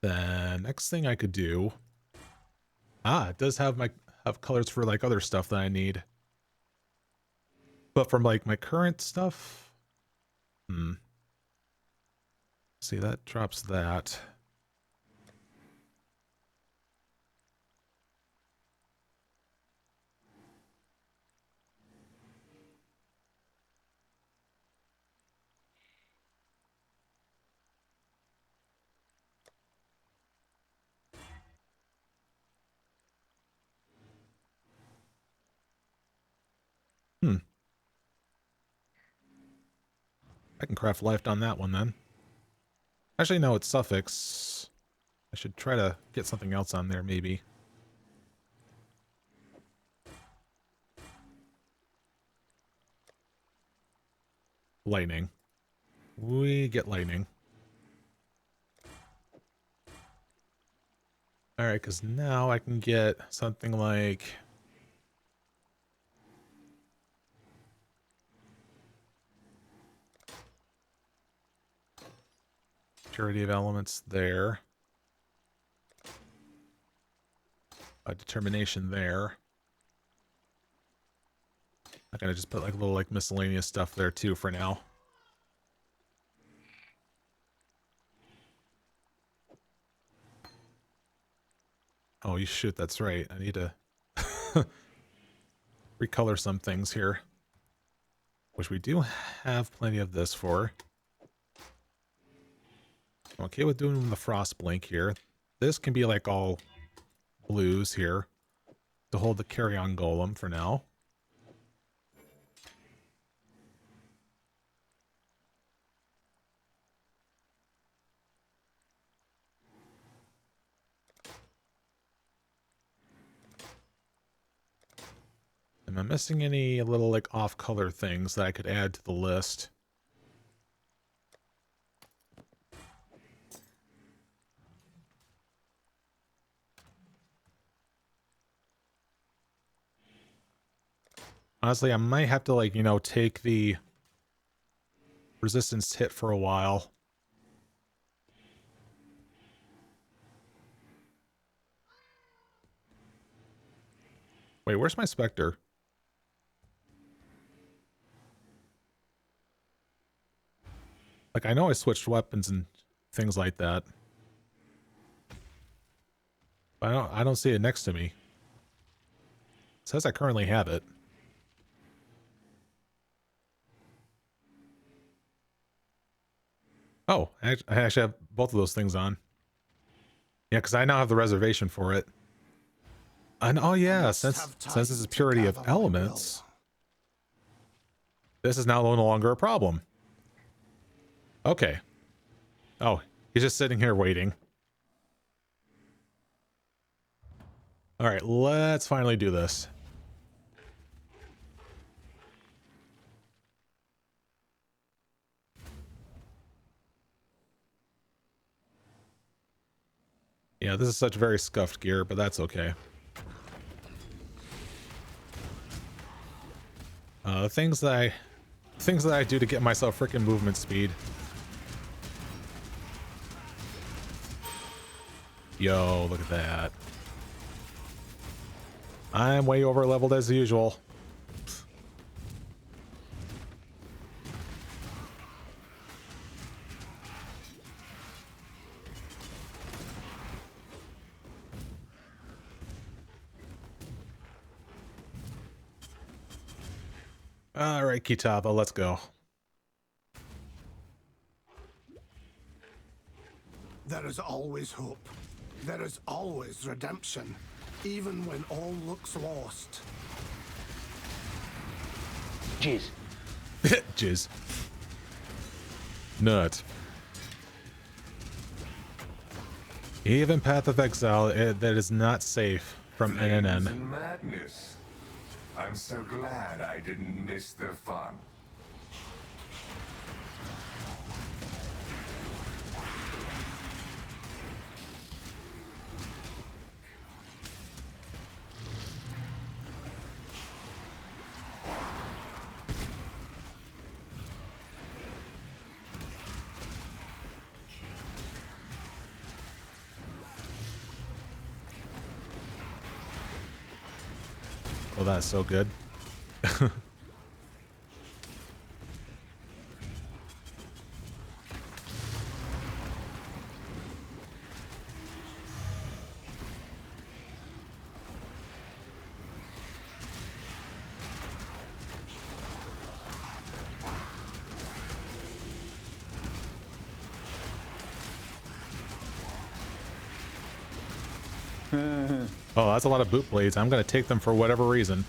A: The next thing I could do... it does have colors for like other stuff that I need. But from like my current stuff... See, that drops that. I can craft life on that one then. Actually, no, it's suffix. I should try to get something else on there, maybe. Lightning. We get lightning. Alright, because now I can get something like... Purity of elements there. A determination there. I'm gonna just put like a little like miscellaneous stuff there too for now. Oh, you shoot, that's right. I need to recolor some things here. Which we do have plenty of this for. I'm okay with doing the frost blink here. This can be like all blues here to hold the carry-on golem for now. Am I missing any little like off-color things that I could add to the list? Honestly, I might have to, like, you know, take the resistance hit for a while. Wait, where's my Spectre? Like, I know I switched weapons and things like that. But I don't see it next to me. It says I currently have it. Oh, I actually have both of those things on. Yeah, because I now have the reservation for it. And oh yeah, since this is purity of elements, this is now no longer a problem. Okay. Oh, he's just sitting here waiting. All right, let's finally do this. Yeah, this is such very scuffed gear, but that's okay. Things that I do to get myself freaking movement speed. Yo, look at that. I'm way over leveled as usual. All right, Kitava, let's go.
F: There is always hope. There is always redemption, even when all looks lost.
C: Jizz.
A: Jizz. Nut. Even Path of Exile, that is not safe from NNN.
B: And madness. I'm so glad I didn't miss the fun.
A: Oh, that's so good. Oh, that's a lot of boot blades. I'm going to take them for whatever reason.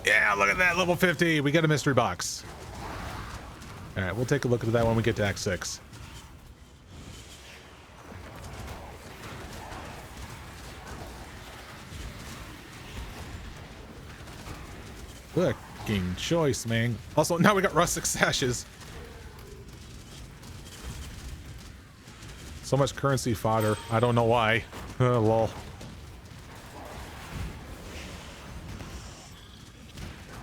A: Yeah, look at that, level 50. We get a mystery box. All right, we'll take a look at that when we get to Act 6. Fucking choice, man. Also, now we got rustic sashes. So much currency fodder. I don't know why. Lol.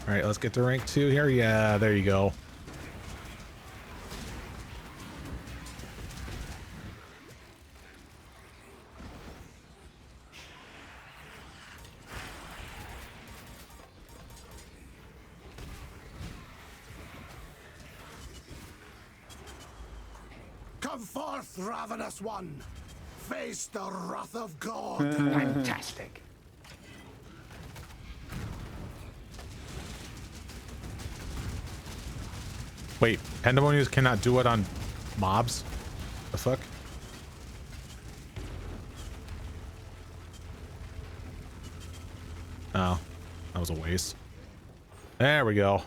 A: Alright, let's get to rank 2 here. Yeah, there you go.
F: Come forth, ravenous one! Face the wrath of God!
C: Fantastic.
A: Wait, pandemoniums cannot do it on mobs? The fuck? Oh, that was a waste. There we go.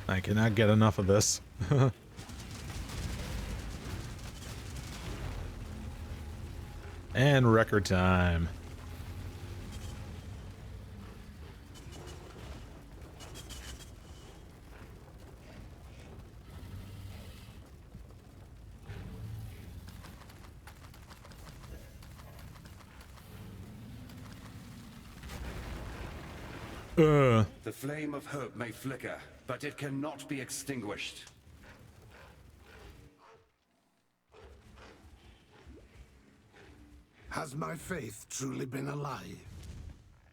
A: I cannot get enough of this. And record time.
M: The flame of hope may flicker, but it cannot be extinguished.
F: Has my faith truly been alive?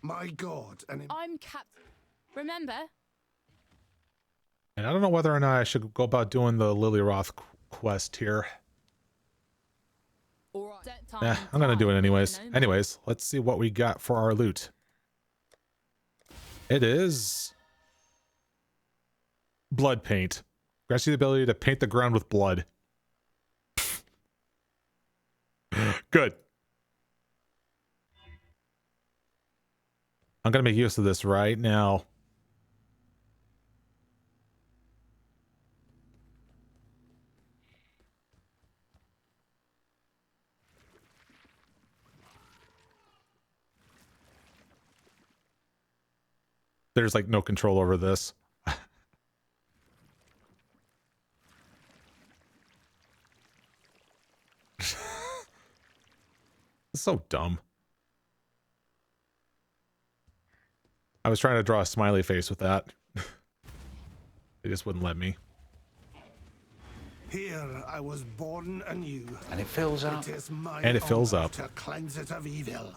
F: My God, and
K: I'm Captain. Remember?
A: And I don't know whether or not I should go about doing the Lily Roth quest here. I'm gonna do it anyways. Anyways, let's see what we got for our loot. It is blood paint. Grants you the ability to paint the ground with blood. Good. I'm gonna make use of this right now. There's like no control over this. It's so dumb. I was trying to draw a smiley face with that. They just wouldn't let me.
F: here I was born anew.
I: And it fills up.
F: It is my
A: And it fills
F: honor
A: up.
F: to cleanse it of evil.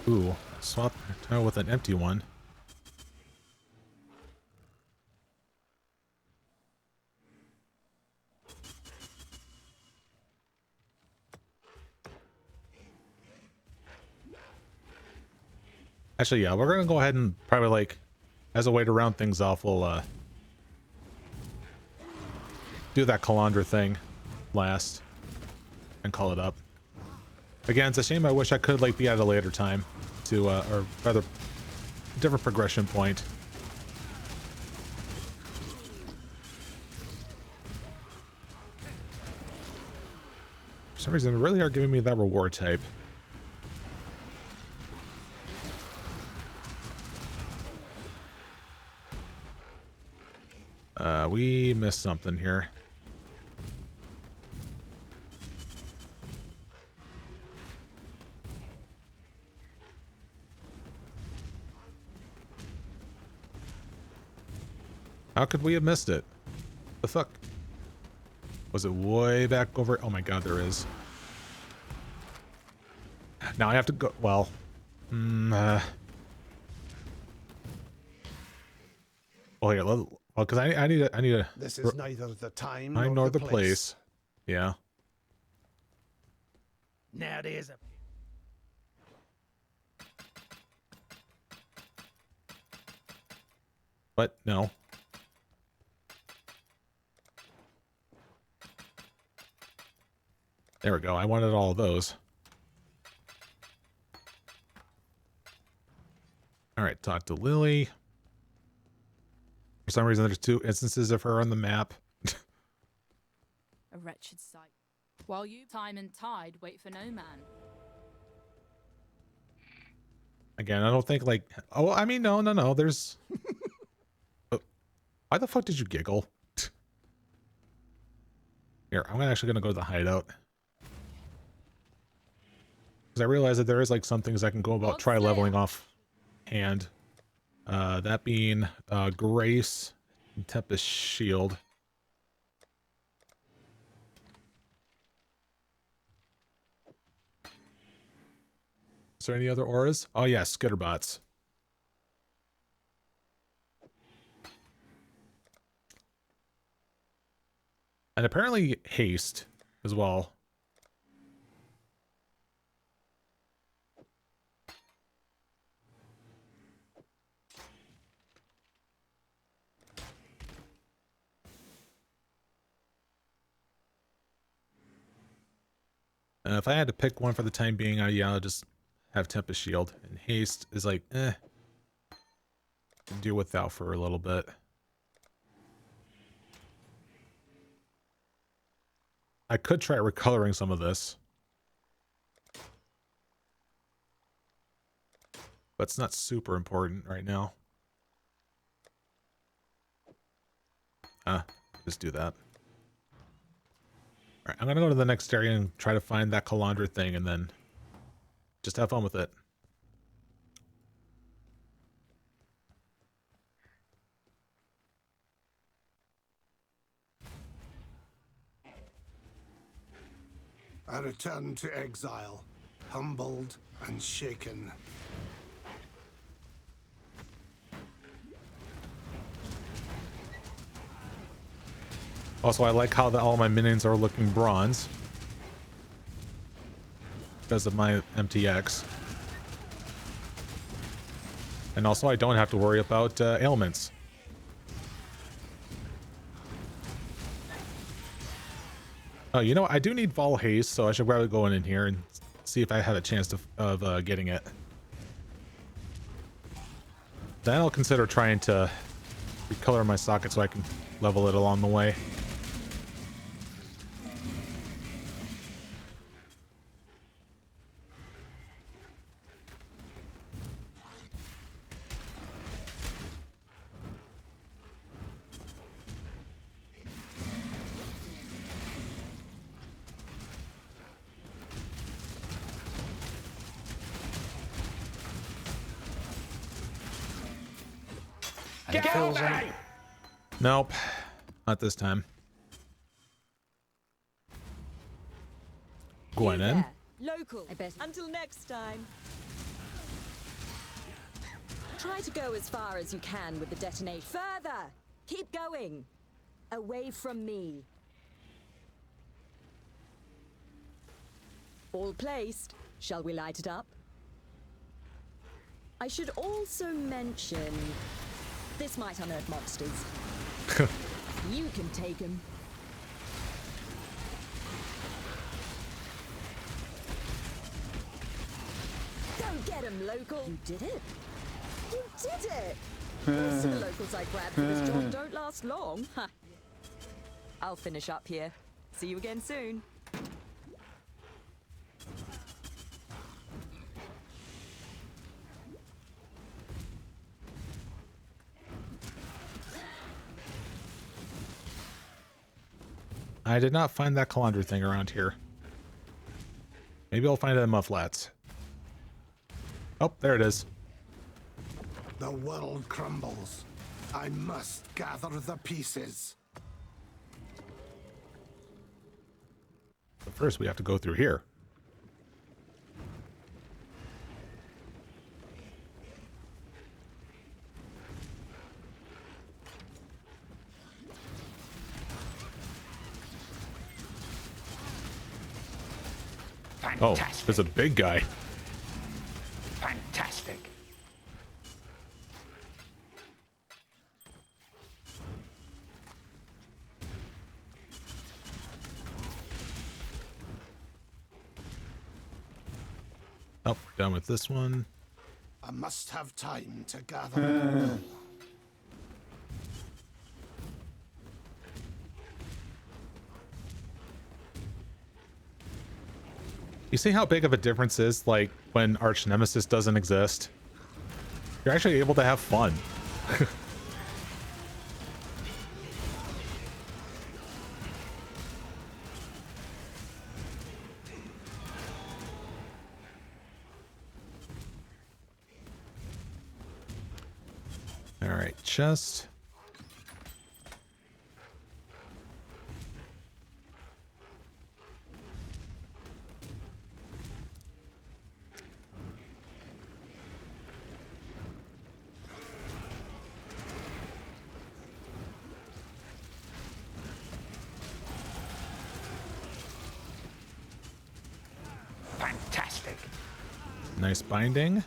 A: Ooh, swap with an empty one. Actually, yeah, we're gonna go ahead and probably, like, as a way to round things off, we'll do that Kalandra thing last and call it up. Again, it's a shame. I wish I could, like, be at a later time to, or rather, different progression point. For some reason, they really are giving me that reward type. We missed something here. How could we have missed it? The fuck? Was it way back over? Oh my god, there is. Now I have to go. Well, well, here. Well, because I need a.
F: This is neither the time
A: nor the place. Yeah.
E: Now there's a...
A: But no. There we go. I wanted all of those. All right, talk to Lily. For some reason, there's 2 instances of her on the map.
K: A wretched sight. While you time and tide wait for no man.
A: Again, I don't think like... Oh, I mean, no. There's... Why the fuck did you giggle? Here, I'm actually going to go to the hideout. Because I realize that there is like some things I can go about try leveling off hand. That being Grace and Tempest Shield. Is there any other auras? Oh yeah, Skitterbots. And apparently haste as well. If I had to pick one for the time being, I'll just have Tempest Shield. And haste is like, deal with that for a little bit. I could try recoloring some of this. But it's not super important right now. Just do that. Alright, I'm gonna go to the next area and try to find that Kalandra thing and then just have fun with it.
F: I returned to Exile, humbled and shaken.
A: Also, I like how all my minions are looking bronze. Because of my MTX. And also, I don't have to worry about ailments. Oh, you know, I do need Vol Haste, so I should probably go in here and see if I have a chance of getting it. Then I'll consider trying to recolor my socket so I can level it along the way. Nope, not this time. Going in.
N: Local. Until next time. Try to go as far as you can with the detonation. Further! Keep going! Away from me. All placed. Shall we light it up? I should also mention... this might unearth monsters. You can take them. Go get them, local! You did it! You did it! Most of the locals I grabbed for this job don't last long. I'll finish up here. See you again soon.
A: I did not find that Kalandra thing around here. Maybe I'll find it in Mufflats. Oh, there it is.
F: The world crumbles. I must gather the pieces.
A: But first, we have to go through here. Oh, there's a big guy.
C: Fantastic.
A: Oh, done with this one.
F: I must have time to gather my will.
A: You see how big of a difference is like when Archnemesis doesn't exist? You're actually able to have fun. All right, chest.
C: Fantastic.
A: Nice binding.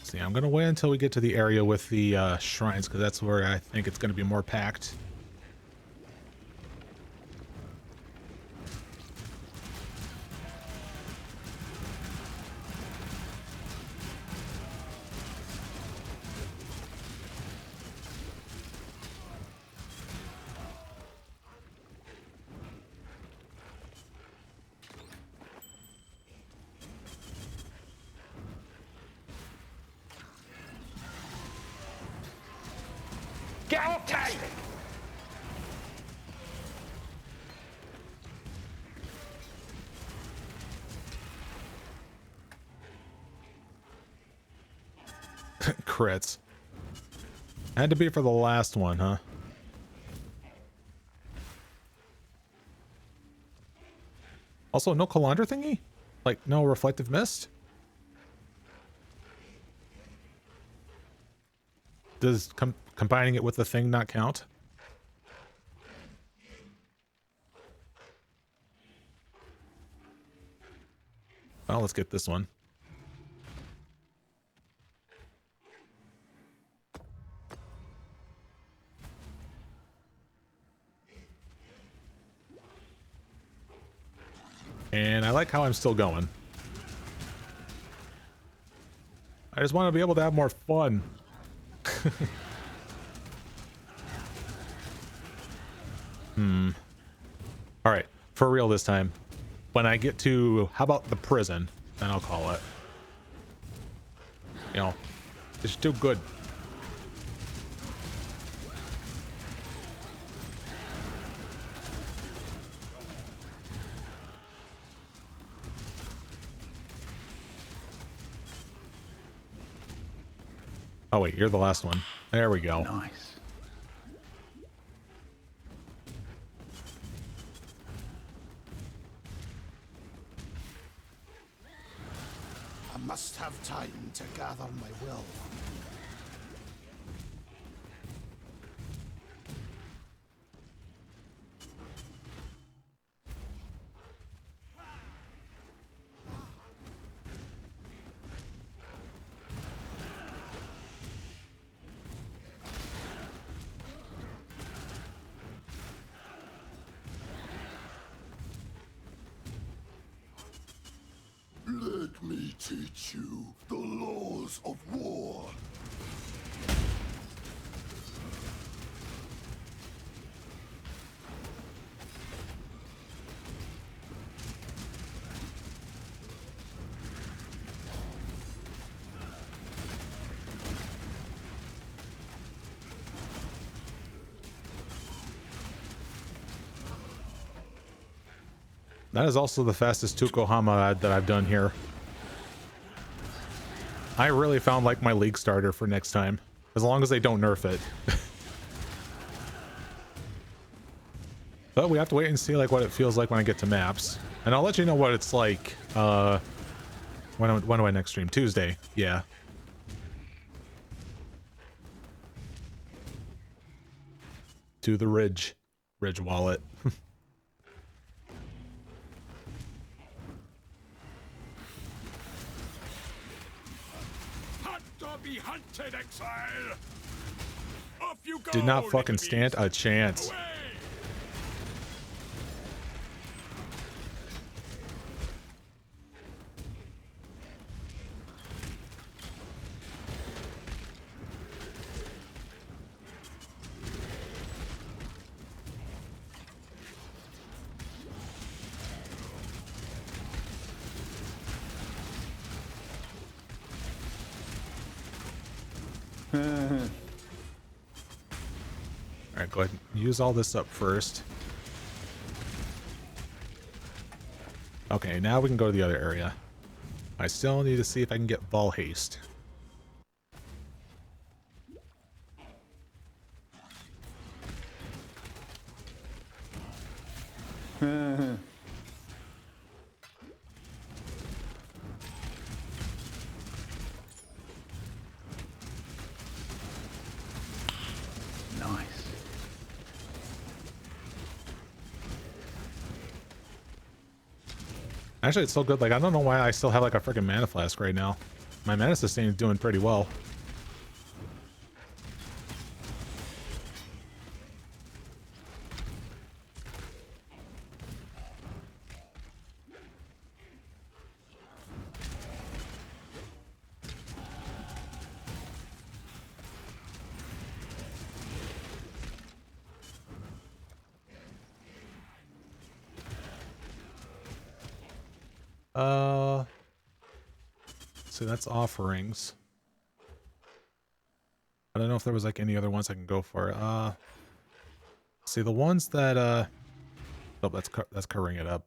A: See, I'm gonna wait until we get to the area with the shrines, because that's where I think it's gonna be more packed.
C: Fantastic.
A: Crits. Had to be for the last one, huh? Also, no Kalandra thingy? Like, no reflective mist? Does combining it with the thing not count? Well, let's get this one. And I like how I'm still going. I just want to be able to have more fun. All right, for real this time. When I get to, how about the prison? Then I'll call it. You know, it's too good. Oh wait, you're the last one. There we go.
I: Nice.
F: I must have time to gather my will.
B: Let me teach you the laws of war.
A: That is also the fastest Tukohama that I've done here. I really found like my league starter for next time. As long as they don't nerf it. But we have to wait and see like what it feels like when I get to maps. And I'll let you know what it's like when do I next stream? Tuesday. Yeah. To the Ridge wallet.
L: Be hunted, Exile. Off you go.
A: Did not fucking stand a chance. Alright, go ahead and use all this up first. Okay, now we can go to the other area. I still need to see if I can get Vol Haste.
I: Nice.
A: Actually, it's so good. Like, I don't know why I still have like a freaking mana flask right now. My mana sustain is doing pretty well. So that's offerings. I don't know if there was like any other ones I can go for. See the ones that oh, that's covering it up.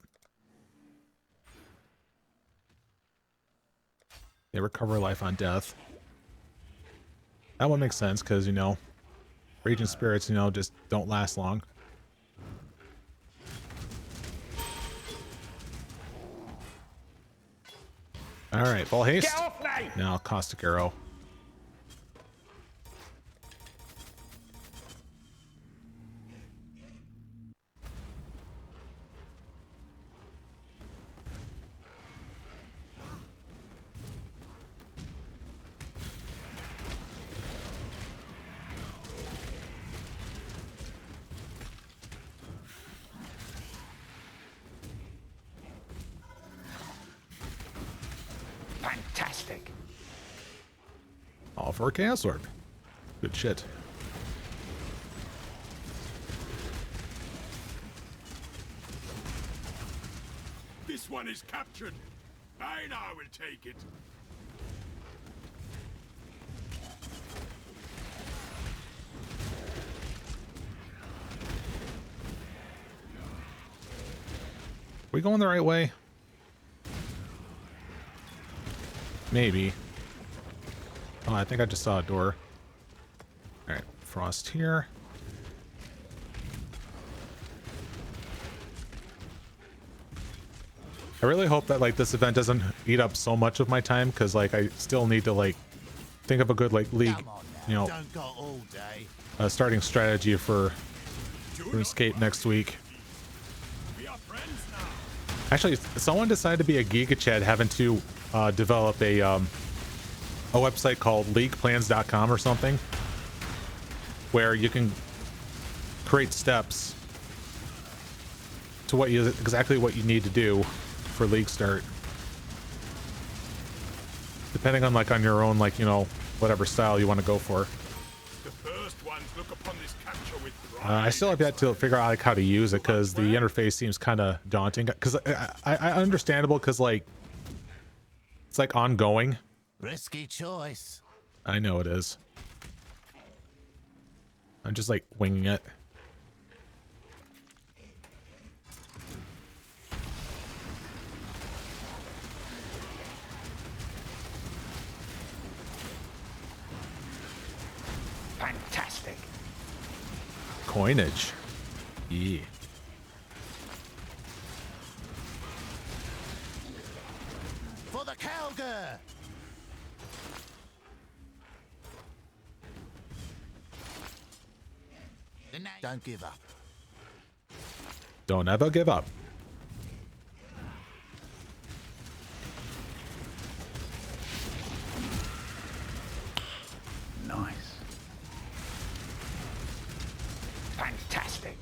A: They recover life on death. That one makes sense because, you know, Raging Spirits, you know, just don't last long. Alright, Ball Haste.
C: Get off me!
A: Now Caustic Arrow.
C: Fantastic.
A: All for a Chaos Orb. Good shit.
L: This one is captured. I will take it.
A: We going the right way? Maybe. Oh, I think I just saw a door. Alright, Frost here. I really hope that like this event doesn't eat up so much of my time, because like I still need to like think of a good like league, you know, starting strategy for RuneScape next week. Actually, someone decided to be a Giga Chad having to develop a website called leagueplans.com or something, where you can create steps to what you exactly what you need to do for league start, depending on like on your own, like, you know, whatever style you want to go for.
L: The first ones look upon this capture with
A: I still have yet to figure out like how to use it, because the interface seems kind of daunting, because I understandable, because like it's like ongoing.
O: Risky choice.
A: I know it is. I'm just like winging it.
C: Fantastic.
A: Coinage. Yeah.
O: For the Calgar. Don't give up.
A: Don't ever give up.
I: Nice.
C: Fantastic.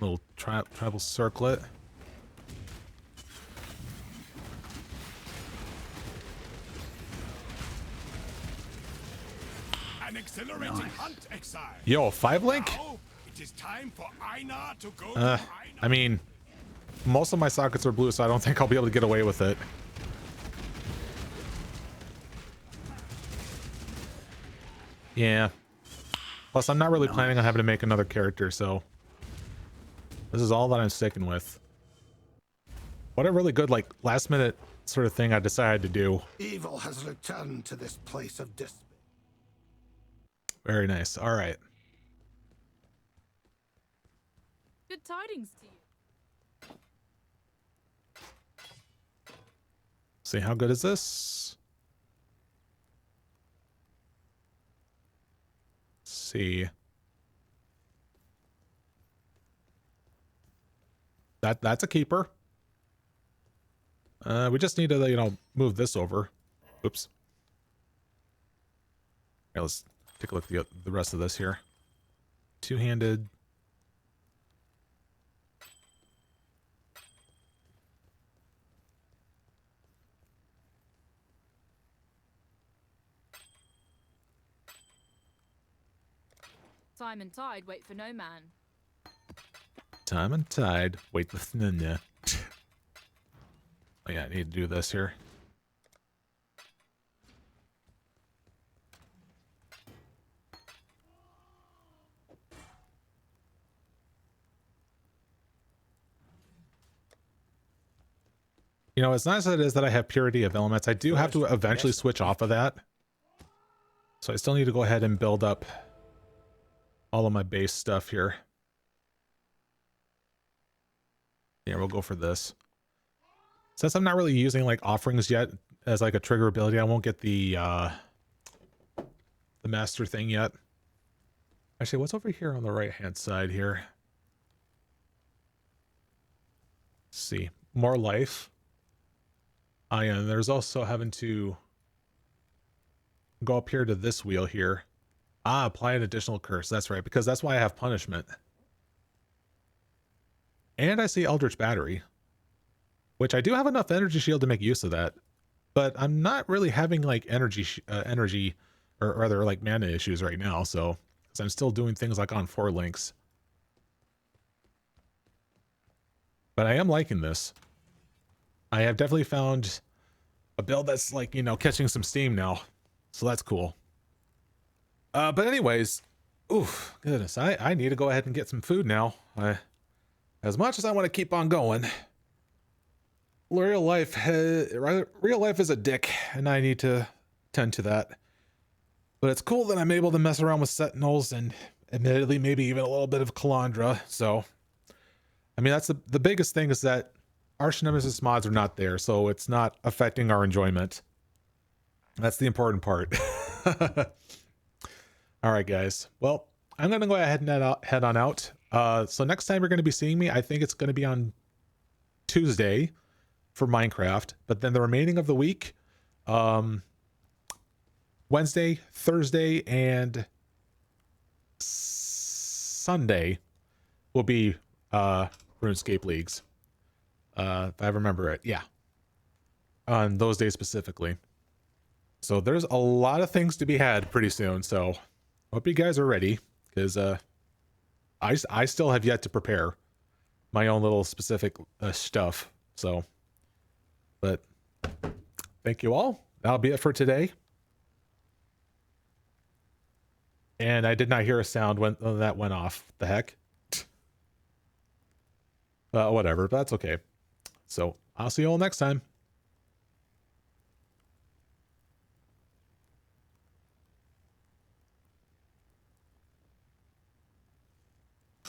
A: Little travel circlet.
L: an exhilarating hunt, Exile.
A: Yo, 5-link?
L: Now, it is time for Einar to go to
A: I mean, most of my sockets are blue, so I don't think I'll be able to get away with it. Yeah. Plus, I'm not really planning on having to make another character, so this is all that I'm sticking with. What a really good, like, last minute sort of thing I decided to do.
F: Evil has returned to this place of despair.
A: Very nice. All right.
K: Good tidings to you.
A: See, how good is this? Let's see. That's a keeper. We just need to, you know, move this over. Oops. Okay, let's take a look at the rest of this here. Two-handed.
K: Time and tide wait for no man.
A: Time and tide. Wait with Nanya. Oh yeah, I need to do this here. You know, as nice as it is that I have purity of elements, I do have to eventually switch off of that. So I still need to go ahead and build up all of my base stuff here. Yeah, we'll go for this. Since I'm not really using like offerings yet as like a trigger ability, I won't get the master thing yet. Actually, what's over here on the right hand side here? Let's see. More life. Oh yeah, and there's also having to go up here to this wheel here. Ah, apply an additional curse. That's right, because that's why I have punishment. And I see Eldritch Battery, which I do have enough energy shield to make use of that, but I'm not really having like energy or rather like mana issues right now. So, because I'm still doing things like on 4 links, but I am liking this. I have definitely found a build that's like, you know, catching some steam now. So that's cool. But anyways, oof, goodness, I need to go ahead and get some food now. As much as I want to keep on going, real life is a dick, and I need to tend to that. But it's cool that I'm able to mess around with Sentinels and admittedly maybe even a little bit of Kalandra. So, I mean, that's the biggest thing is that Archnemesis mods are not there, so it's not affecting our enjoyment. That's the important part. All right, guys. Well, I'm going to go ahead and head on out. So next time you're going to be seeing me, I think it's going to be on Tuesday for Minecraft. But then the remaining of the week, Wednesday, Thursday, and Sunday will be RuneScape Leagues. If I remember it. Yeah. On those days specifically. So there's a lot of things to be had pretty soon. So hope you guys are ready, because I still have yet to prepare my own little specific stuff. So, but thank you all. That'll be it for today. And I did not hear a sound when that went off. The heck? Whatever, but that's okay. So I'll see you all next time.